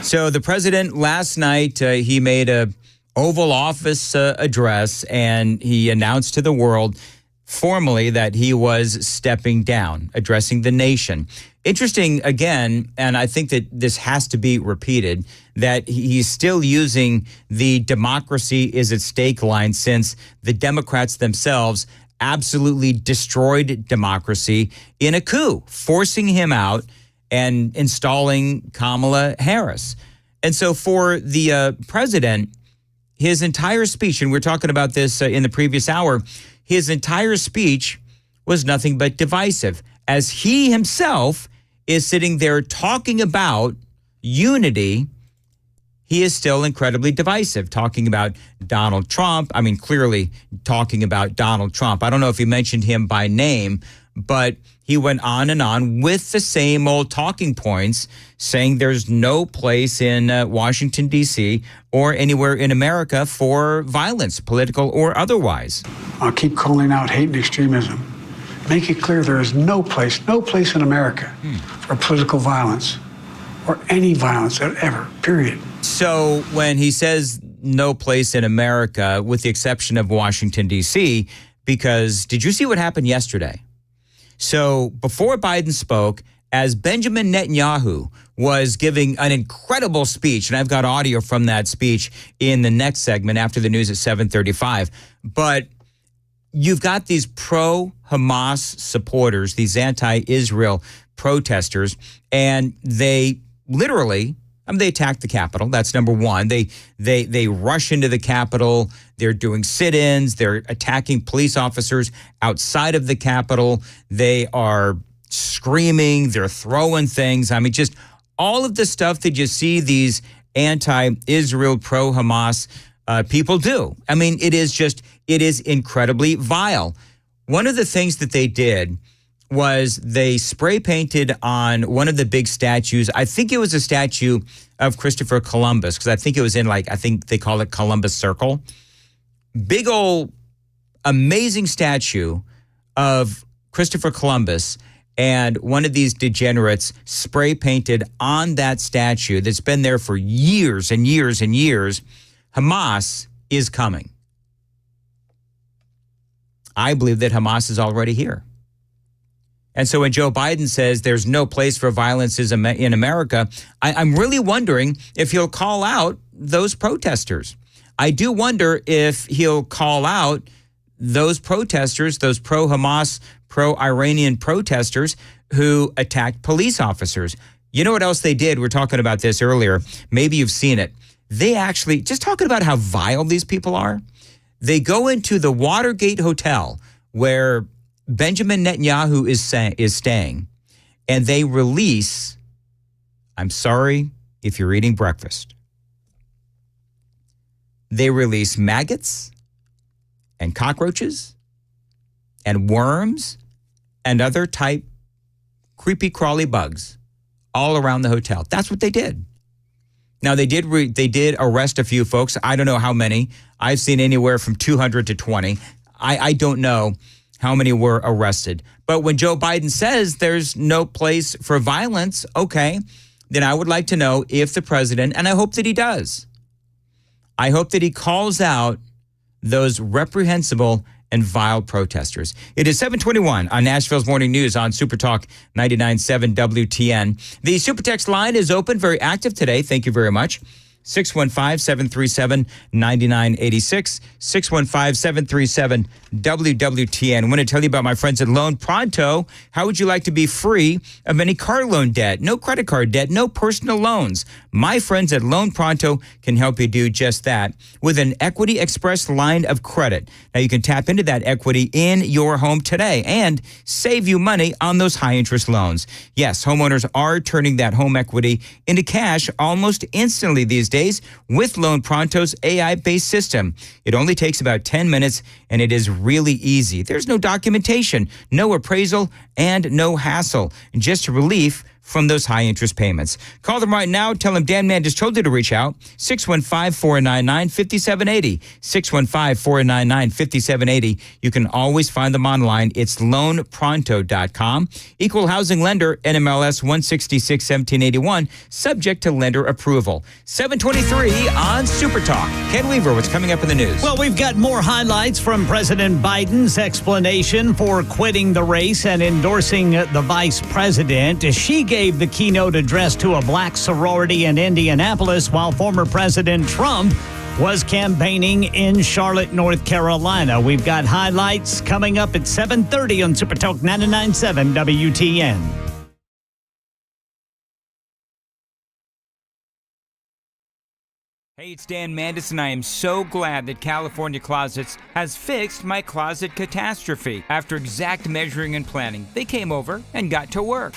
So the president last night, he made a Oval Office address, and he announced to the world formally that he was stepping down, addressing the nation. Interesting, again, and I think that this has to be repeated, that he's still using the democracy is at stake line, since the Democrats themselves absolutely destroyed democracy in a coup, forcing him out and installing Kamala Harris. And so for the president, his entire speech, and we're talking about this in the previous hour, his entire speech was nothing but divisive, as he himself is sitting there talking about unity. He is still incredibly divisive, talking about Donald Trump. I mean, clearly talking about Donald Trump. I don't know if he mentioned him by name, but he went on and on with the same old talking points, saying there's no place in Washington, D.C. or anywhere in America for violence, political or otherwise. I'll keep calling out hate and extremism. Make it clear there is no place in America for political violence or any violence ever, period. So when he says no place in America, with the exception of Washington, D.C., because did you see what happened yesterday? So before Biden spoke, as Benjamin Netanyahu was giving an incredible speech, and I've got audio from that speech in the next segment after the news at 7:35. But you've got these pro-Hamas supporters, these anti-Israel protesters, and they literally, they attacked the Capitol. That's number one. They rush into the Capitol. They're doing sit-ins. They're attacking police officers outside of the Capitol. They are screaming. They're throwing things. I mean, just all of the stuff that you see these anti-Israel, pro-Hamas people do. I mean, it is incredibly vile. One of the things that they did was they spray painted on one of the big statues. I think it was a statue of Christopher Columbus, because I think it was in, like, I think they call it Columbus Circle. Big old amazing statue of Christopher Columbus, and one of these degenerates spray painted on that statue that's been there for years and years and years, Hamas is coming. I believe that Hamas is already here. And so when Joe Biden says there's no place for violence in America, I'm really wondering if he'll call out those protesters. I do wonder if he'll call out those protesters, those pro-Hamas, pro-Iranian protesters who attacked police officers. You know what else they did? We were talking about this earlier. Maybe you've seen it. They actually, just talking about how vile these people are, they go into the Watergate Hotel where Benjamin Netanyahu is staying, and they release, I'm sorry if you're eating breakfast, they release maggots and cockroaches and worms and other type creepy crawly bugs all around the hotel. That's what they did. Now, they did arrest a few folks. I don't know how many. I've seen anywhere from 200 to 20. I don't know how many were arrested. But when Joe Biden says there's no place for violence, okay, then I would like to know if the president, and I hope that he does, I hope that he calls out those reprehensible and vile protesters. It is 7:21 on Nashville's Morning News on Super Talk 99.7 WTN. The Super Text line is open, very active today. Thank you very much. 615-737-9986, 615-737-WWTN. I want to tell you about my friends at Loan Pronto. How would you like to be free of any car loan debt? No credit card debt, no personal loans. My friends at Loan Pronto can help you do just that with an Equity Express line of credit. Now, you can tap into that equity in your home today and save you money on those high-interest loans. Yes, homeowners are turning that home equity into cash almost instantly these days with Loan Pronto's AI-based system. It only takes about 10 minutes, and it is really easy. There's no documentation, no appraisal, and no hassle. Just relief from those high interest payments. Call them right now. Tell them Dan Mandis told you to reach out. 615-499-5780. 615-499-5780. You can always find them online. It's loanpronto.com. Equal housing lender, NMLS 166-1781. Subject to lender approval. 723 on Super Talk. Ken Weaver, what's coming up in the news? Well, we've got more highlights from President Biden's explanation for quitting the race and endorsing the vice president. She gave the keynote address to a black sorority in Indianapolis while former President Trump was campaigning in Charlotte, North Carolina. We've got highlights coming up at 7:30 on Super Talk 99.7 WTN. Hey, it's Dan Mandis, and I am so glad that California Closets has fixed my closet catastrophe. After exact measuring and planning, they came over and got to work.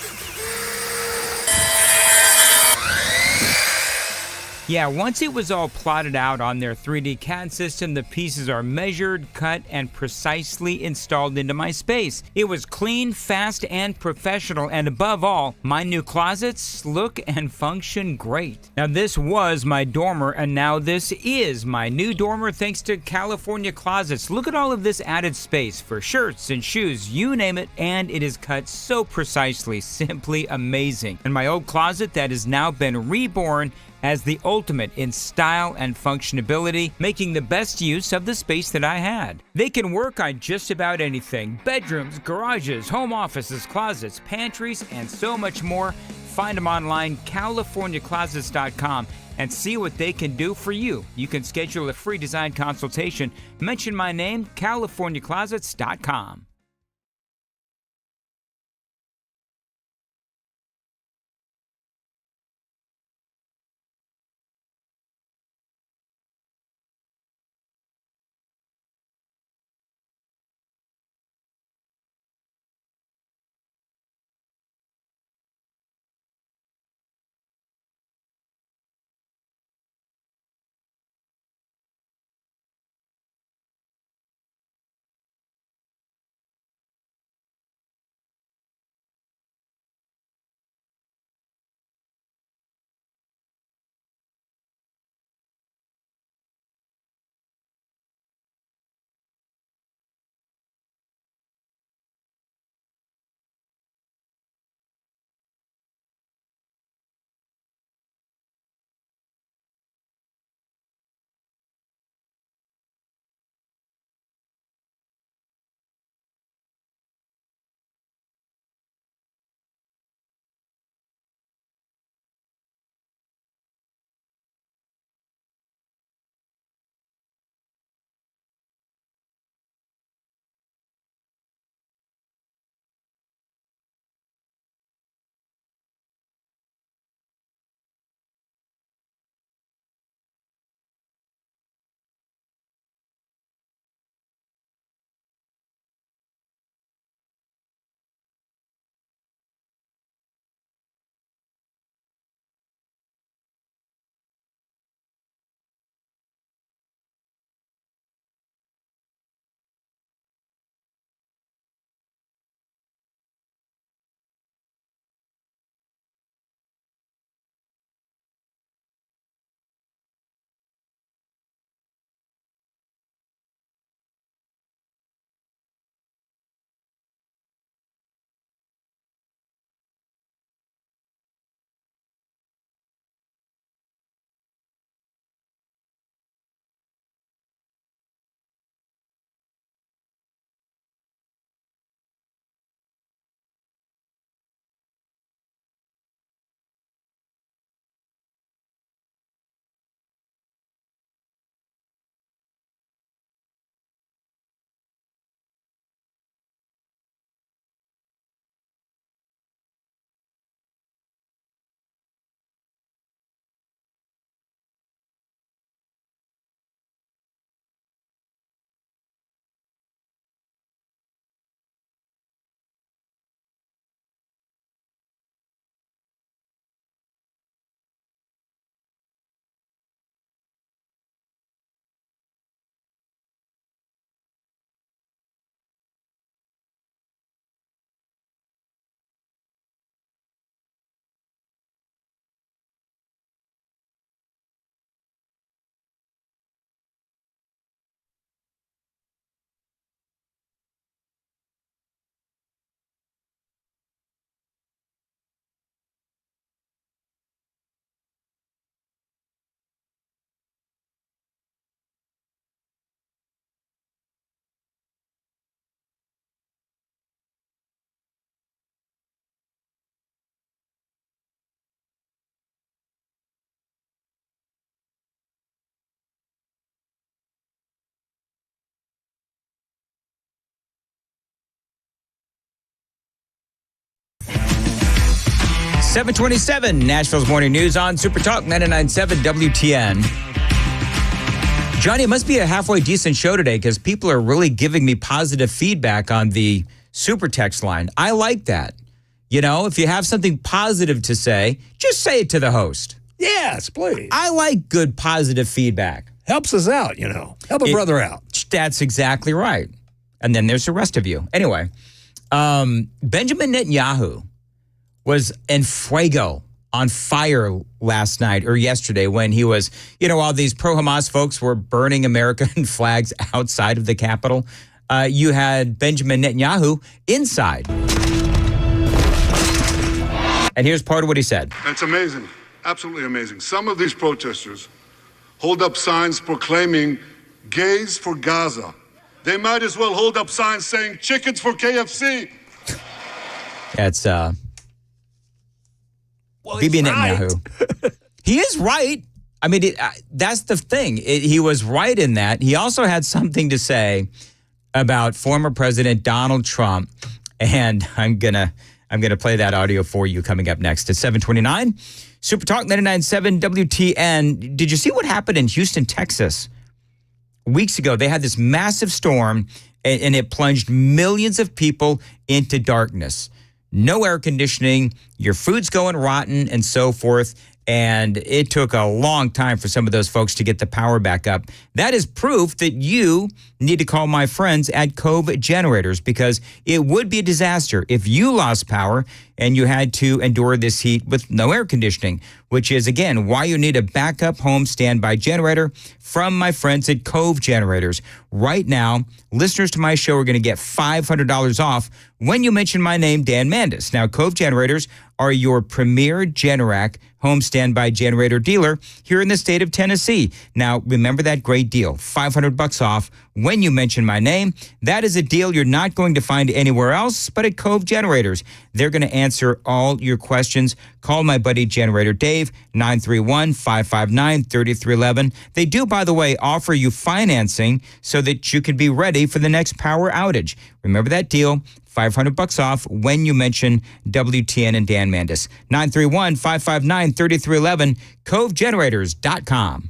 Yeah, once it was all plotted out on their 3D CAD system, the pieces are measured, cut, and precisely installed into my space. It was clean, fast, and professional, and above all, my new closets look and function great. Now, this was my dormer, and now this is my new dormer thanks to California Closets. Look at all of this added space for shirts and shoes, you name it, and it is cut so precisely, simply amazing. And my old closet that has now been reborn as the ultimate in style and functionability, making the best use of the space that I had. They can work on just about anything: bedrooms, garages, home offices, closets, pantries, and so much more. Find them online, CaliforniaClosets.com, and see what they can do for you. You can schedule a free design consultation. Mention my name, CaliforniaClosets.com. $7:27, Nashville's Morning News on Super Talk 99.7 WTN. Johnny, it must be a halfway decent show today because people are really giving me positive feedback on the super text line. I like that. You know, if you have something positive to say, just say it to the host. Yes, please. I like good positive feedback. Helps us out, you know. Help a brother out. That's exactly right. And then there's the rest of you. Anyway, Benjamin Netanyahu was en fuego, on fire last night or yesterday when he was, you know, while these pro-Hamas folks were burning American flags outside of the Capitol, you had Benjamin Netanyahu inside. And here's part of what he said. It's amazing. absolutely amazing. Some of these protesters hold up signs proclaiming gays for Gaza. They might as well hold up signs saying chickens for KFC. That's Bibi Netanyahu. He is right. I mean, that's the thing. He was right in that. He also had something to say about former President Donald Trump, and I'm gonna play that audio for you coming up next at 7:29. Super Talk 99.7 WTN. Did you see what happened in Houston, Texas? Weeks ago, they had this massive storm, and it plunged millions of people into darkness. No air conditioning, your food's going rotten, and so forth. And it took a long time for some of those folks to get the power back up. That is proof that you need to call my friends at Cove Generators, because it would be a disaster if you lost power and you had to endure this heat with no air conditioning, which is, again, why you need a backup home standby generator from my friends at Cove Generators. Right now, listeners to my show are going to get $500 off when you mention my name, Dan Mandis. Now, Cove Generators are your premier Generac home standby generator dealer here in the state of Tennessee. Now, remember that great deal, $500 off when you mention my name. That is a deal you're not going to find anywhere else but at Cove Generators. They're going to answer all your questions. Call my buddy Generator Dave, 931-559-3311. They do, by the way, offer you financing so that you can be ready for the next power outage. Remember that deal, $500 off when you mention WTN and Dan Mandis. 931-559-3311, covegenerators.com.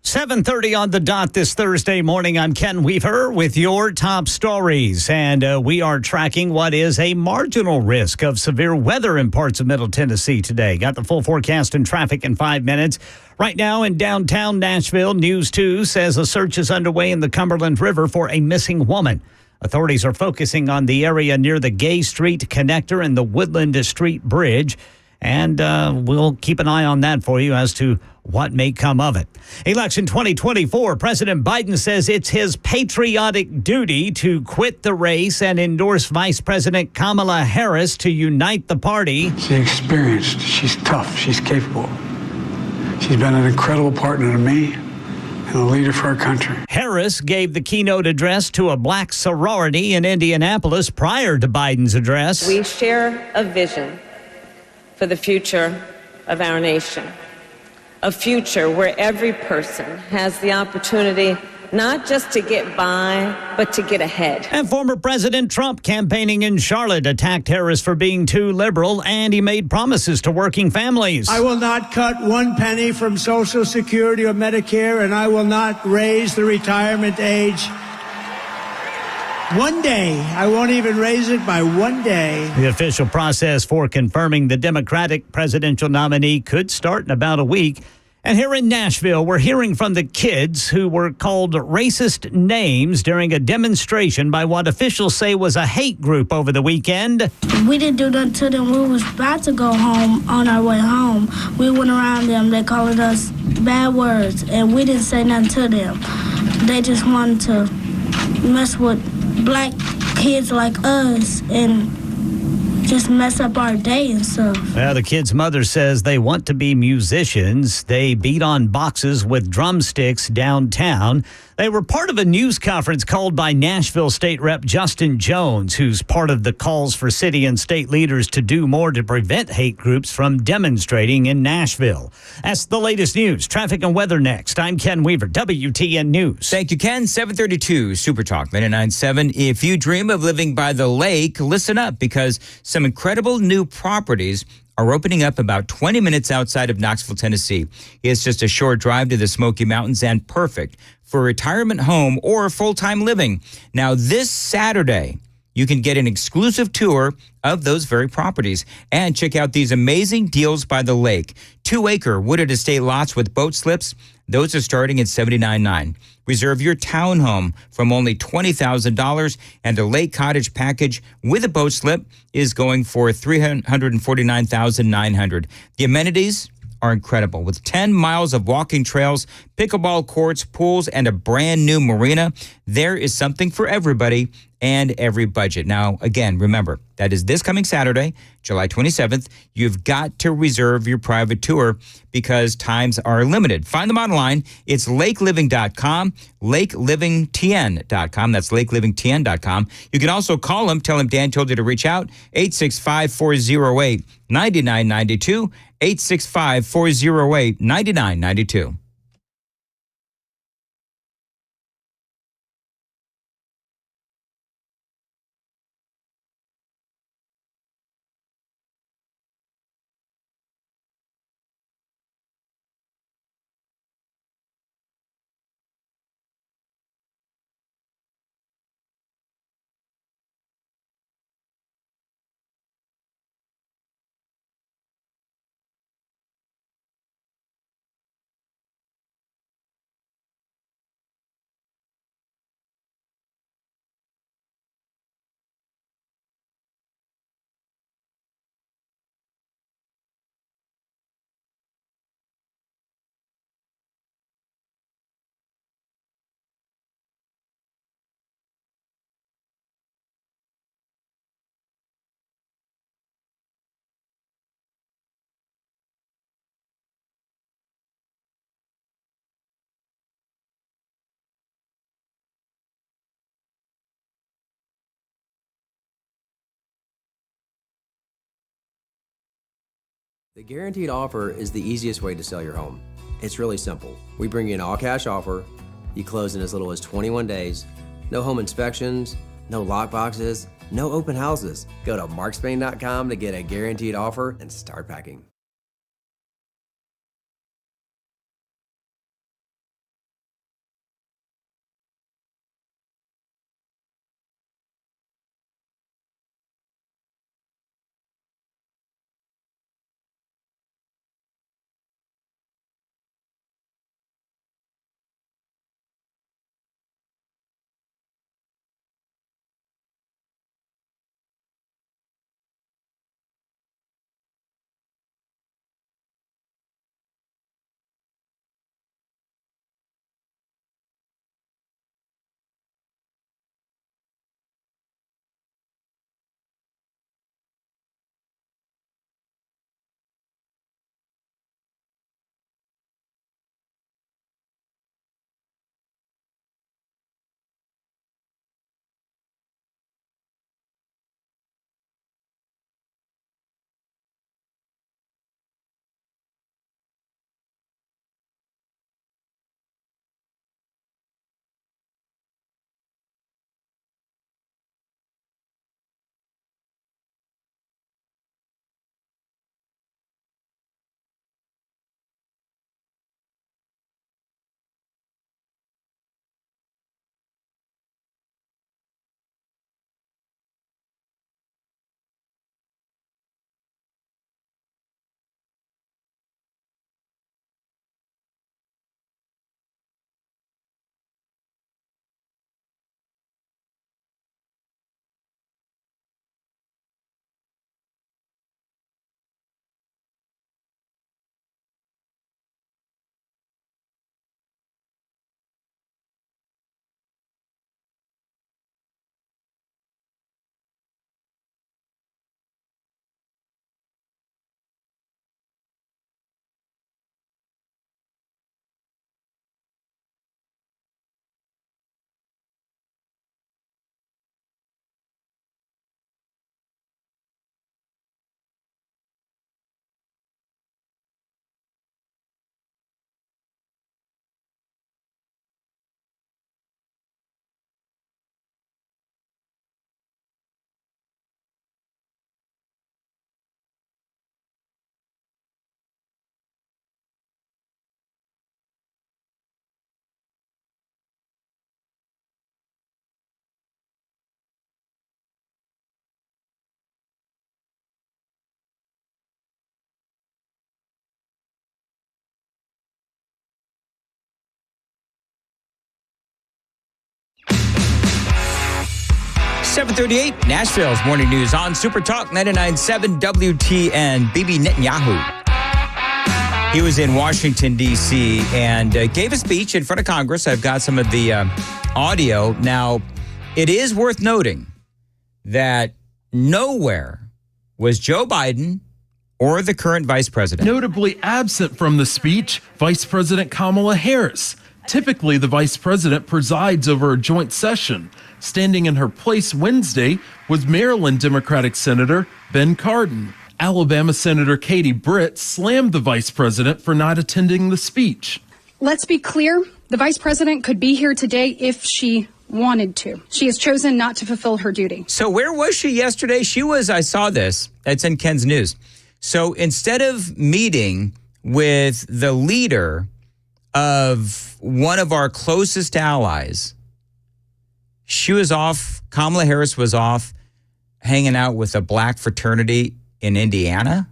$7:30 on the dot this Thursday morning. I'm Ken Weaver with your top stories, and we are tracking what is a marginal risk of severe weather in parts of Middle Tennessee today. Got the full forecast and traffic in 5 minutes. Right now in downtown Nashville, News 2 says a search is underway in the Cumberland River for a missing woman. Authorities are focusing on the area near the Gay Street connector and the Woodland Street Bridge, and we'll keep an eye on that for you as to what may come of it. Election 2024, President Biden says it's his patriotic duty to quit the race and endorse Vice President Kamala Harris to unite the party. She's experienced, she's tough, she's capable. She's been an incredible partner to me and a leader for our country. Harris gave the keynote address to a black sorority in Indianapolis prior to Biden's address. We share a vision for the future of our nation. A future where every person has the opportunity not just to get by, but to get ahead. And former President Trump, campaigning in Charlotte, attacked Harris for being too liberal, and he made promises to working families. I will not cut one penny from Social Security or Medicare, and I will not raise the retirement age. One day. I won't even raise it by one day. The official process for confirming the Democratic presidential nominee could start in about a week. And here in Nashville, we're hearing from the kids who were called racist names during a demonstration by what officials say was a hate group over the weekend. We didn't do nothing to them. We was about to go home. On our way home, we went around them. They called us bad words, and we didn't say nothing to them. They just wanted to mess with black kids like us and just mess up our day and stuff. Well, the kid's mother says they want to be musicians. They beat on boxes with drumsticks downtown. They were part of a news conference called by Nashville State Rep Justin Jones, who's part of the calls for city and state leaders to do more to prevent hate groups from demonstrating in Nashville. That's the latest news. Traffic and weather next. I'm Ken Weaver, WTN News. Thank you, Ken. 732 Super Talk 99.7. If you dream of living by the lake, listen up, because some incredible new properties are opening up about 20 minutes outside of Knoxville, Tennessee. It's just a short drive to the Smoky Mountains and perfect for a retirement home or full-time living. Now, this Saturday, you can get an exclusive tour of those very properties and check out these amazing deals by the lake. 2-acre wooded estate lots with boat slips. Those are starting at $79,900. Reserve your townhome from only $20,000, and the lake cottage package with a boat slip is going for $349,900. The amenities are incredible, with 10 miles of walking trails, pickleball courts, pools, and a brand new marina. There is something for everybody, and every budget. Now, again, remember, that is this coming Saturday, July 27th. You've got to reserve your private tour because times are limited. Find them online. It's lakeliving.com, lakelivingtn.com. That's lakelivingtn.com. You can also call them. Tell them Dan told you to reach out. 865-408-9992. 865-408-9992. The guaranteed offer is the easiest way to sell your home. It's really simple. We bring you an all-cash offer. You close in as little as 21 days. No home inspections, no lock boxes, no open houses. Go to markspain.com to get a guaranteed offer and start packing. .38, Nashville's Morning News on Super Talk 99.7 WTN. Bibi Netanyahu. He was in Washington, D.C., and gave a speech in front of Congress. I've got some of the audio. Now, It is worth noting that nowhere was Joe Biden or the current vice president. Notably absent from the speech, Vice President Kamala Harris. Typically, the vice president presides over a joint session. Standing in her place Wednesday was Maryland Democratic Senator Ben Cardin. Alabama Senator Katie Britt slammed the vice president for not attending the speech. Let's be clear. The vice president could be here today if she wanted to. She has chosen not to fulfill her duty. So where was she yesterday? She was, I saw this, it's in Ken's News. So instead of meeting with the leader of one of our closest allies, she was off, Kamala Harris was off hanging out with a black fraternity in Indiana.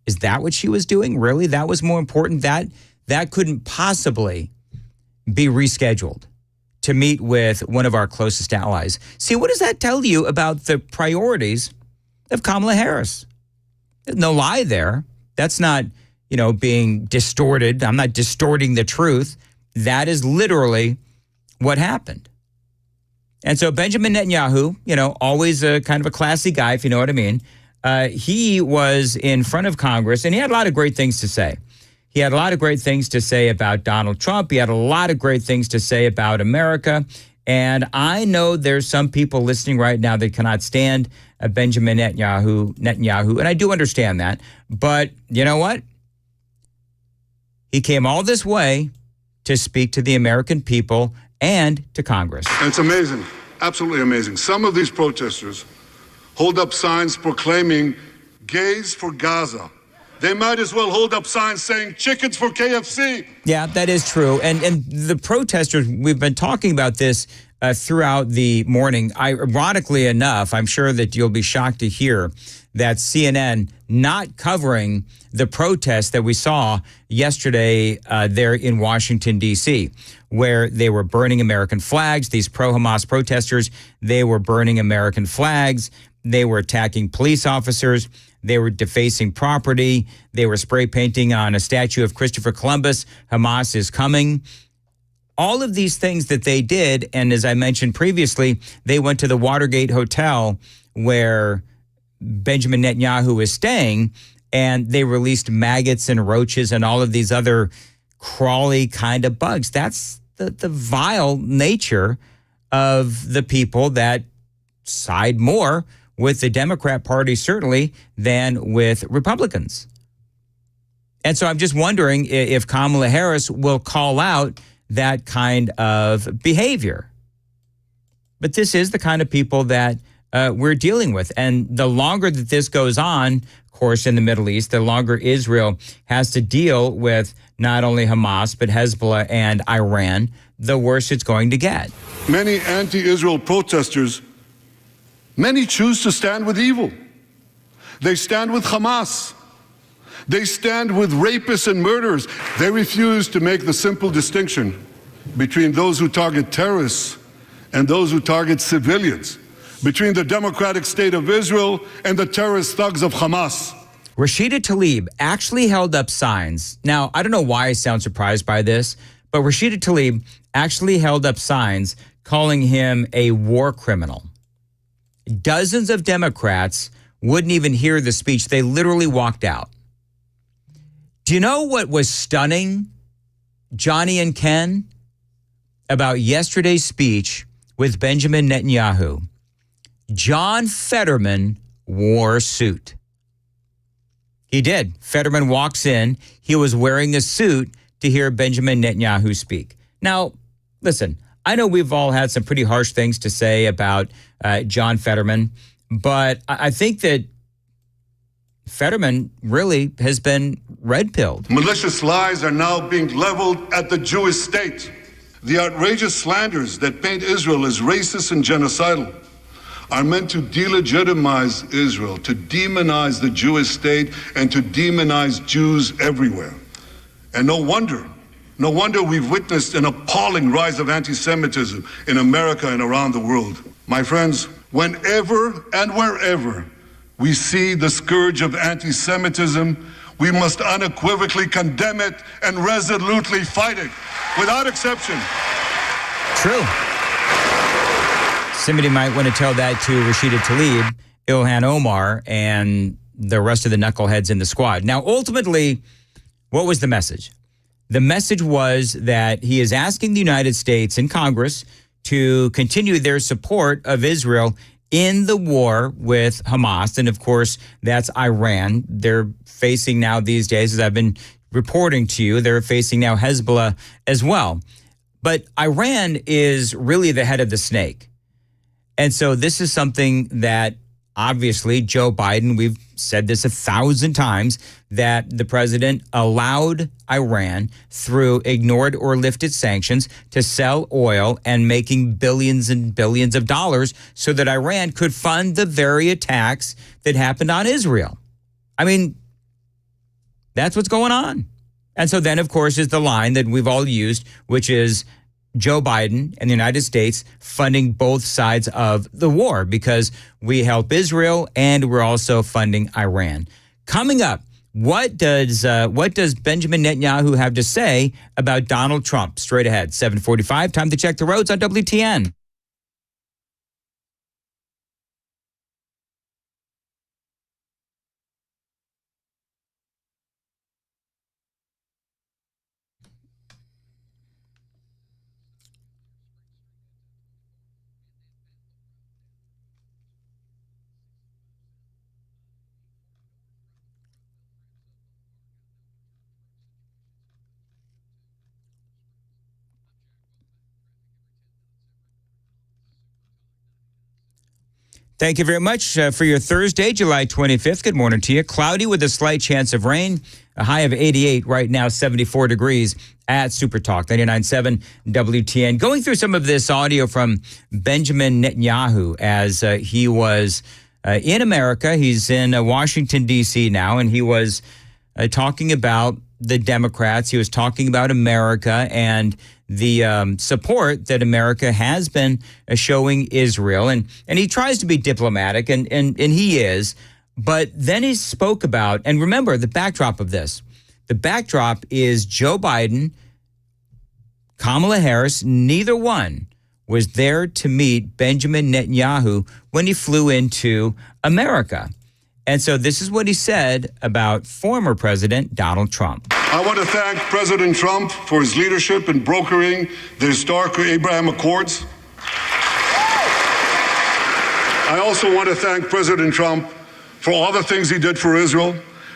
Is that what she was doing? Really? That was more important? That couldn't possibly be rescheduled to meet with one of our closest allies. See, what does that tell you about the priorities of Kamala Harris? There's no lie there. That's not, being distorted. I'm not distorting the truth. That is literally what happened. And so Benjamin Netanyahu, always a kind of a classy guy, if you know what I mean. He was in front of Congress, and he had a lot of great things to say. He had a lot of great things to say about Donald Trump. He had a lot of great things to say about America. And I know there's some people listening right now that cannot stand Benjamin Netanyahu, and I do understand that. But you know what? He came all this way to speak to the American people and to Congress. And it's amazing, absolutely amazing. Some of these protesters hold up signs proclaiming gays for Gaza. They might as well hold up signs saying chickens for KFC. Yeah, that is true. And the protesters, we've been talking about this throughout the morning. Ironically enough, I'm sure that you'll be shocked to hear that CNN not covering the protests that we saw yesterday there in Washington, D.C., where they were burning American flags. These pro-Hamas protesters, they were burning American flags. They were attacking police officers. They were defacing property. They were spray painting on a statue of Christopher Columbus. Hamas is coming. All of these things that they did, and as I mentioned previously, they went to the Watergate Hotel where Benjamin Netanyahu is staying, and they released maggots and roaches and all of these other crawly kind of bugs. That's the vile nature of the people that side more with the Democrat Party, certainly, than with Republicans. And so I'm just wondering if Kamala Harris will call out that kind of behavior. But this is the kind of people that we're dealing with. And the longer that this goes on, of course, in the Middle East, the longer Israel has to deal with not only Hamas, but Hezbollah and Iran, the worse it's going to get. Many anti-Israel protesters, many choose to stand with evil. They stand with Hamas. They stand with rapists and murderers. They refuse to make the simple distinction between those who target terrorists and those who target civilians, between the Democratic State of Israel and the terrorist thugs of Hamas. Rashida Tlaib actually held up signs. Now, I don't know why I sound surprised by this, but Rashida Tlaib actually held up signs calling him a war criminal. Dozens of Democrats wouldn't even hear the speech. They literally walked out. Do you know what was stunning, Johnny and Ken, about yesterday's speech with Benjamin Netanyahu? John Fetterman wore a suit. He did. Fetterman walks in. He was wearing a suit to hear Benjamin Netanyahu speak. Now, listen, I know we've all had some pretty harsh things to say about John Fetterman, but I think that Fetterman really has been red-pilled. Malicious lies are now being leveled at the Jewish state. The outrageous slanders that paint Israel as racist and genocidal are meant to delegitimize Israel, to demonize the Jewish state, and to demonize Jews everywhere. And no wonder we've witnessed an appalling rise of anti-Semitism in America and around the world. My friends, whenever and wherever we see the scourge of anti-Semitism, we must unequivocally condemn it and resolutely fight it, without exception. True. Somebody might want to tell that to Rashida Tlaib, Ilhan Omar, and the rest of the knuckleheads in the squad. Now, ultimately, what was the message? The message was that he is asking the United States and Congress to continue their support of Israel in the war with Hamas. And of course, that's Iran. They're facing now these days, as I've been reporting to you, they're facing now Hezbollah as well. But Iran is really the head of the snake. And so this is something that obviously Joe Biden, we've said this 1,000 times, that the president allowed Iran through ignored or lifted sanctions to sell oil and making billions and billions of dollars so that Iran could fund the very attacks that happened on Israel. I mean, that's what's going on. And so then, of course, is the line that we've all used, which is Joe Biden and the United States funding both sides of the war because we help Israel and we're also funding Iran. Coming up, what does Benjamin Netanyahu have to say about Donald Trump? Straight ahead, 7:45. Time to check the roads on WTN. Thank you very much for your Thursday, July 25th. Good morning to you. Cloudy with a slight chance of rain. A high of 88 right now, 74 degrees at Super Talk 99.7 WTN. Going through some of this audio from Benjamin Netanyahu as he was in America. He's in Washington, D.C. now, and he was talking about the Democrats. He was talking about America and the support that America has been showing Israel. And he tries to be diplomatic, and he is. But then he spoke about, and remember the backdrop of this. The backdrop is Joe Biden, Kamala Harris, neither one was there to meet Benjamin Netanyahu when he flew into America. And so this is what he said about former President Donald Trump. I want to thank President Trump for his leadership in brokering the historic Abraham Accords. I also want to thank President Trump for all the things he did for Israel,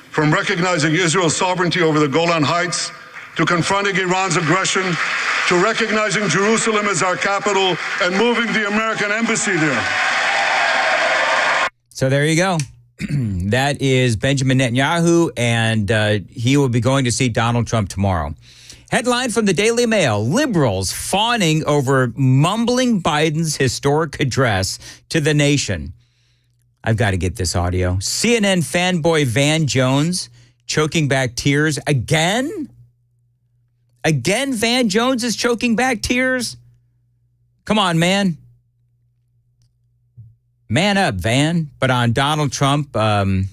from recognizing Israel's sovereignty over the Golan Heights, to confronting Iran's aggression, to recognizing Jerusalem as our capital and moving the American embassy there. So there you go. That is Benjamin Netanyahu, and he will be going to see Donald Trump tomorrow. Headline from the Daily Mail: liberals fawning over mumbling Biden's historic address to the nation. I've got to get this audio. CNN fanboy Van Jones choking back tears again? Again, Van Jones is choking back tears? Come on, man. Man up, Van. But on Donald Trump, the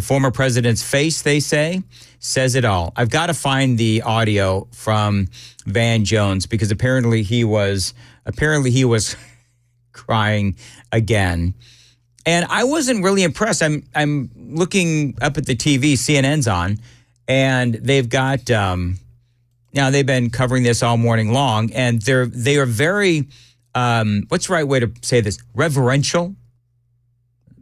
former president's face, they say, says it all. I've got to find the audio from Van Jones because apparently he was crying again. And I wasn't really impressed. I'm looking up at the TV, CNN's on, and they've got now they've been covering this all morning long, and they are very what's the right way to say this? Reverential.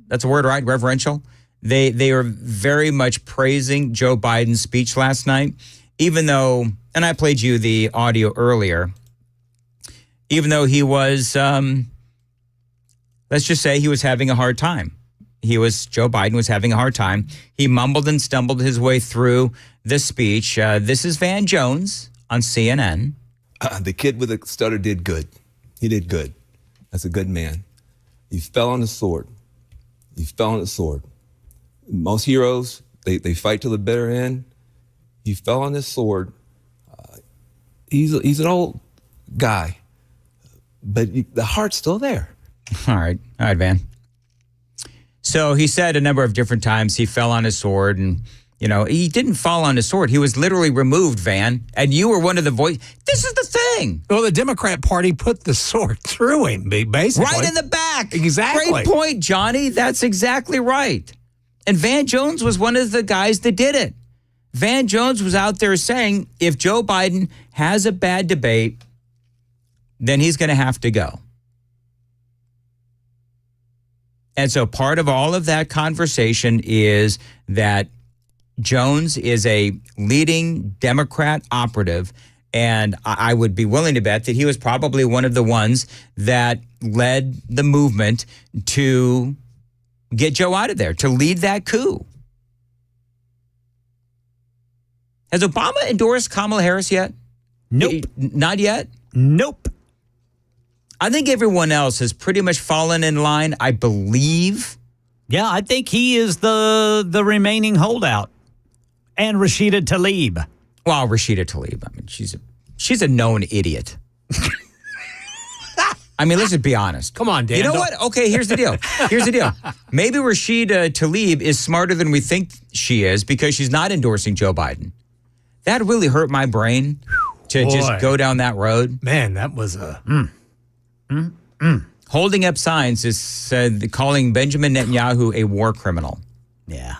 That's a word, right? Reverential. They are very much praising Joe Biden's speech last night, even though, and I played you the audio earlier, even though he was, let's just say he was having a hard time. Joe Biden was having a hard time. He mumbled and stumbled his way through the speech. This is Van Jones on CNN. The kid with the stutter did good. He did good. That's a good man. He fell on the sword. He fell on the sword. Most heroes, they fight to the bitter end. He fell on his sword. He's an old guy, but the heart's still there. All right, Van. So he said a number of different times he fell on his sword, and You know, he didn't fall on his sword. He was literally removed, Van. And you were one of the voice. This is the thing. Well, the Democrat Party put the sword through him, basically. Right in the back. Exactly. Great point, Johnny. That's exactly right. And Van Jones was one of the guys that did it. Van Jones was out there saying, if Joe Biden has a bad debate, then he's going to have to go. And so part of all of that conversation is that Jones is a leading Democrat operative, and I would be willing to bet that he was probably one of the ones that led the movement to get Joe out of there, to lead that coup. Has Obama endorsed Kamala Harris yet? Nope. Not yet? Nope. I think everyone else has pretty much fallen in line, I believe. Yeah, I think he is the remaining holdout. And Rashida Tlaib. Well, Rashida Tlaib, I mean, she's a known idiot. I mean, let's just be honest. Come on, Dan. You know what? Okay, here's the deal. Maybe Rashida Tlaib is smarter than we think she is because she's not endorsing Joe Biden. That really hurt my brain to just go down that road. Man, that was a... Holding up signs is calling Benjamin Netanyahu a war criminal. Yeah.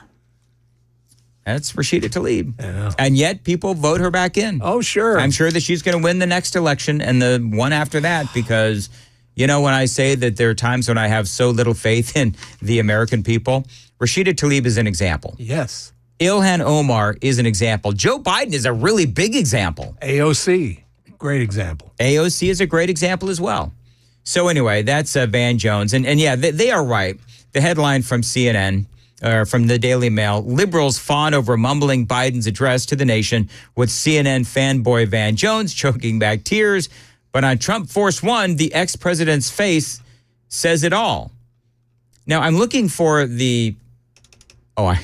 That's Rashida Tlaib. Yeah. And yet people vote her back in. Oh, sure. I'm sure that she's going to win the next election and the one after that because, you know, when I say that there are times when I have so little faith in the American people, Rashida Tlaib is an example. Yes. Ilhan Omar is an example. Joe Biden is a really big example. AOC, great example. AOC is a great example as well. So anyway, that's Van Jones. And yeah, they are right. The headline from CNN, from the Daily Mail, liberals fawn over mumbling Biden's address to the nation with CNN fanboy Van Jones choking back tears. But on Trump Force One, the ex-president's face says it all. Now, I'm looking for the... All right,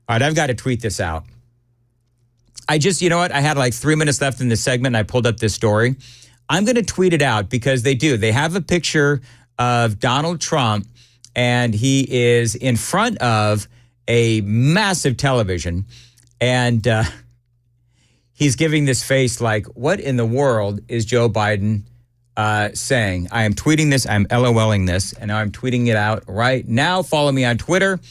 I've got to tweet this out. You know what? I had like 3 minutes left in this segment, and I pulled up this story. I'm going to tweet it out because they do. They have a picture of Donald Trump, and he is in front of a massive television, and he's giving this face like, what in the world is Joe Biden saying? I am tweeting this, I'm LOLing this, and now I'm tweeting it out right now. Follow me on Twitter,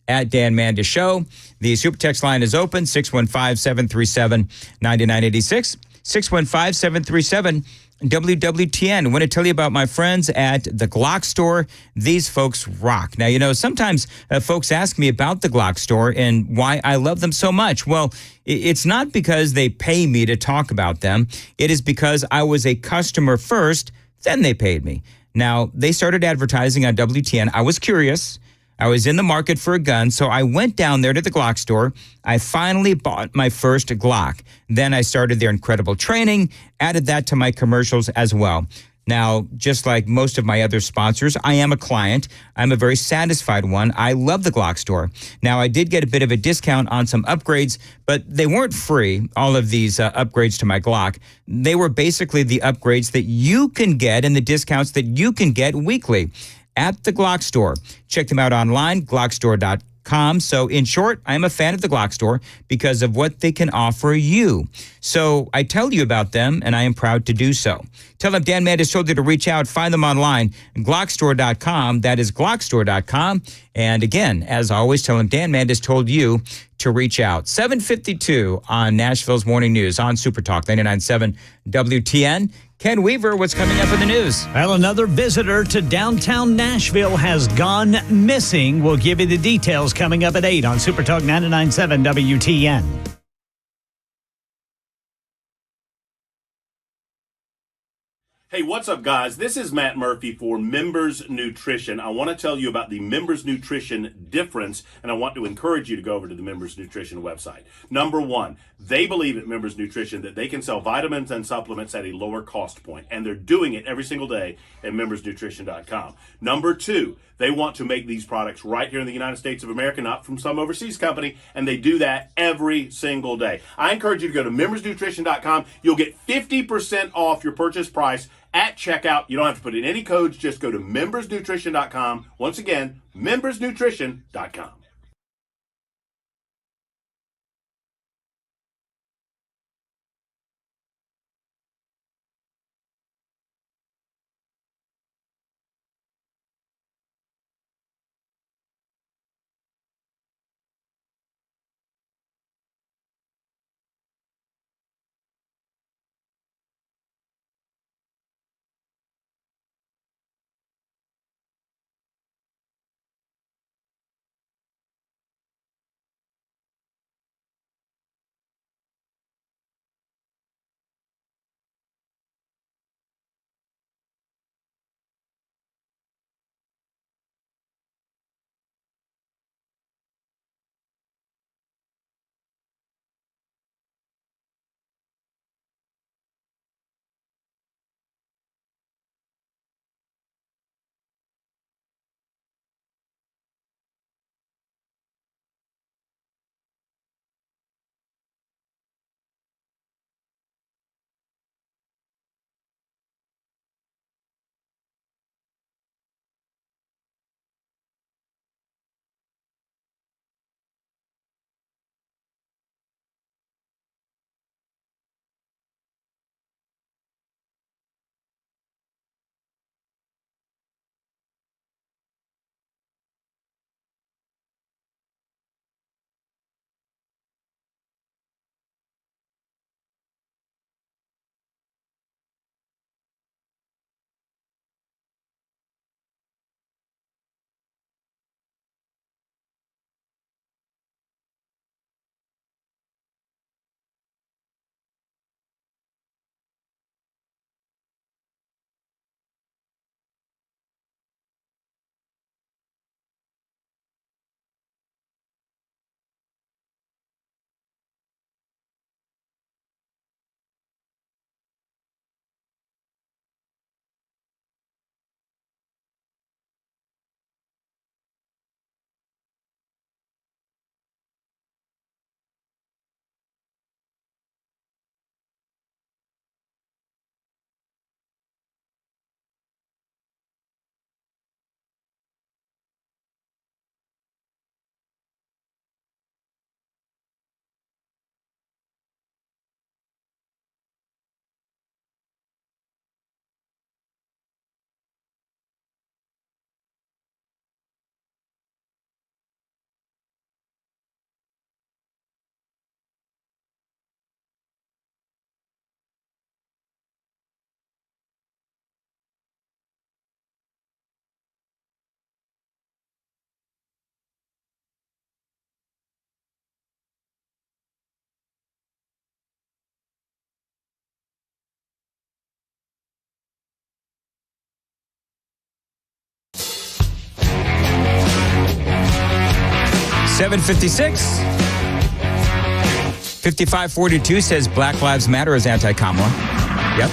at Dan Mandis Show. The super text line is open, 615-737-9986, 615-737-WWTN. I want to tell you about my friends at the Glock Store. These folks rock. Now, you know, sometimes folks ask me about the Glock Store and why I love them so much. Well, it's not because they pay me to talk about them. It is because I was a customer first, then they paid me. Now, they started advertising on WTN. I was curious. I was in the market for a gun, so I went down there to the Glock store. I finally bought my first Glock. Then I started their incredible training, added that to my commercials as well. Now, just like most of my other sponsors, I am a client. I'm a very satisfied one. I love the Glock store. Now, I did get a bit of a discount on some upgrades, but they weren't free, all of these upgrades to my Glock. They were basically the upgrades that you can get and the discounts that you can get weekly at the Glock Store. Check them out online, glockstore.com. So in short, I'm a fan of the Glock Store because of what they can offer you. So I tell you about them, and I am proud to do so. Tell them Dan Mandis told you to reach out. Find them online, glockstore.com. That is glockstore.com. And again, as always, tell them Dan Mandis told you to reach out. 7:52 on Nashville's Morning News on Super Talk 99.7 WTN. Ken Weaver, what's coming up in the news? Well, another visitor to downtown Nashville has gone missing. We'll give you the details coming up at 8 on Super Talk 99.7 WTN. Hey, what's up, guys? This is Matt Murphy for Members Nutrition. I want to tell you about the Members Nutrition difference, and I want to encourage you to go over to the Members Nutrition website. Number one, they believe at Members Nutrition that they can sell vitamins and supplements at a lower cost point, and they're doing it every single day at membersnutrition.com. Number two, they want to make these products right here in the United States of America, not from some overseas company, and they do that every single day. I encourage you to go to membersnutrition.com. You'll get 50% off your purchase price at checkout. You don't have to put in any codes. Just go to membersnutrition.com. Once again, membersnutrition.com. 756. 5542 says Black Lives Matter is anti-Kamala. Yep.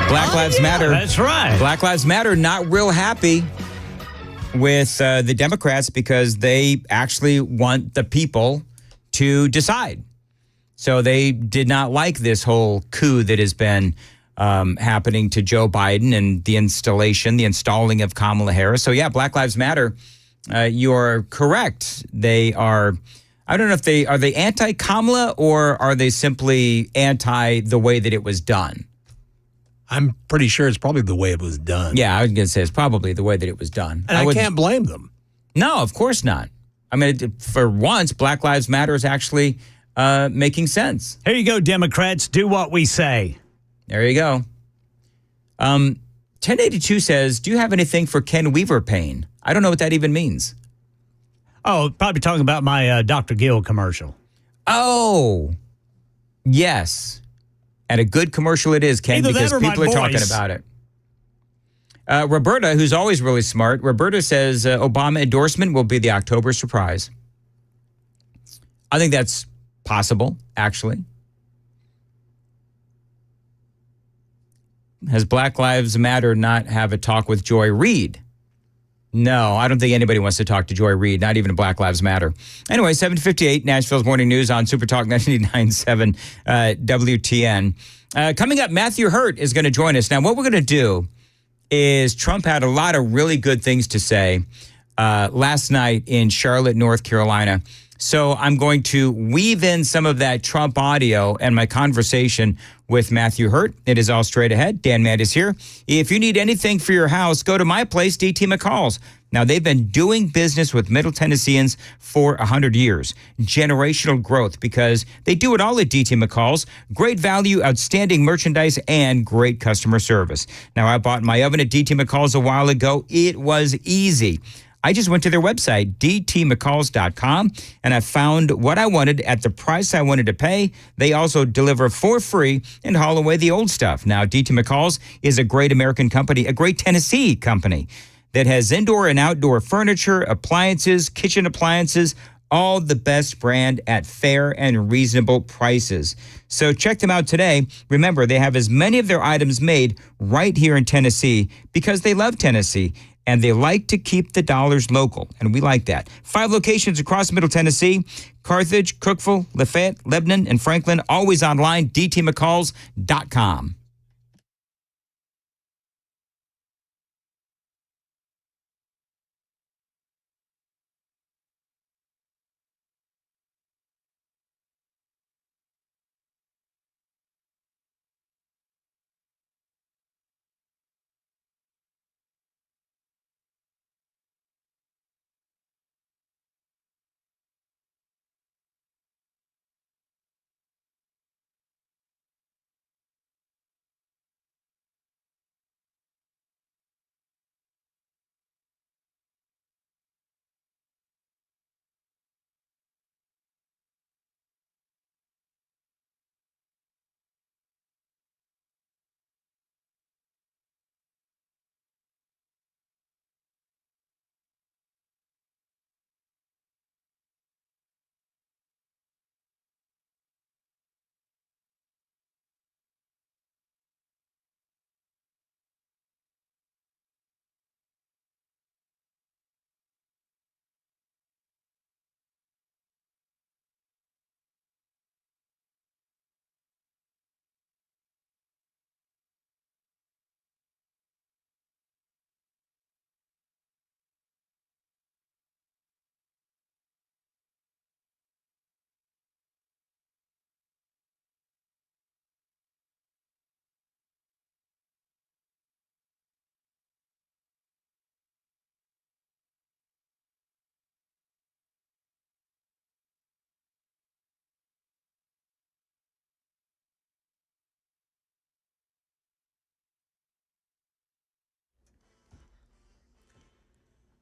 Black Lives Matter. That's right. Black Lives Matter not real happy with the Democrats because they actually want the people to decide. So they did not like this whole coup that has been happening to Joe Biden and the installing of Kamala Harris. So yeah, Black Lives Matter, you're correct. They are, I don't know if are they anti-Kamala or are they simply anti the way that it was done? I'm pretty sure it's probably the way it was done. Yeah, I was going to say it's probably the way that it was done. And I can't blame them. No, of course not. I mean, for once, Black Lives Matter is actually making sense. Here you go, Democrats. Do what we say. There you go. 1082 says, do you have anything for Ken Weaver pain? I don't know what that even means. Oh, probably talking about my Dr. Gill commercial. Oh, yes. And a good commercial it is, Ken, Either because people are talking about it. Roberta, who's always really smart, Roberta says Obama endorsement will be the October surprise. I think that's possible, actually. Has Black Lives Matter not have a talk with Joy Reid? No, I don't think anybody wants to talk to Joy Reid, not even Black Lives Matter. Anyway, 7:58, Nashville's Morning News on Super Talk 99.7 WTN. Coming up, Matthew Hurt is going to join us. Now, what we're going to do is Trump had a lot of really good things to say last night in Charlotte, North Carolina. So I'm going to weave in some of that Trump audio and my conversation with Matthew Hurt. It is all straight ahead. Dan Mandis here. If you need anything for your house, go to my place, DT McCall's. Now, they've been doing business with Middle Tennesseans for 100 years. Generational growth because they do it all at DT McCall's. Great value, outstanding merchandise, and great customer service. Now, I bought my oven at DT McCall's a while ago. It was easy. I just went to their website, dtmccalls.com, and I found what I wanted at the price I wanted to pay. They also deliver for free and haul away the old stuff. Now, DT McCalls is a great American company, a great Tennessee company that has indoor and outdoor furniture, appliances, kitchen appliances, all the best brand at fair and reasonable prices. So check them out today. Remember, they have as many of their items made right here in Tennessee because they love Tennessee. And they like to keep the dollars local, and we like that. 5 locations across Middle Tennessee, Carthage, Cookeville, Lafayette, Lebanon, and Franklin, always online, dtmccalls.com.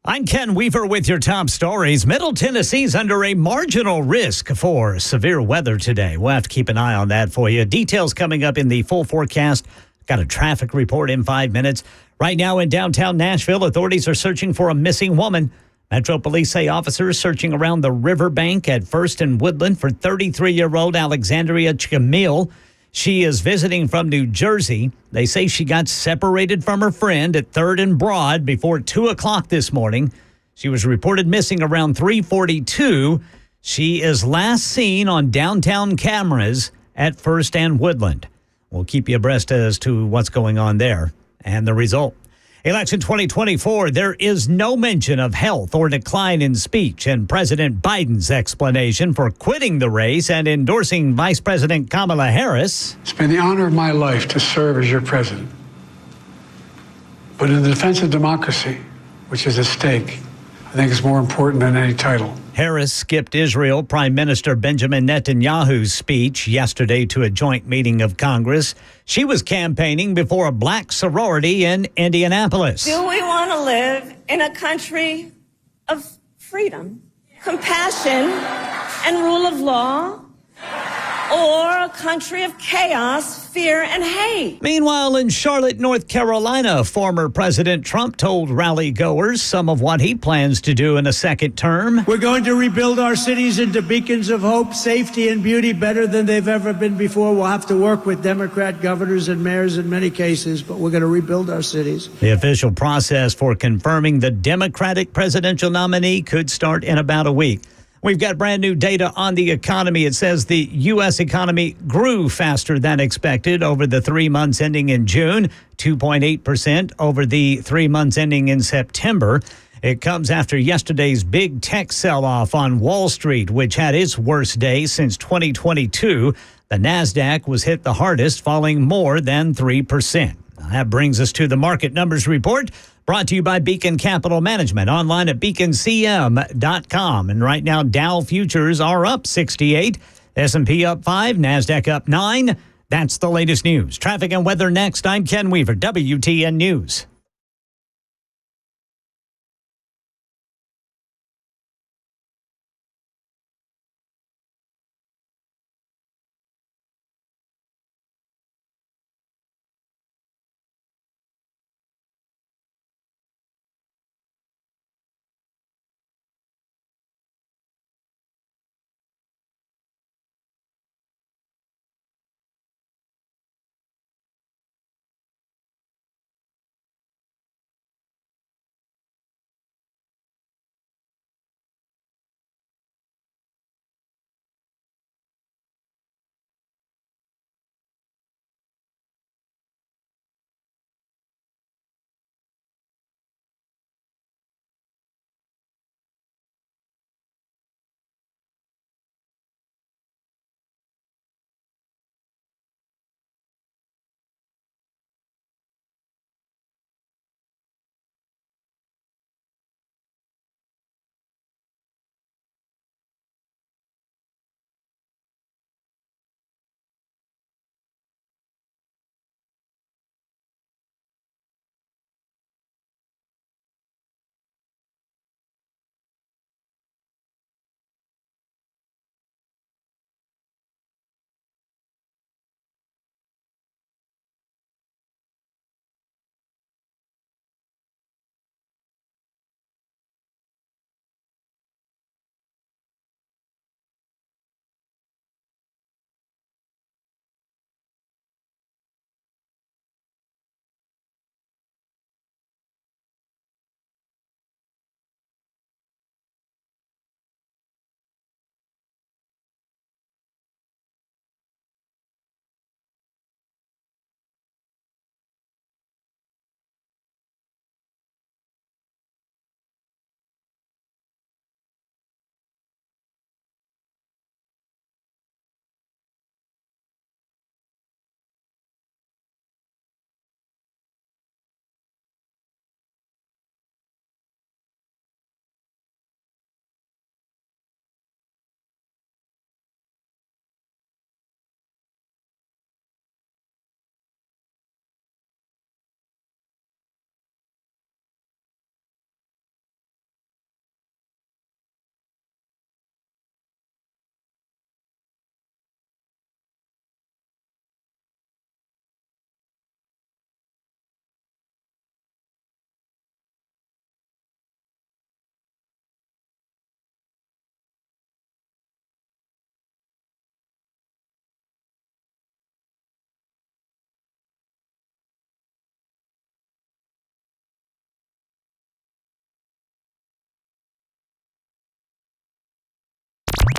I'm Ken Weaver with your top stories. Middle Tennessee's under a marginal risk for severe weather today. We'll have to keep an eye on that for you. Details coming up in the full forecast. Got a traffic report in 5 minutes. Right now in downtown Nashville, authorities are searching for a missing woman. Metro Police say officers searching around the riverbank at First and Woodland for 33-year-old Alexandria Chamil. She is visiting from New Jersey. They say she got separated from her friend at 3rd and Broad before 2 o'clock this morning. She was reported missing around 3:42. She is last seen on downtown cameras at First and Woodland. We'll keep you abreast as to what's going on there and the result. Election 2024, there is no mention of health or decline in speech in President Biden's explanation for quitting the race and endorsing Vice President Kamala Harris. It's been the honor of my life to serve as your president. But in the defense of democracy, which is at stake, I think it's more important than any title. Harris skipped Israel Prime Minister Benjamin Netanyahu's speech yesterday to a joint meeting of Congress. She was campaigning before a black sorority in Indianapolis. Do we want to live in a country of freedom, compassion, and rule of law? Or a country of chaos, fear, and hate? Meanwhile, in Charlotte, North Carolina, former President Trump told rally goers some of what he plans to do in a second term. We're going to rebuild our cities into beacons of hope, safety, and beauty better than they've ever been before. We'll have to work with Democrat governors and mayors in many cases, but we're going to rebuild our cities. The official process for confirming the Democratic presidential nominee could start in about a week. We've got brand new data on the economy. It says the U.S. economy grew faster than expected over the 3 months ending in June, 2.8% over the 3 months ending in September. It comes after yesterday's big tech sell-off on Wall Street, which had its worst day since 2022. The NASDAQ was hit the hardest, falling more than 3%. That brings us to the market numbers report. Brought to you by Beacon Capital Management, online at beaconcm.com. And right now, Dow futures are up 68, S&P up 5, NASDAQ up 9. That's the latest news. Traffic and weather next. I'm Ken Weaver, WTN News.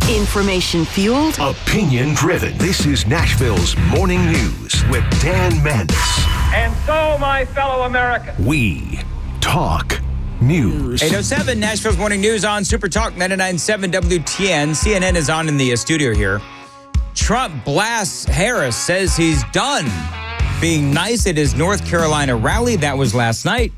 Information fueled, opinion driven. This is Nashville's Morning News with Dan Mandis. And so, my fellow Americans, we talk news. 8:07, Nashville's Morning News on Super Talk 99.7 WTN. CNN is on in the studio here. Trump blasts Harris, says he's done being nice at his North Carolina rally. That was last night.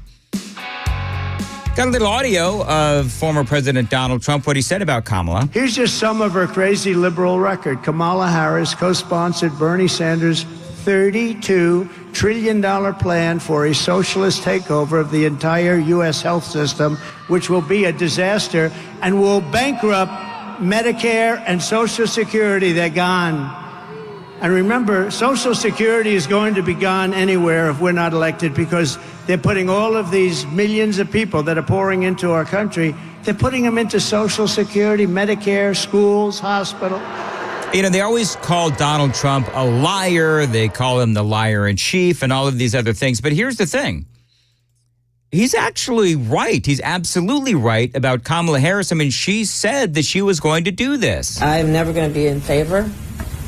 Got a little audio of former President Donald Trump, what he said about Kamala. Here's just some of her crazy liberal record. Kamala Harris co-sponsored Bernie Sanders' $32 trillion plan for a socialist takeover of the entire U.S. health system, which will be a disaster and will bankrupt Medicare and Social Security. They're gone. And remember, Social Security is going to be gone anywhere if we're not elected, because they're putting all of these millions of people that are pouring into our country, they're putting them into Social Security, Medicare, schools, hospital. You know, they always call Donald Trump a liar. They call him the liar in chief and all of these other things. But here's the thing. He's actually right. He's absolutely right about Kamala Harris. I mean, she said that she was going to do this. I'm never going to be in favor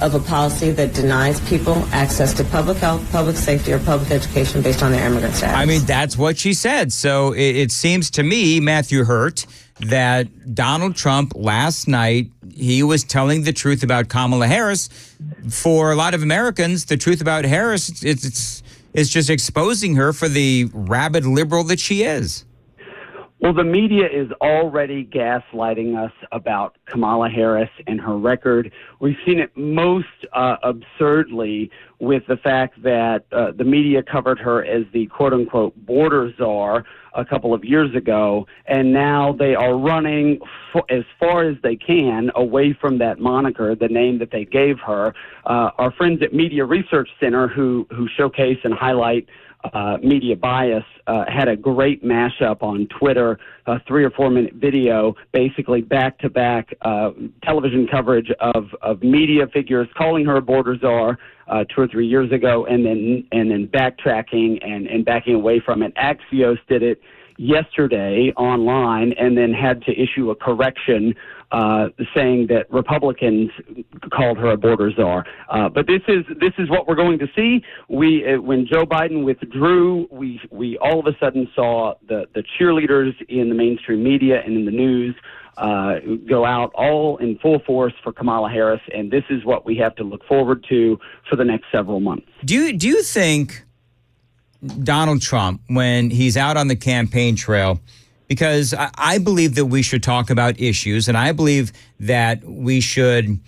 of a policy that denies people access to public health, public safety, or public education based on their immigrant status. I mean, that's what she said. So it seems to me, Matthew Hurt, that Donald Trump last night, he was telling the truth about Kamala Harris. For a lot of Americans, the truth about Harris, it's just exposing her for the rabid liberal that she is. Well, the media is already gaslighting us about Kamala Harris and her record. We've seen it most absurdly with the fact that the media covered her as the quote-unquote border czar a couple of years ago, and now they are running as far as they can away from that moniker, the name that they gave her. Our friends at Media Research Center, who showcase and highlight media bias, had a great mashup on Twitter, a 3 or 4 minute video, basically back-to-back television coverage of media figures calling her a border czar 2 or 3 years ago, and then backtracking and backing away from it. Axios did it yesterday online, and then had to issue a correction saying that Republicans called her a border czar. But this is what we're going to see. When Joe Biden withdrew, we all of a sudden saw the cheerleaders in the mainstream media and in the news go out all in full force for Kamala Harris, and this is what we have to look forward to for the next several months. Do you think Donald Trump, when he's out on the campaign trail, because I believe that we should talk about issues, and I believe that we should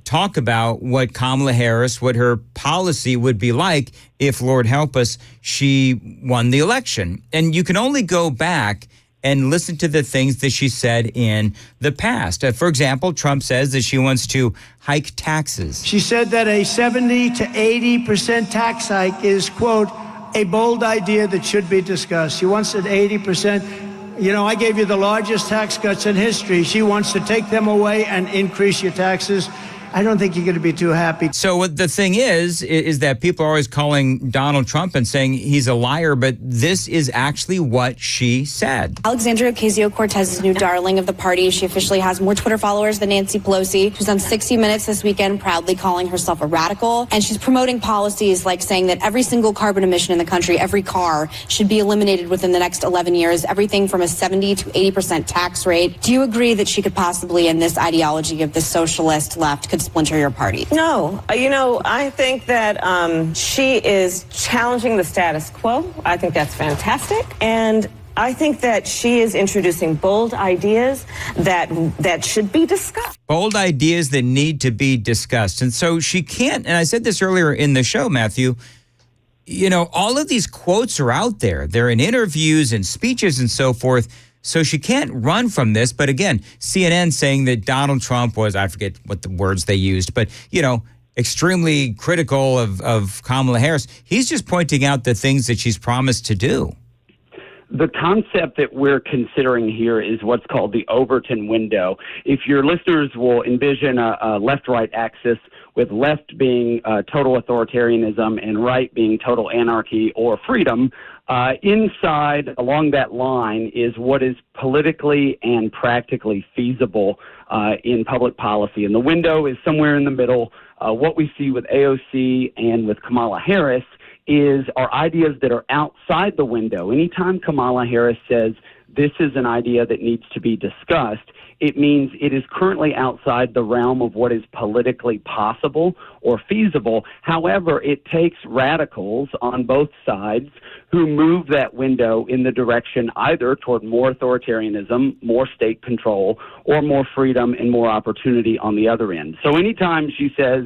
talk about what Kamala Harris, what her policy would be like if, Lord help us, she won the election. And you can only go back and listen to the things that she said in the past. For example, Trump says that she wants to hike taxes. She said that a 70 to 80% tax hike is, quote, a bold idea that should be discussed. She wants it 80%. You know, I gave you the largest tax cuts in history. She wants to take them away and increase your taxes. I don't think you're going to be too happy. So what the thing is that people are always calling Donald Trump and saying he's a liar, but this is actually what she said. Alexandria Ocasio-Cortez is new darling of the party. She officially has more Twitter followers than Nancy Pelosi. She was on 60 Minutes this weekend, proudly calling herself a radical. And she's promoting policies like saying that every single carbon emission in the country, every car, should be eliminated within the next 11 years, everything from a 70 to 80% tax rate. Do you agree that she could possibly, in this ideology of the socialist left, could splinter your party? No. I think that she is challenging the status quo. I think that's fantastic. And I think that she is introducing bold ideas that should be discussed. Bold ideas that need to be discussed. And so she can't, and I said this earlier in the show, Matthew, all of these quotes are out there. They're in interviews and speeches and so forth. So she can't run from this. But again, CNN saying that Donald Trump was, I forget what the words they used, but, extremely critical of Kamala Harris. He's just pointing out the things that she's promised to do. The concept that we're considering here is what's called the Overton window. If your listeners will envision a left-right axis, with left being total authoritarianism and right being total anarchy or freedom, inside along that line is what is politically and practically feasible in public policy. And the window is somewhere in the middle. What we see with AOC and with Kamala Harris are ideas that are outside the window. Anytime Kamala Harris says this is an idea that needs to be discussed, it means it is currently outside the realm of what is politically possible or feasible. However, it takes radicals on both sides who move that window in the direction either toward more authoritarianism, more state control, or more freedom and more opportunity on the other end. So anytime she says,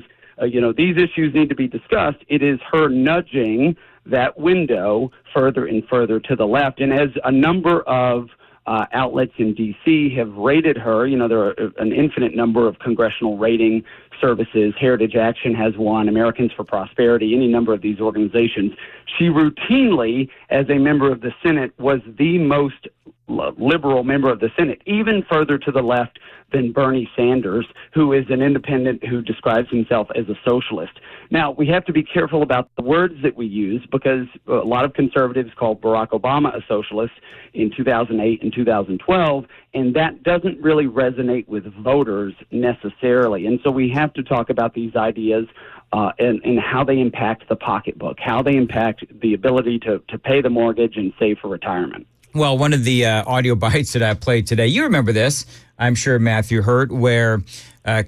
these issues need to be discussed, it is her nudging that window further and further to the left. And as a number of outlets in D.C. have rated her, there are an infinite number of congressional rating services. Heritage Action has one, Americans for Prosperity, any number of these organizations. She routinely, as a member of the Senate, was the most liberal member of the Senate, even further to the left than Bernie Sanders, who is an independent who describes himself as a socialist. Now, we have to be careful about the words that we use because a lot of conservatives called Barack Obama a socialist in 2008 and 2012, and that doesn't really resonate with voters necessarily. And so we have to talk about these ideas and how they impact the pocketbook, how they impact the ability to pay the mortgage and save for retirement. Well, one of the audio bites that I played today, you remember this, I'm sure Matthew Hurt, where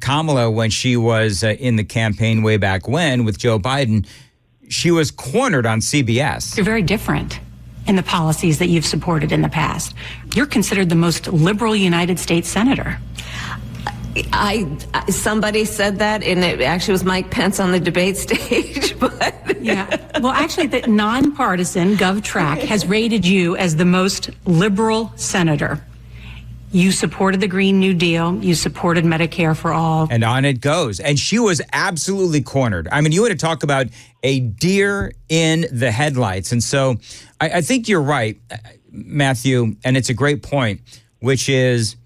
Kamala, when she was in the campaign way back when with Joe Biden, she was cornered on CBS. You're very different in the policies that you've supported in the past. You're considered the most liberal United States senator. Somebody said that, and it actually was Mike Pence on the debate stage. But yeah, well, actually, the nonpartisan GovTrack has rated you as the most liberal senator. You supported the Green New Deal. You supported Medicare for all. And on it goes. And she was absolutely cornered. I mean, you want to talk about a deer in the headlights. And so I think you're right, Matthew, and it's a great point, which is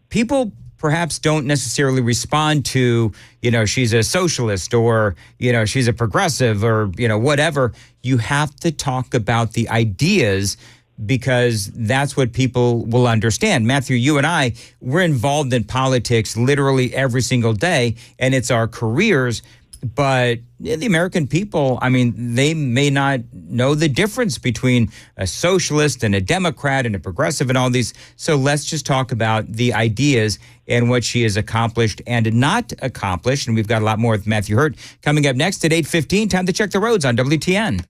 people perhaps don't necessarily respond to, she's a socialist or, she's a progressive or, whatever. You have to talk about the ideas because that's what people will understand. Matthew, you and I, we're involved in politics literally every single day, and it's our careers. But the American people, I mean, they may not know the difference between a socialist and a Democrat and a progressive and all these. So let's just talk about the ideas and what she has accomplished and not accomplished. And we've got a lot more with Matthew Hurt coming up next at 8:15. Time to check the roads on WTN.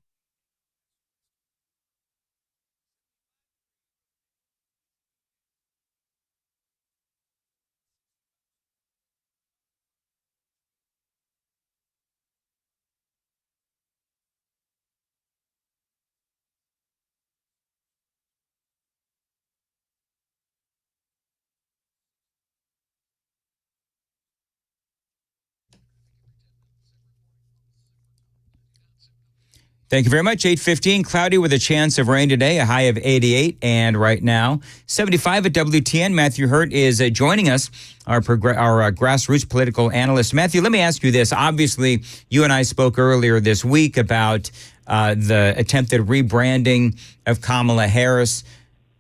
Thank you very much. 8:15, cloudy with a chance of rain today, a high of 88. And right now, 75 at WTN. Matthew Hurt is joining us, our grassroots political analyst. Matthew, let me ask you this. Obviously, you and I spoke earlier this week about the attempted rebranding of Kamala Harris.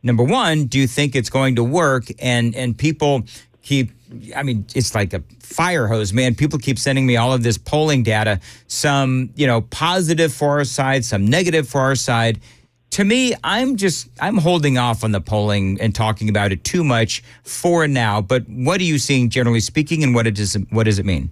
Number one, do you think it's going to work? And people keep, it's like a fire hose, man. People keep sending me all of this polling data, some, positive for our side, some negative for our side. To me, I'm holding off on the polling and talking about it too much for now. But what are you seeing, generally speaking, and what does it mean?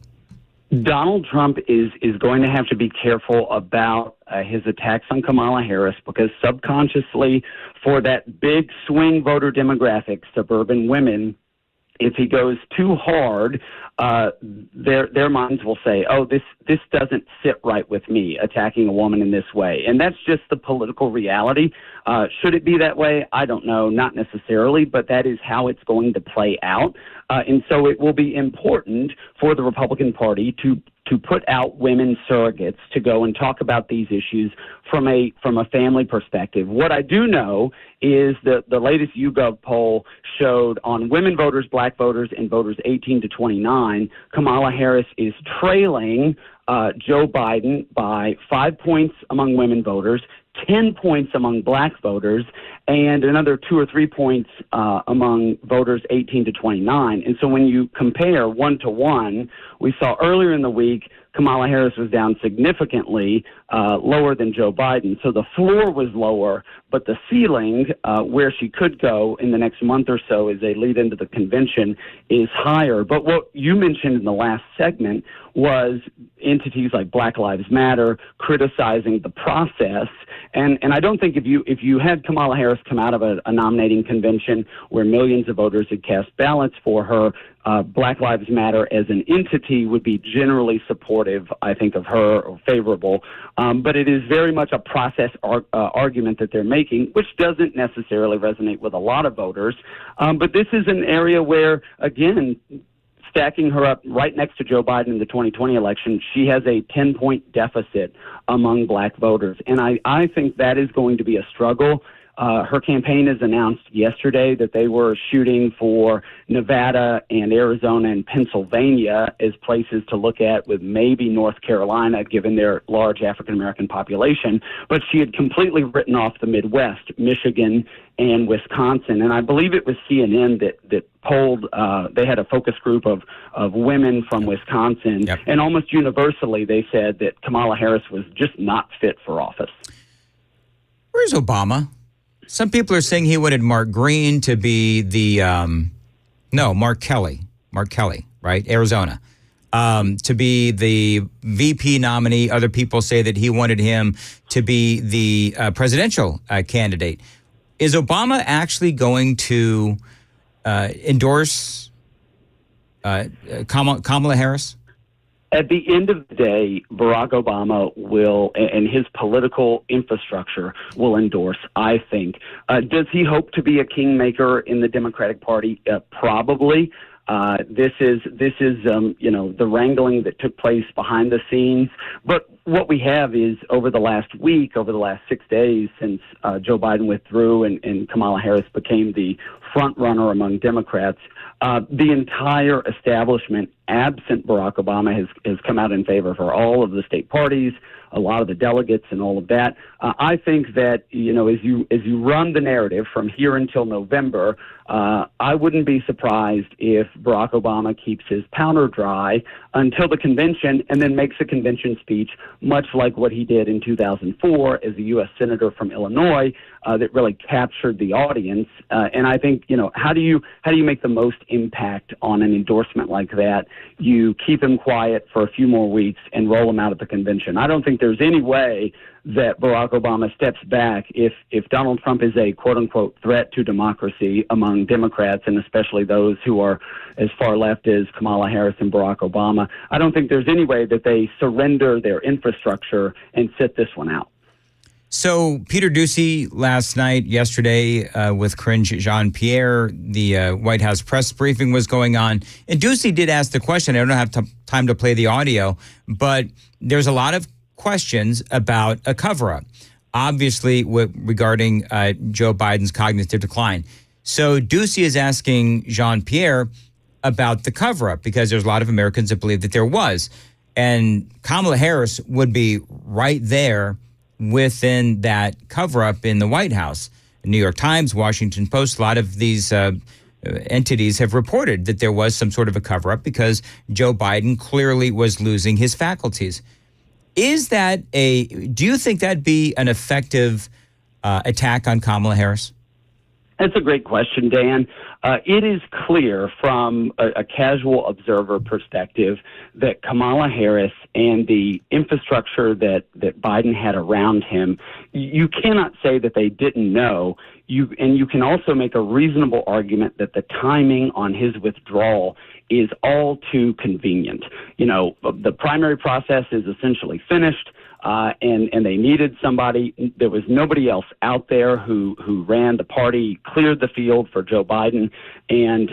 Donald Trump is going to have to be careful about his attacks on Kamala Harris because subconsciously, for that big swing voter demographic, suburban women, if he goes too hard, their minds will say, "Oh, this doesn't sit right with me, attacking a woman in this way," and that's just the political reality. Should it be that way? I don't know, not necessarily, but that is how it's going to play out. And so it will be important for the Republican Party to put out women surrogates to go and talk about these issues from a family perspective. What I do know is that the latest YouGov poll showed on women voters, black voters, and voters 18 to 29, Kamala Harris is trailing Joe Biden by 5 points among women voters, 10 points among black voters and another 2 or 3 points among voters 18 to 29. And so when you compare 1 to 1, we saw earlier in the week Kamala Harris was down significantly lower than Joe Biden. So the floor was lower, but the ceiling, where she could go in the next month or so as they lead into the convention, is higher. But what you mentioned in the last segment was entities like Black Lives Matter criticizing the process. And I don't think if you had Kamala Harris come out of a nominating convention where millions of voters had cast ballots for her, Black Lives Matter as an entity would be generally supportive, I think, of her, or favorable. But it is very much a process argument that they're making, which doesn't necessarily resonate with a lot of voters. But this is an area where, again, stacking her up right next to Joe Biden in the 2020 election, she has a 10-point deficit among black voters. And I think that is going to be a struggle. Her campaign has announced yesterday that they were shooting for Nevada and Arizona and Pennsylvania as places to look at, with maybe North Carolina, given their large African-American population. But she had completely written off the Midwest, Michigan and Wisconsin. And I believe it was CNN that polled, they had a focus group of women from Wisconsin. Yep. And almost universally they said that Kamala Harris was just not fit for office. Where's Obama? Some people are saying he wanted Mark Green to be the, Mark Kelly, right? Arizona, to be the VP nominee. Other people say that he wanted him to be the presidential candidate. Is Obama actually going to endorse Kamala Harris? At the end of the day, Barack Obama will, and his political infrastructure will endorse, I think. Does he hope to be a kingmaker in the Democratic Party? Probably. This is the wrangling that took place behind the scenes. But what we have is over the last 6 days since Joe Biden withdrew and Kamala Harris became the front runner among Democrats, the entire establishment, absent Barack Obama, has come out in favor of her. All of the state parties, a lot of the delegates, and all of that. I think that as you run the narrative from here until November, I wouldn't be surprised if Barack Obama keeps his powder dry until the convention, and then makes a convention speech, much like what he did in 2004 as a U.S. Senator from Illinois, that really captured the audience. And I think, how do you make the most impact on an endorsement like that? You keep him quiet for a few more weeks and roll him out at the convention. I don't think there's any way that Barack Obama steps back if Donald Trump is a quote-unquote threat to democracy among Democrats, and especially those who are as far left as Kamala Harris and Barack Obama. I don't think there's any way that they surrender their infrastructure and sit this one out. So Peter Doocy yesterday with Karine Jean-Pierre, the White House press briefing was going on. And Doocy did ask the question. I don't have time to play the audio, but there's a lot of questions about a cover-up, obviously regarding Joe Biden's cognitive decline. So Doocy is asking Jean-Pierre about the cover-up, because there's a lot of Americans that believe that there was. And Kamala Harris would be right there within that cover-up in the White House. The New York Times, Washington Post, a lot of these entities have reported that there was some sort of a cover-up because Joe Biden clearly was losing his faculties. Do you think that'd be an effective attack on Kamala Harris? That's a great question, Dan. It is clear from a casual observer perspective that Kamala Harris and the infrastructure that Biden had around him, you cannot say that they didn't know. And you can also make a reasonable argument that the timing on his withdrawal is all too convenient. The primary process is essentially finished. And they needed somebody. There was nobody else out there who ran the party, cleared the field for Joe Biden, and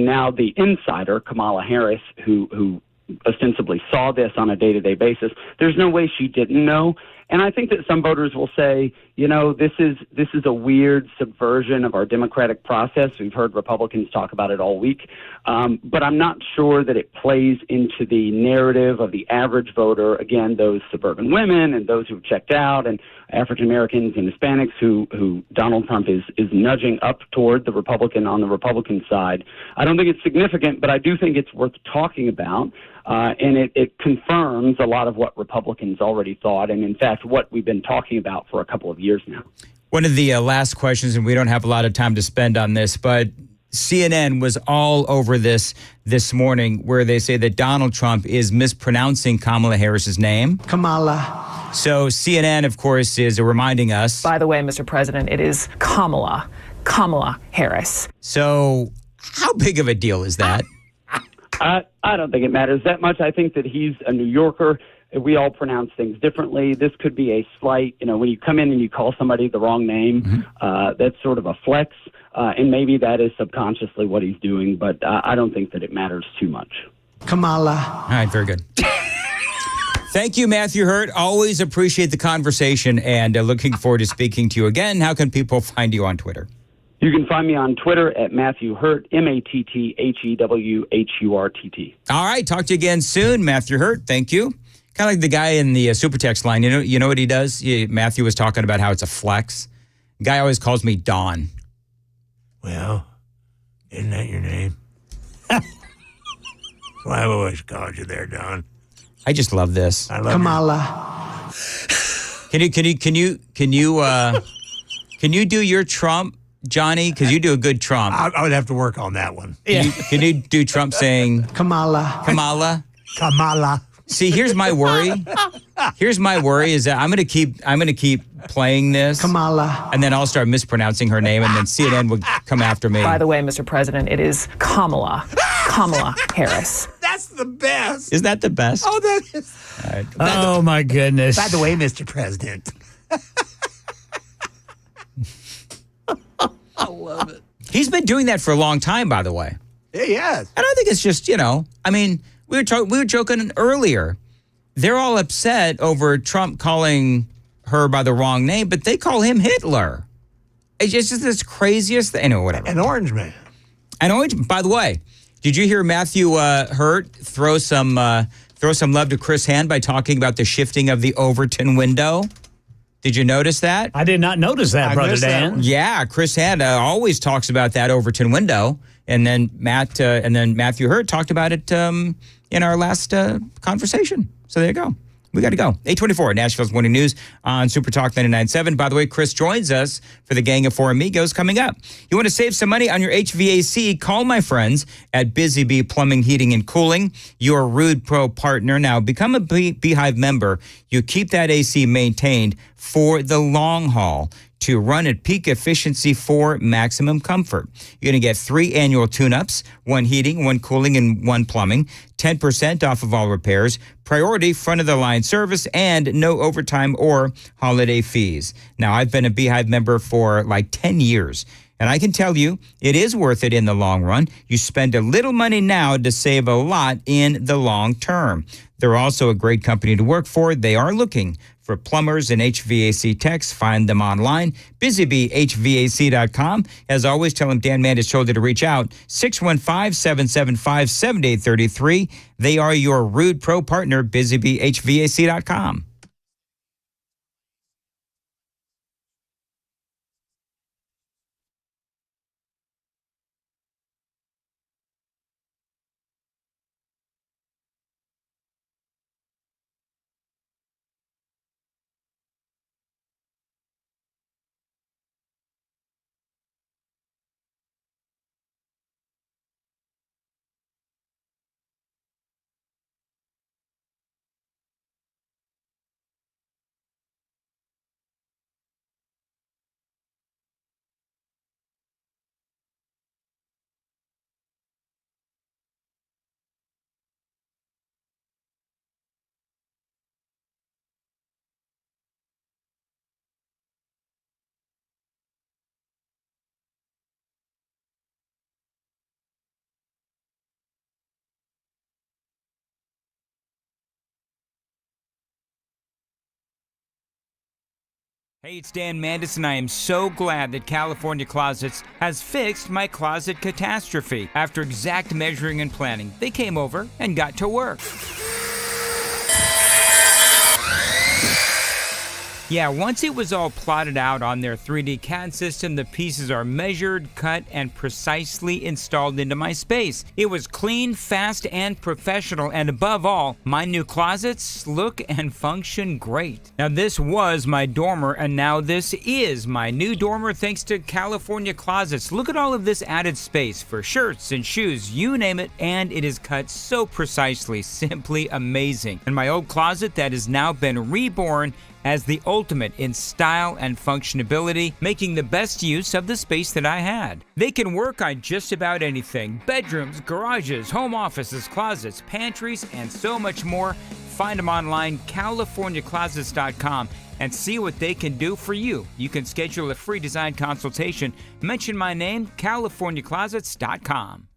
now the insider, Kamala Harris, who ostensibly saw this on a day-to-day basis. There's no way she didn't know. And I think that some voters will say, this is a weird subversion of our democratic process. We've heard Republicans talk about it all week. But I'm not sure that it plays into the narrative of the average voter. Again, those suburban women and those who've checked out and African Americans and Hispanics who Donald Trump is nudging up toward the Republican on the Republican side. I don't think it's significant, but I do think it's worth talking about. And it confirms a lot of what Republicans already thought, and in fact, what we've been talking about for a couple of years now. One of the last questions, and we don't have a lot of time to spend on this, but CNN was all over this morning, where they say that Donald Trump is mispronouncing Kamala Harris's name. Kamala. So CNN, of course, is reminding us. By the way, Mr. President, it is Kamala Harris. So how big of a deal is that? I don't think it matters that much. I think that he's a New Yorker. We all pronounce things differently. This could be a slight, when you come in and you call somebody the wrong name, that's sort of a flex. And maybe that is subconsciously what he's doing, but I don't think that it matters too much. Kamala. All right, very good. Thank you, Matthew Hurt. Always appreciate the conversation, and looking forward to speaking to you again. How can people find you on Twitter? You can find me on Twitter at Matthew Hurt, MattheWHurtt. All right, talk to you again soon, Matthew Hurt. Thank you. Kind of like the guy in the super text line. You know what he does? Matthew was talking about how it's a flex. The guy always calls me Don. Well, isn't that your name? Well, I've always called you there, Don. I just love this. I love Kamala. Can you do your Trump, Johnny? Because you do a good Trump. I would have to work on that one. Can you do Trump saying Kamala? Kamala. See, here's my worry. Here's my worry is that I'm gonna keep playing this. Kamala. And then I'll start mispronouncing her name, and then CNN will come after me. By the way, Mr. President, it is Kamala Harris. That's the best. Is that the best? Oh, that is. All right. Oh, my goodness. By the way, Mr. President. I love it. He's been doing that for a long time, by the way. Yeah, he has. And I think it's just, we were joking earlier. They're all upset over Trump calling her by the wrong name, but they call him Hitler. It's just this craziest thing. Anyway, whatever. An orange man. By the way, did you hear Matthew Hurt throw some love to Chris Hand by talking about the shifting of the Overton window? Did you notice that? I did not notice that, Brother Dan. Yeah, Chris Hand always talks about that Overton window, and then Matthew Hurt talked about it in our last conversation. So there you go. We got to go. 8:24, Nashville's Morning News on Super Talk 99.7. By the way, Chris joins us for the Gang of Four Amigos coming up. You want to save some money on your HVAC? Call my friends at Busy Bee Plumbing, Heating, and Cooling, your Rude Pro partner. Now, become a Beehive member. You keep that AC maintained for the long haul to run at peak efficiency for maximum comfort. You're going to get 3 annual tune-ups, 1 heating, 1 cooling, and 1 plumbing, 10% off of all repairs, priority front-of-the-line service, and no overtime or holiday fees. Now, I've been a Beehive member for like 10 years, and I can tell you it is worth it in the long run. You spend a little money now to save a lot in the long term. They're also a great company to work for. They are looking for plumbers and HVAC techs. Find them online, busybeehvac.com. As always, tell them Dan Mandis told you to reach out, 615-775-7833. They are your Rude Pro partner, busybeehvac.com. Hey, it's Dan Mandis, and I am so glad that California Closets has fixed my closet catastrophe. After exact measuring and planning, they came over and got to work. Yeah, once it was all plotted out on their 3D CAD system, the pieces are measured, cut, and precisely installed into my space. It was clean, fast, and professional, and above all, my new closets look and function great. Now, this was my dormer, and now this is my new dormer thanks to California Closets. Look at all of this added space for shirts and shoes, you name it, and it is cut so precisely, simply amazing. And my old closet that has now been reborn as the ultimate in style and functionability, making the best use of the space that I had. They can work on just about anything: bedrooms, garages, home offices, closets, pantries, and so much more. Find them online, CaliforniaClosets.com, and see what they can do for you. You can schedule a free design consultation. Mention my name, CaliforniaClosets.com.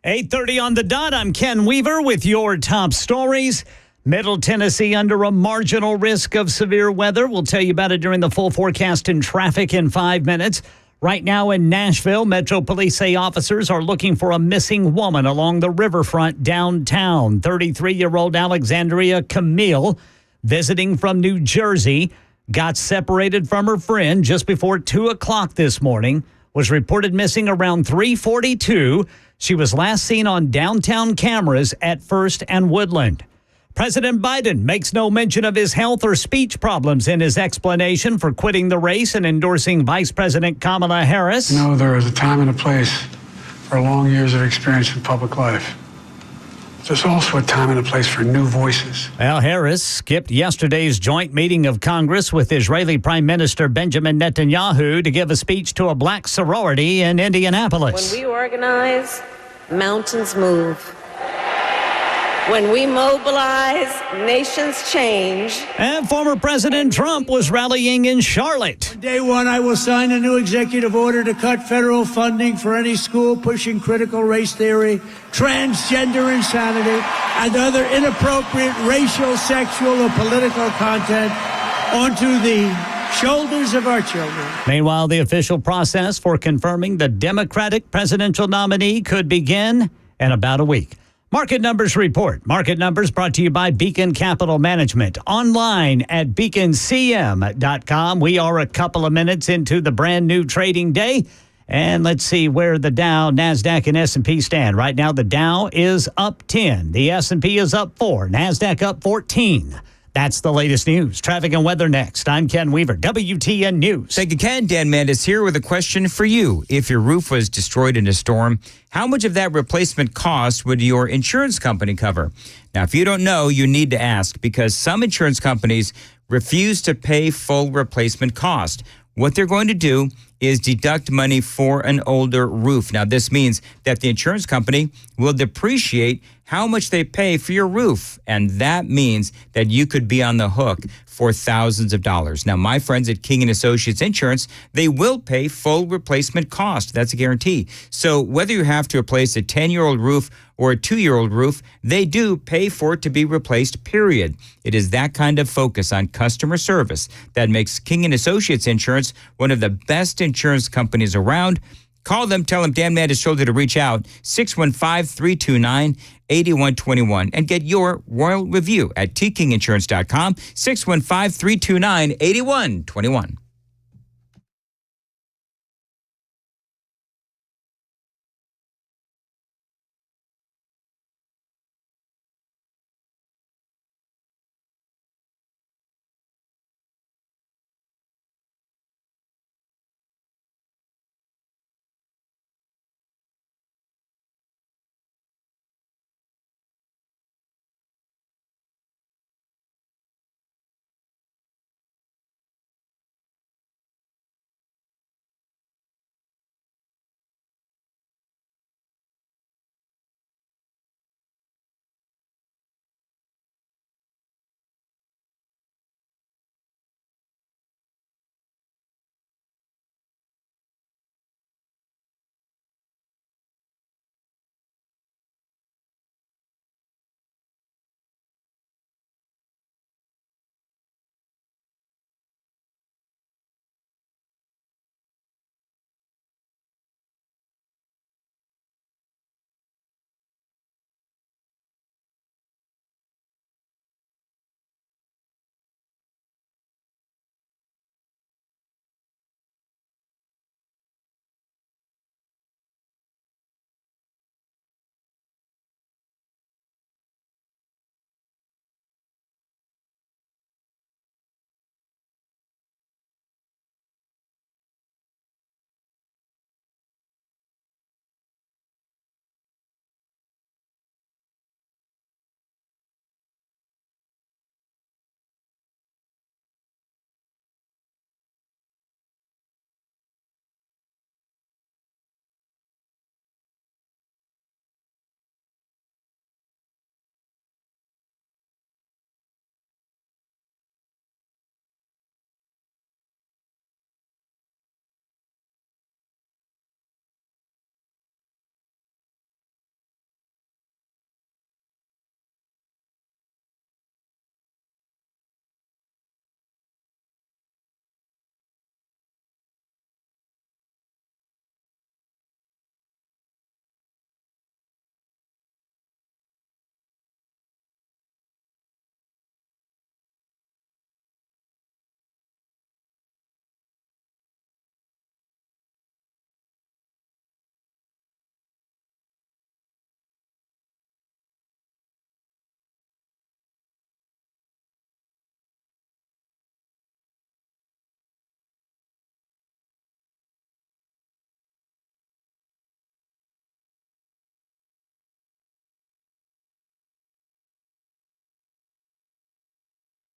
.30 on the dot. I'm Ken Weaver with your top stories. Middle Tennessee under a marginal risk of severe weather. We'll tell you about it during the full forecast and traffic in 5 minutes. Right now in Nashville, Metro Police say officers are looking for a missing woman along the riverfront downtown. 33-year-old Alexandria Camille, visiting from New Jersey, got separated from her friend just before 2 o'clock this morning, was reported missing around 3:42. She was last seen on downtown cameras at First and Woodland. President Biden makes no mention of his health or speech problems in his explanation for quitting the race and endorsing Vice President Kamala Harris. You know, there is a time and a place for long years of experience in public life. There's also a time and a place for new voices. Well, Harris skipped yesterday's joint meeting of Congress with Israeli Prime Minister Benjamin Netanyahu to give a speech to a black sorority in Indianapolis. When we organize, mountains move. When we mobilize, nations change. And former President Trump was rallying in Charlotte. Day one, I will sign a new executive order to cut federal funding for any school pushing critical race theory, transgender insanity, and other inappropriate racial, sexual, or political content onto the shoulders of our children. Meanwhile, the official process for confirming the Democratic presidential nominee could begin in about a week. Market Numbers Report. Market Numbers brought to you by Beacon Capital Management. Online at beaconcm.com. We are a couple of minutes into the brand new trading day. And let's see where the Dow, NASDAQ, and S&P stand. Right now, the Dow is up 10. The S&P is up 4. NASDAQ up 14. That's the latest news. Traffic and weather next. I'm Ken Weaver, WTN News. Thank you, Ken. Dan Mandis here with a question for you. If your roof was destroyed in a storm, how much of that replacement cost would your insurance company cover? Now, if you don't know, you need to ask because some insurance companies refuse to pay full replacement cost. What they're going to do is deduct money for an older roof. Now, this means that the insurance company will depreciate how much they pay for your roof. And that means that you could be on the hook for thousands of dollars. Now, my friends at King & Associates Insurance, they will pay full replacement cost. That's a guarantee. So whether you have to replace a 10-year-old roof or a 2-year-old roof, they do pay for it to be replaced, period. It is that kind of focus on customer service that makes King & Associates Insurance one of the best insurance companies around. Call them, tell them Dan Mandis told you to reach out, 615-329-8121, and get your royal review at tkinginsurance.com, 615-329-8121.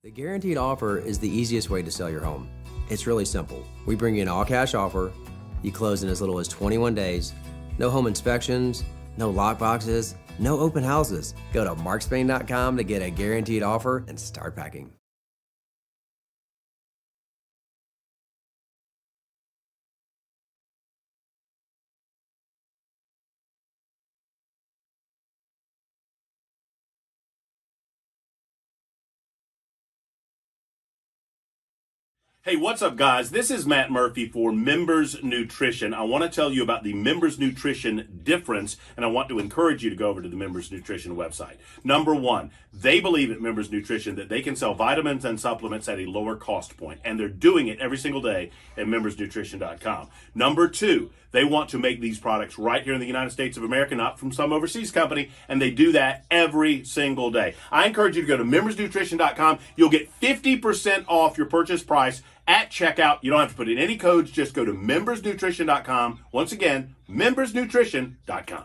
The guaranteed offer is the easiest way to sell your home. It's really simple. We bring you an all-cash offer. You close in as little as 21 days. No home inspections, no lock boxes, no open houses. Go to markspain.com to get a guaranteed offer and start packing. Hey, what's up, guys? This is Matt Murphy for Members Nutrition. I want to tell you about the Members Nutrition difference, and I want to encourage you to go over to the Members Nutrition website. Number one, they believe at Members Nutrition that they can sell vitamins and supplements at a lower cost point, and they're doing it every single day at membersnutrition.com. Number two, they want to make these products right here in the United States of America, not from some overseas company, and they do that every single day. I encourage you to go to membersnutrition.com. You'll get 50% off your purchase price at checkout. You don't have to put in any codes. Just go to membersnutrition.com. Once again, membersnutrition.com.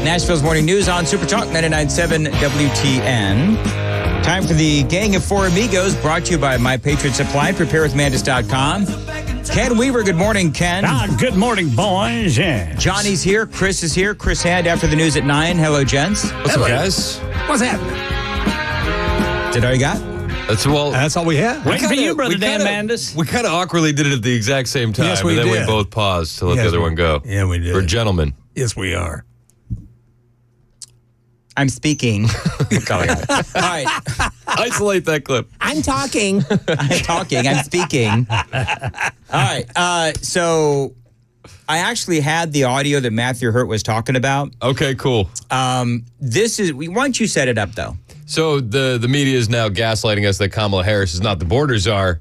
Nashville's Morning News on Super Talk 99.7 WTN. Time for the Gang of Four Amigos, brought to you by My Patriot Supply. Preparewithmandis.com. Ken Weaver, good morning, Ken. Good morning, boys. Yeah. Johnny's here. Chris is here. Chris Hand after the news at 9. Hello, gents. What's up, guys? What's happening? Is that all you got? That's all we have. Waiting for you, Brother Dan Mandis. We kind of awkwardly did it at the exact same time. Yes, we and then did. we both paused to let the other one go. Yeah, we did. We're gentlemen. Yes, we are. I'm speaking. All right. Isolate that clip. I'm talking. I'm speaking. All right. So I actually had the audio that Matthew Hurt was talking about. Okay, cool. Why don't you set it up, though? So the media is now gaslighting us that Kamala Harris is not the border czar,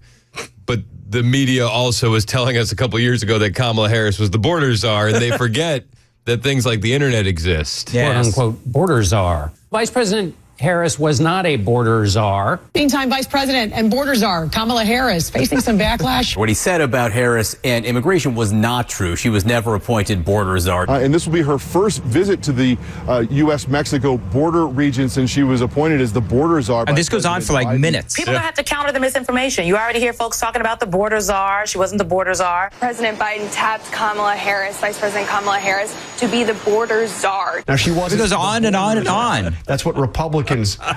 but the media also was telling us a couple years ago that Kamala Harris was the border czar, and they forget that things like the internet exist. Quote unquote border czar. Vice President Harris was not a border czar. Meantime, Vice President and border czar Kamala Harris facing some backlash. What he said about Harris and immigration was not true. She was never appointed border czar. And this will be her first visit to the U.S.-Mexico border region since she was appointed as the border czar. And this goes on for like minutes. People don't have to counter the misinformation. You already hear folks talking about the border czar. She wasn't the border czar. President Biden tapped Kamala Harris, Vice President Kamala Harris, to be the border czar. Now she wasn't. It goes on and on and on. That's what Republicans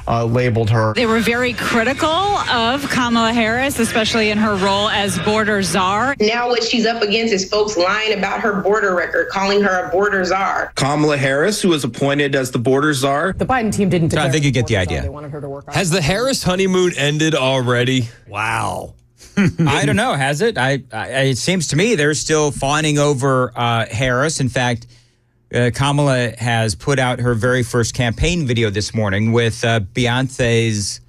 labeled her. They were very critical of Kamala Harris, especially in her role as border czar. Now what she's up against is folks lying about her border record, calling her a border czar. Kamala Harris, who was appointed as the border czar. The Biden team didn't declare. I think you get the idea. They wanted her to work on. Has the Harris honeymoon ended already? Wow. I don't know. Has it? It seems to me they're still fawning over Harris. In fact, Kamala has put out her very first campaign video this morning with Beyonce's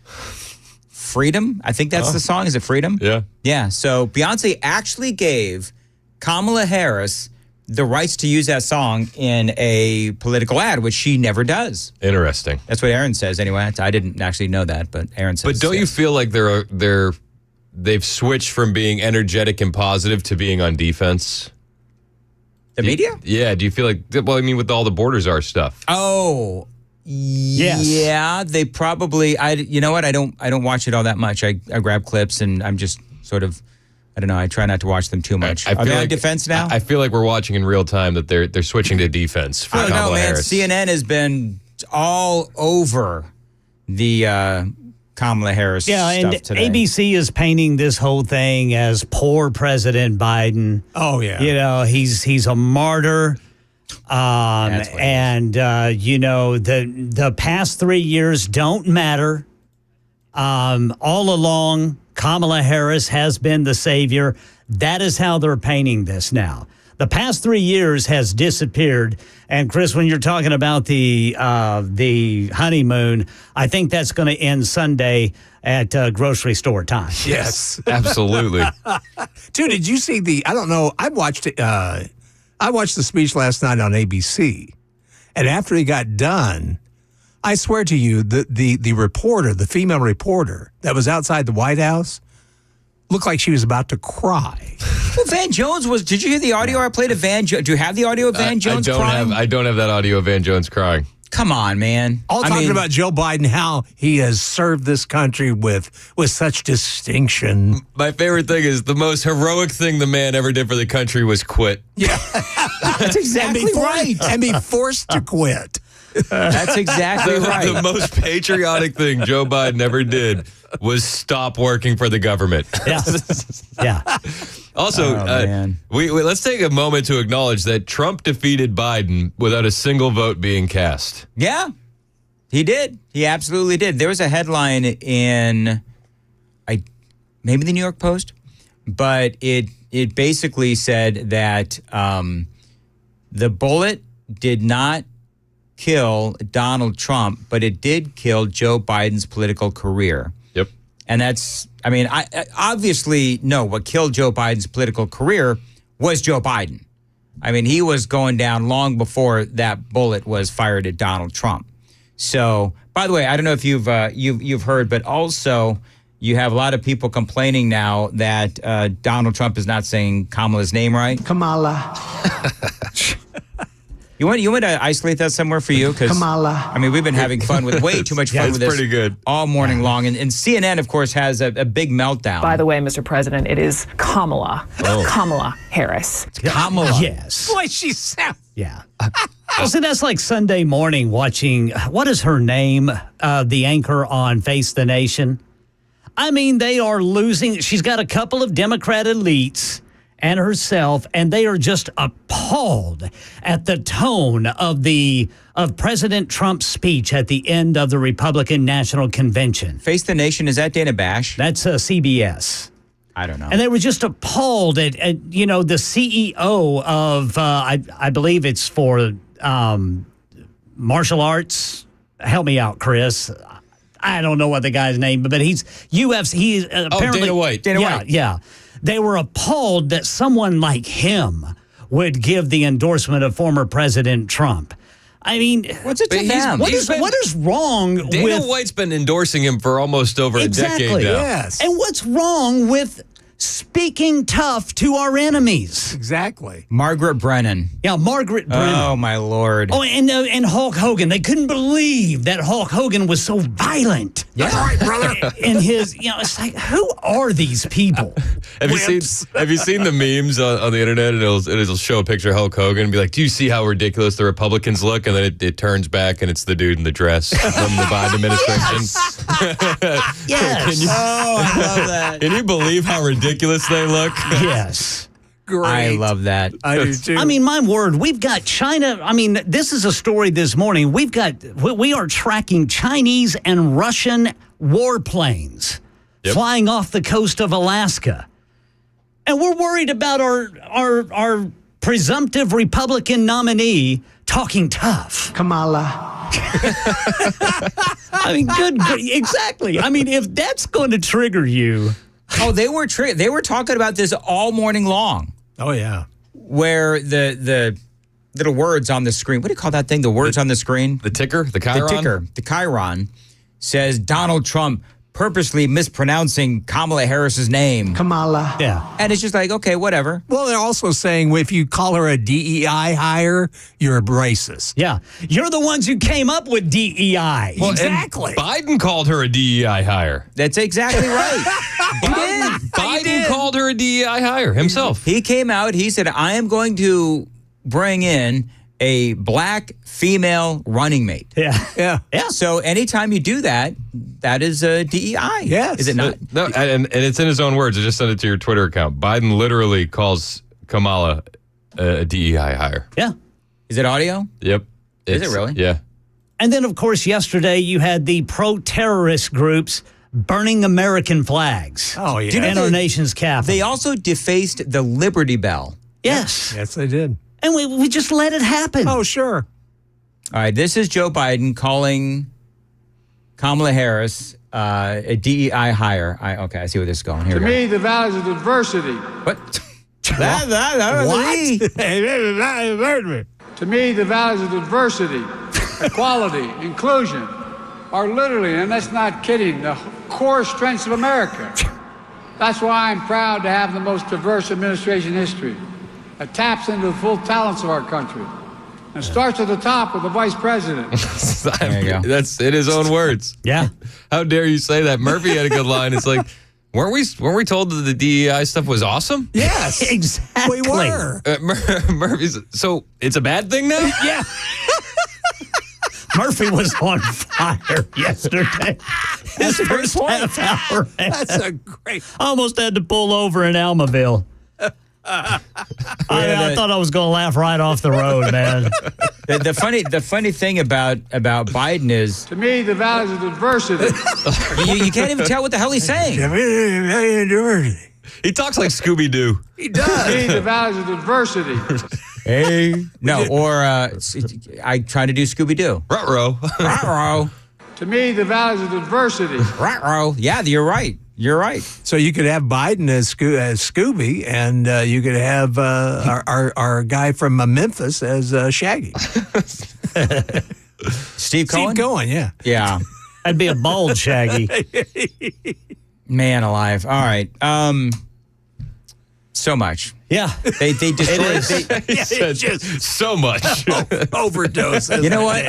Freedom. I think that's the song. Is it Freedom? Yeah. Yeah. So Beyonce actually gave Kamala Harris the rights to use that song in a political ad, which she never does. Interesting. That's what Aaron says anyway. I didn't actually know that, but Aaron says. But don't you feel like they've switched from being energetic and positive to being on defense? The media? Yeah. Do you feel like, well, I mean, with all the border czar stuff. Oh, yes. Yeah, they probably, you know what? I don't watch it all that much. I grab clips and I'm just sort of I don't know. I try not to watch them too much. I Are they feel on like defense now? I feel like we're watching in real time that they're switching to defense for I don't know, Kamala man. Harris. CNN has been all over the Kamala Harris and stuff today. ABC is painting this whole thing as poor President Biden. Oh, yeah. You know, he's a martyr. You know, the past 3 years don't matter. All along, Kamala Harris has been the savior. That is how they're painting this now. The past 3 years has disappeared. And Chris, when you're talking about the honeymoon, I think that's going to end Sunday at grocery store time. Yes, absolutely. Dude, did you see I don't know. I watched it. I watched the speech last night on ABC, and after he got done, I swear to you, the reporter, the female reporter that was outside the White House, looked like she was about to cry. Well, Van Jones was. Did you hear the audio I played of Van Jones? Do you have the audio of Van Jones crying? I don't have that audio of Van Jones crying. Come on, man. Talking about Joe Biden, how he has served this country with such distinction. My favorite thing is the most heroic thing the man ever did for the country was quit. Yeah. That's exactly right. And be forced to quit. That's exactly right. The most patriotic thing Joe Biden ever did was stop working for the government. Yeah. Yeah. Also, let's take a moment to acknowledge that Trump defeated Biden without a single vote being cast. Yeah, he did. He absolutely did. There was a headline in, maybe the New York Post, but it basically said that the bullet did not kill Donald Trump, but it did kill Joe Biden's political career. Yep. And that's, I obviously know what killed Joe Biden's political career was Joe Biden. I mean, he was going down long before that bullet was fired at Donald Trump. So, by the way, I don't know if you've heard, but also you have a lot of people complaining now that Donald Trump is not saying Kamala's name right. Kamala. You want to isolate that somewhere for you? Kamala. I mean, we've been having fun with way too much fun with this. Pretty good. All morning long. And CNN, of course, has a big meltdown. By the way, Mr. President, it is Kamala. Oh. Kamala Harris. Kamala. Yes. Boy, she sounds. Yeah. So that's like Sunday morning watching, what is her name? The anchor on Face the Nation. I mean, they are losing. She's got a couple of Democrat elites and herself, and they are just appalled at the tone of President Trump's speech at the end of the Republican National Convention. Face the Nation, is that Dana Bash? That's CBS. I don't know. And they were just appalled at the CEO of, I believe it's for martial arts. Help me out, Chris. I don't know what the guy's name, but he's UFC. He's apparently Dana White. Dana White. Yeah. They were appalled that someone like him would give the endorsement of former President Trump. I mean, what's it to them? What is wrong with... Dana White's been endorsing him for almost over a decade now. Yes. And what's wrong with speaking tough to our enemies? Exactly. Margaret Brennan. Yeah, Margaret Brennan. Oh, my Lord. Oh, and Hulk Hogan. They couldn't believe that Hulk Hogan was so violent. Yeah. That's right, brother. In his, it's like, who are these people? Have you seen the memes on the internet? And it'll show a picture of Hulk Hogan and be like, do you see how ridiculous the Republicans look? And then it turns back and it's the dude in the dress from the Biden administration. Yes. I love that. Can you believe how ridiculous they look? Yes. Great. I love that. I do too. I mean, my word, we've got China. I mean, this is a story this morning. We are tracking Chinese and Russian warplanes flying off the coast of Alaska. And we're worried about our presumptive Republican nominee talking tough. Kamala. I mean, exactly. I mean, if that's going to trigger you. Oh, they were talking about this all morning long. Oh, yeah. Where the little words on the screen, what do you call that thing? The words on the screen? The ticker? The chyron? The ticker. The chyron says Donald Trump purposely mispronouncing Kamala Harris's name. Kamala. Yeah. And it's just like, okay, whatever. Well, they're also saying if you call her a DEI hire, you're a racist. Yeah. You're the ones who came up with DEI. Well, Exactly. and Biden called her a DEI hire. That's exactly right. He did. Biden called her a DEI hire himself. He came out, he said, I am going to bring in a black female running mate. Yeah. So anytime you do that, that is a DEI. Yes. Is it not? No, and it's in his own words. I just sent it to your Twitter account. Biden literally calls Kamala a DEI hire. Yeah. Is it audio? Yep. Is it really? Yeah. And then, of course, yesterday you had the pro-terrorist groups burning American flags. Oh, yeah. In our nation's capital. They also defaced the Liberty Bell. Yes. Yes, they did. And we just let it happen. Oh, sure. All right, this is Joe Biden calling Kamala Harris a DEI hire. Okay, I see where this is going. Here To we go. me, the values of diversity. What? that was me. To me, the values of diversity, equality, inclusion are literally, and that's not kidding, the core strengths of America. That's why I'm proud to have the most diverse administration in history. It taps into the full talents of our country. And starts at the top with the vice president. There you go. That's in his own words. Yeah. How dare you say that? Murphy had a good line. It's like, weren't we told that the DEI stuff was awesome? Yes. Exactly. We were. Murphy's. So it's a bad thing now? Yeah. Murphy was on fire yesterday. His first half hour. That's a great. Almost had to pull over in Almaville. I thought I was going to laugh right off the road, man. The funny thing about Biden is To me, the values of diversity. you can't even tell what the hell he's saying. He talks like Scooby-Doo. He To does. me, the values of diversity. Hey, no, or I try to do Scooby-Doo. Ruh-roh. Ruh-roh. To me, the values of diversity. Ruh-roh. Yeah, you're right. You're right. So you could have Biden as Scooby, and you could have our guy from Memphis as Shaggy. Steve Cohen? Steve Cohen, yeah. Yeah. That'd be a bald Shaggy. Man alive. All right. So much. Yeah. They destroyed. He said so much. Overdose. You know what?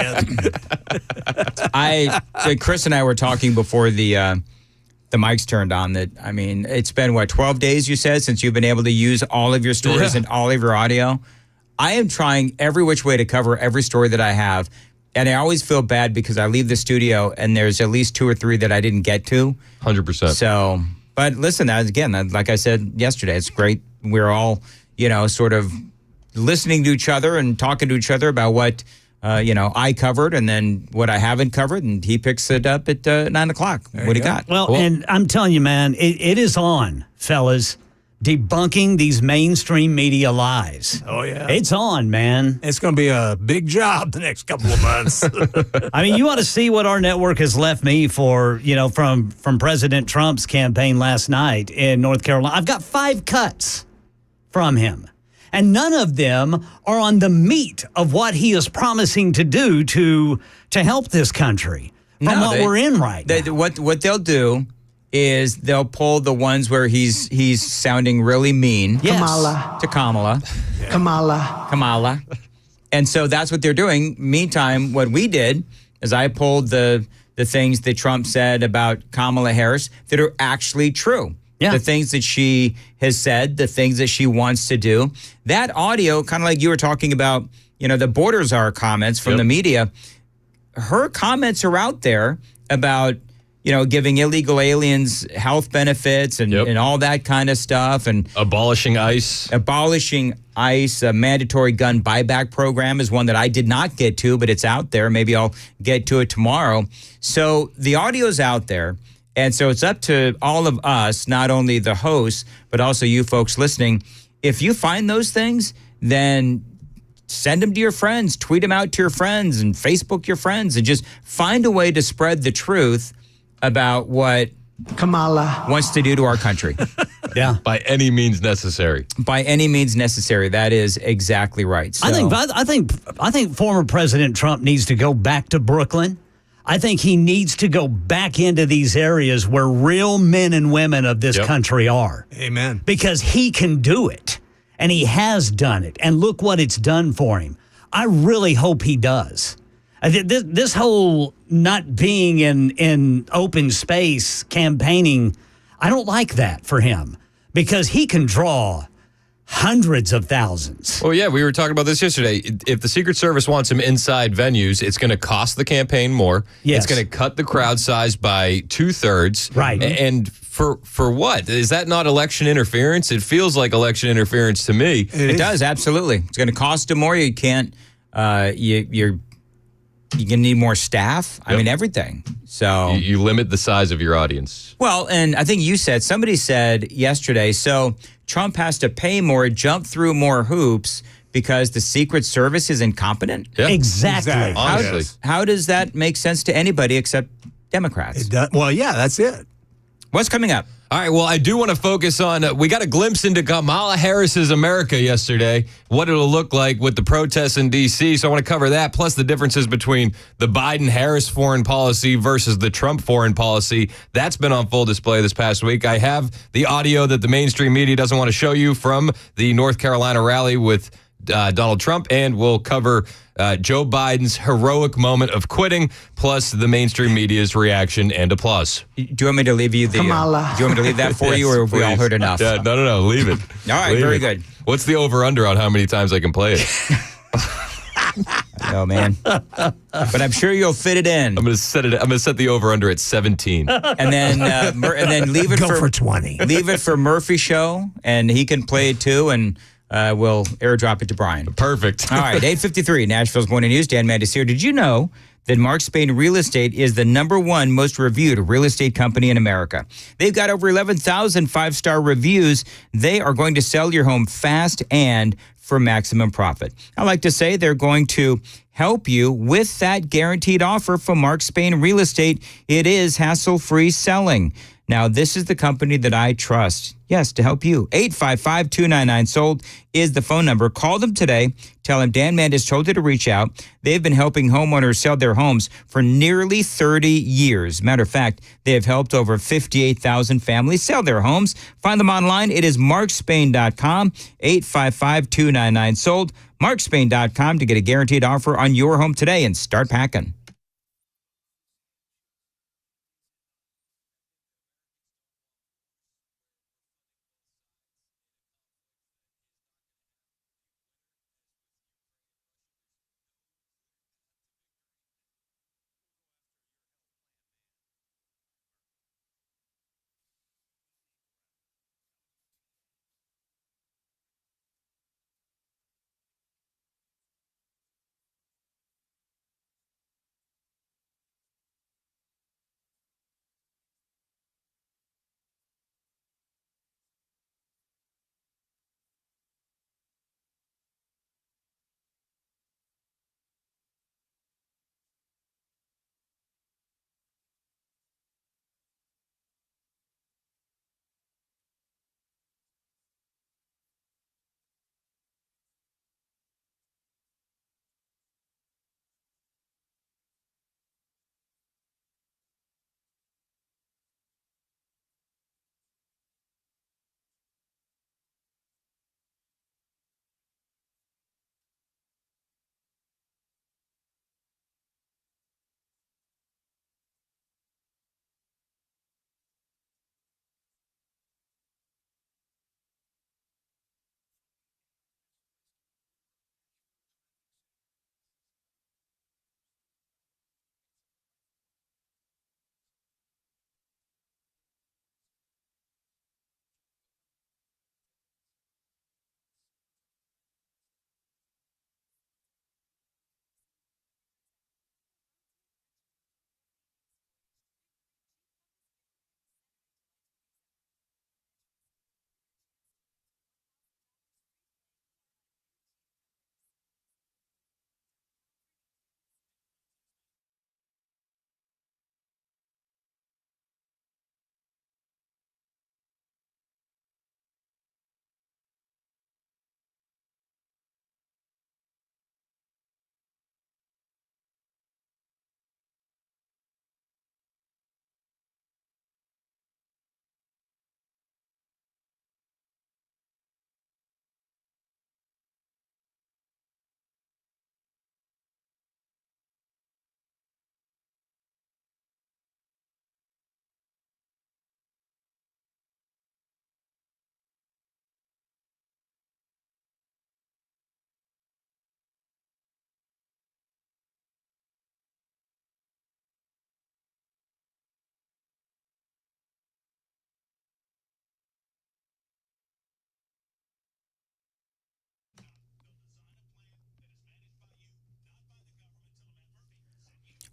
Chris and I were talking before the mics turned on that, I mean, it's been, 12 days, you said, since you've been able to use all of your stories and all of your audio? I am trying every which way to cover every story that I have, and I always feel bad because I leave the studio and there's at least 2 or 3 that I didn't get to. 100%. So, but listen, again, like I said yesterday, it's great. We're all, sort of listening to each other and talking to each other about what I covered and then what I haven't covered, and he picks it up at 9 o'clock. What do you got? Well, and I'm telling you, man, it is on, fellas, debunking these mainstream media lies. Oh, yeah. It's on, man. It's going to be a big job the next couple of months. I mean, you want to see what our network has left me for, from President Trump's campaign last night in North Carolina. I've got 5 cuts from him. And none of them are on the meat of what he is promising to do to help this country from what we're in right now. What they'll do is they'll pull the ones where he's sounding really mean. Yes. To Kamala. Kamala. And so that's what they're doing. Meantime, what we did is I pulled the things that Trump said about Kamala Harris that are actually true. Yeah. The things that she has said, the things that she wants to do. That audio, kind of like you were talking about, the border czar comments from the media, her comments are out there about, giving illegal aliens health benefits and all that kind of stuff. And abolishing ICE. A mandatory gun buyback program is one that I did not get to, but it's out there. Maybe I'll get to it tomorrow. So the audio's out there. And so it's up to all of us, not only the hosts, but also you folks listening. If you find those things, then send them to your friends, tweet them out to your friends, and Facebook your friends, and just find a way to spread the truth about what Kamala wants to do to our country. Yeah. By any means necessary. By any means necessary. That is exactly right. So, I think former President Trump needs to go back to Brooklyn. I think he needs to go back into these areas where real men and women of this country are. Amen. Because he can do it, and he has done it, and look what it's done for him. I really hope he does. This whole not being in open space campaigning, I don't like that for him because he can draw hundreds of thousands. Well, yeah, we were talking about this yesterday. If the Secret Service wants him inside venues, it's going to cost the campaign more. Yes. It's going to cut the crowd size by 2/3. Right. And for what? Is that not election interference? It feels like election interference to me. It does, absolutely. It's going to cost him more. You can't, you're going to need more staff. I mean, everything. So you limit the size of your audience. Well, and I think somebody said yesterday, so Trump has to pay more, jump through more hoops because the Secret Service is incompetent? Yeah. Exactly. Honestly. How does that make sense to anybody except Democrats? It does. Well, yeah, that's it. What's coming up? All right, well, I do want to focus on, we got a glimpse into Kamala Harris's America yesterday, what it'll look like with the protests in D.C., so I want to cover that, plus the differences between the Biden-Harris foreign policy versus the Trump foreign policy. That's been on full display this past week. I have the audio that the mainstream media doesn't want to show you from the North Carolina rally with Donald Trump, and we'll cover Joe Biden's heroic moment of quitting, plus the mainstream media's reaction and applause. Do you want me to leave you the? Kamala. Do you want me to leave that for you, or have we all heard enough? Yeah, no, leave it. All right, very good. What's the over/under on how many times I can play it? I know, man. But I'm sure you'll fit it in. I'm going to set the over/under at 17. And then leave it Go for 20. Leave it for Murphy show, and he can play it too, and we'll airdrop it to Brian. Perfect. All right, 8:53, Nashville's Morning News. Dan Mandis here. Did you know that Mark Spain Real Estate is the #1 most reviewed real estate company in America? They've got over 11,000 five-star reviews. They are going to sell your home fast and for maximum profit. I like to say they're going to help you with that guaranteed offer from Mark Spain Real Estate. It is hassle-free selling. Now, this is the company that I trust. Yes, to help you. 855-299-SOLD is the phone number. Call them today. Tell them Dan Mandis told you to reach out. They've been helping homeowners sell their homes for nearly 30 years. Matter of fact, they have helped over 58,000 families sell their homes. Find them online. It is markspain.com, 855-299-SOLD, markspain.com to get a guaranteed offer on your home today and start packing.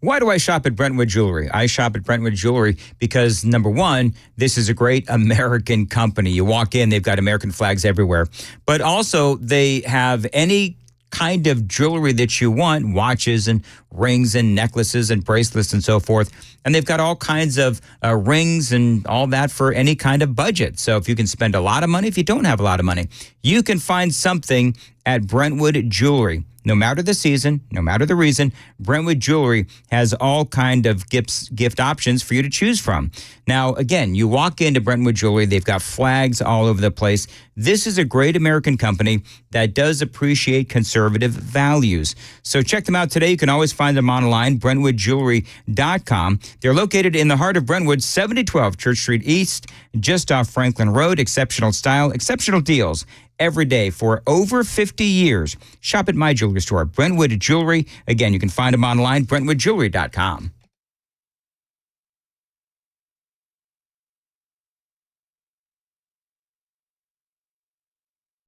Why do I shop at Brentwood Jewelry? I shop at Brentwood Jewelry because, number one, this is a great American company. You walk in, they've got American flags everywhere. But also, they have any kind of jewelry that you want, watches and rings and necklaces and bracelets and so forth. And they've got all kinds of rings and all that for any kind of budget. So if you can spend a lot of money, if you don't have a lot of money, you can find something at Brentwood Jewelry. No matter the season, no matter the reason, Brentwood Jewelry has all kind of gift options for you to choose from. Now, again, you walk into Brentwood Jewelry, they've got flags all over the place. This is a great American company that does appreciate conservative values. So check them out today. You can always find them online, BrentwoodJewelry.com. They're located in the heart of Brentwood, 7012 Church Street East, just off Franklin Road. Exceptional style, exceptional deals every day for over 50 years. Shop at my jewelry store, Brentwood Jewelry. Again, you can find them online, BrentwoodJewelry.com.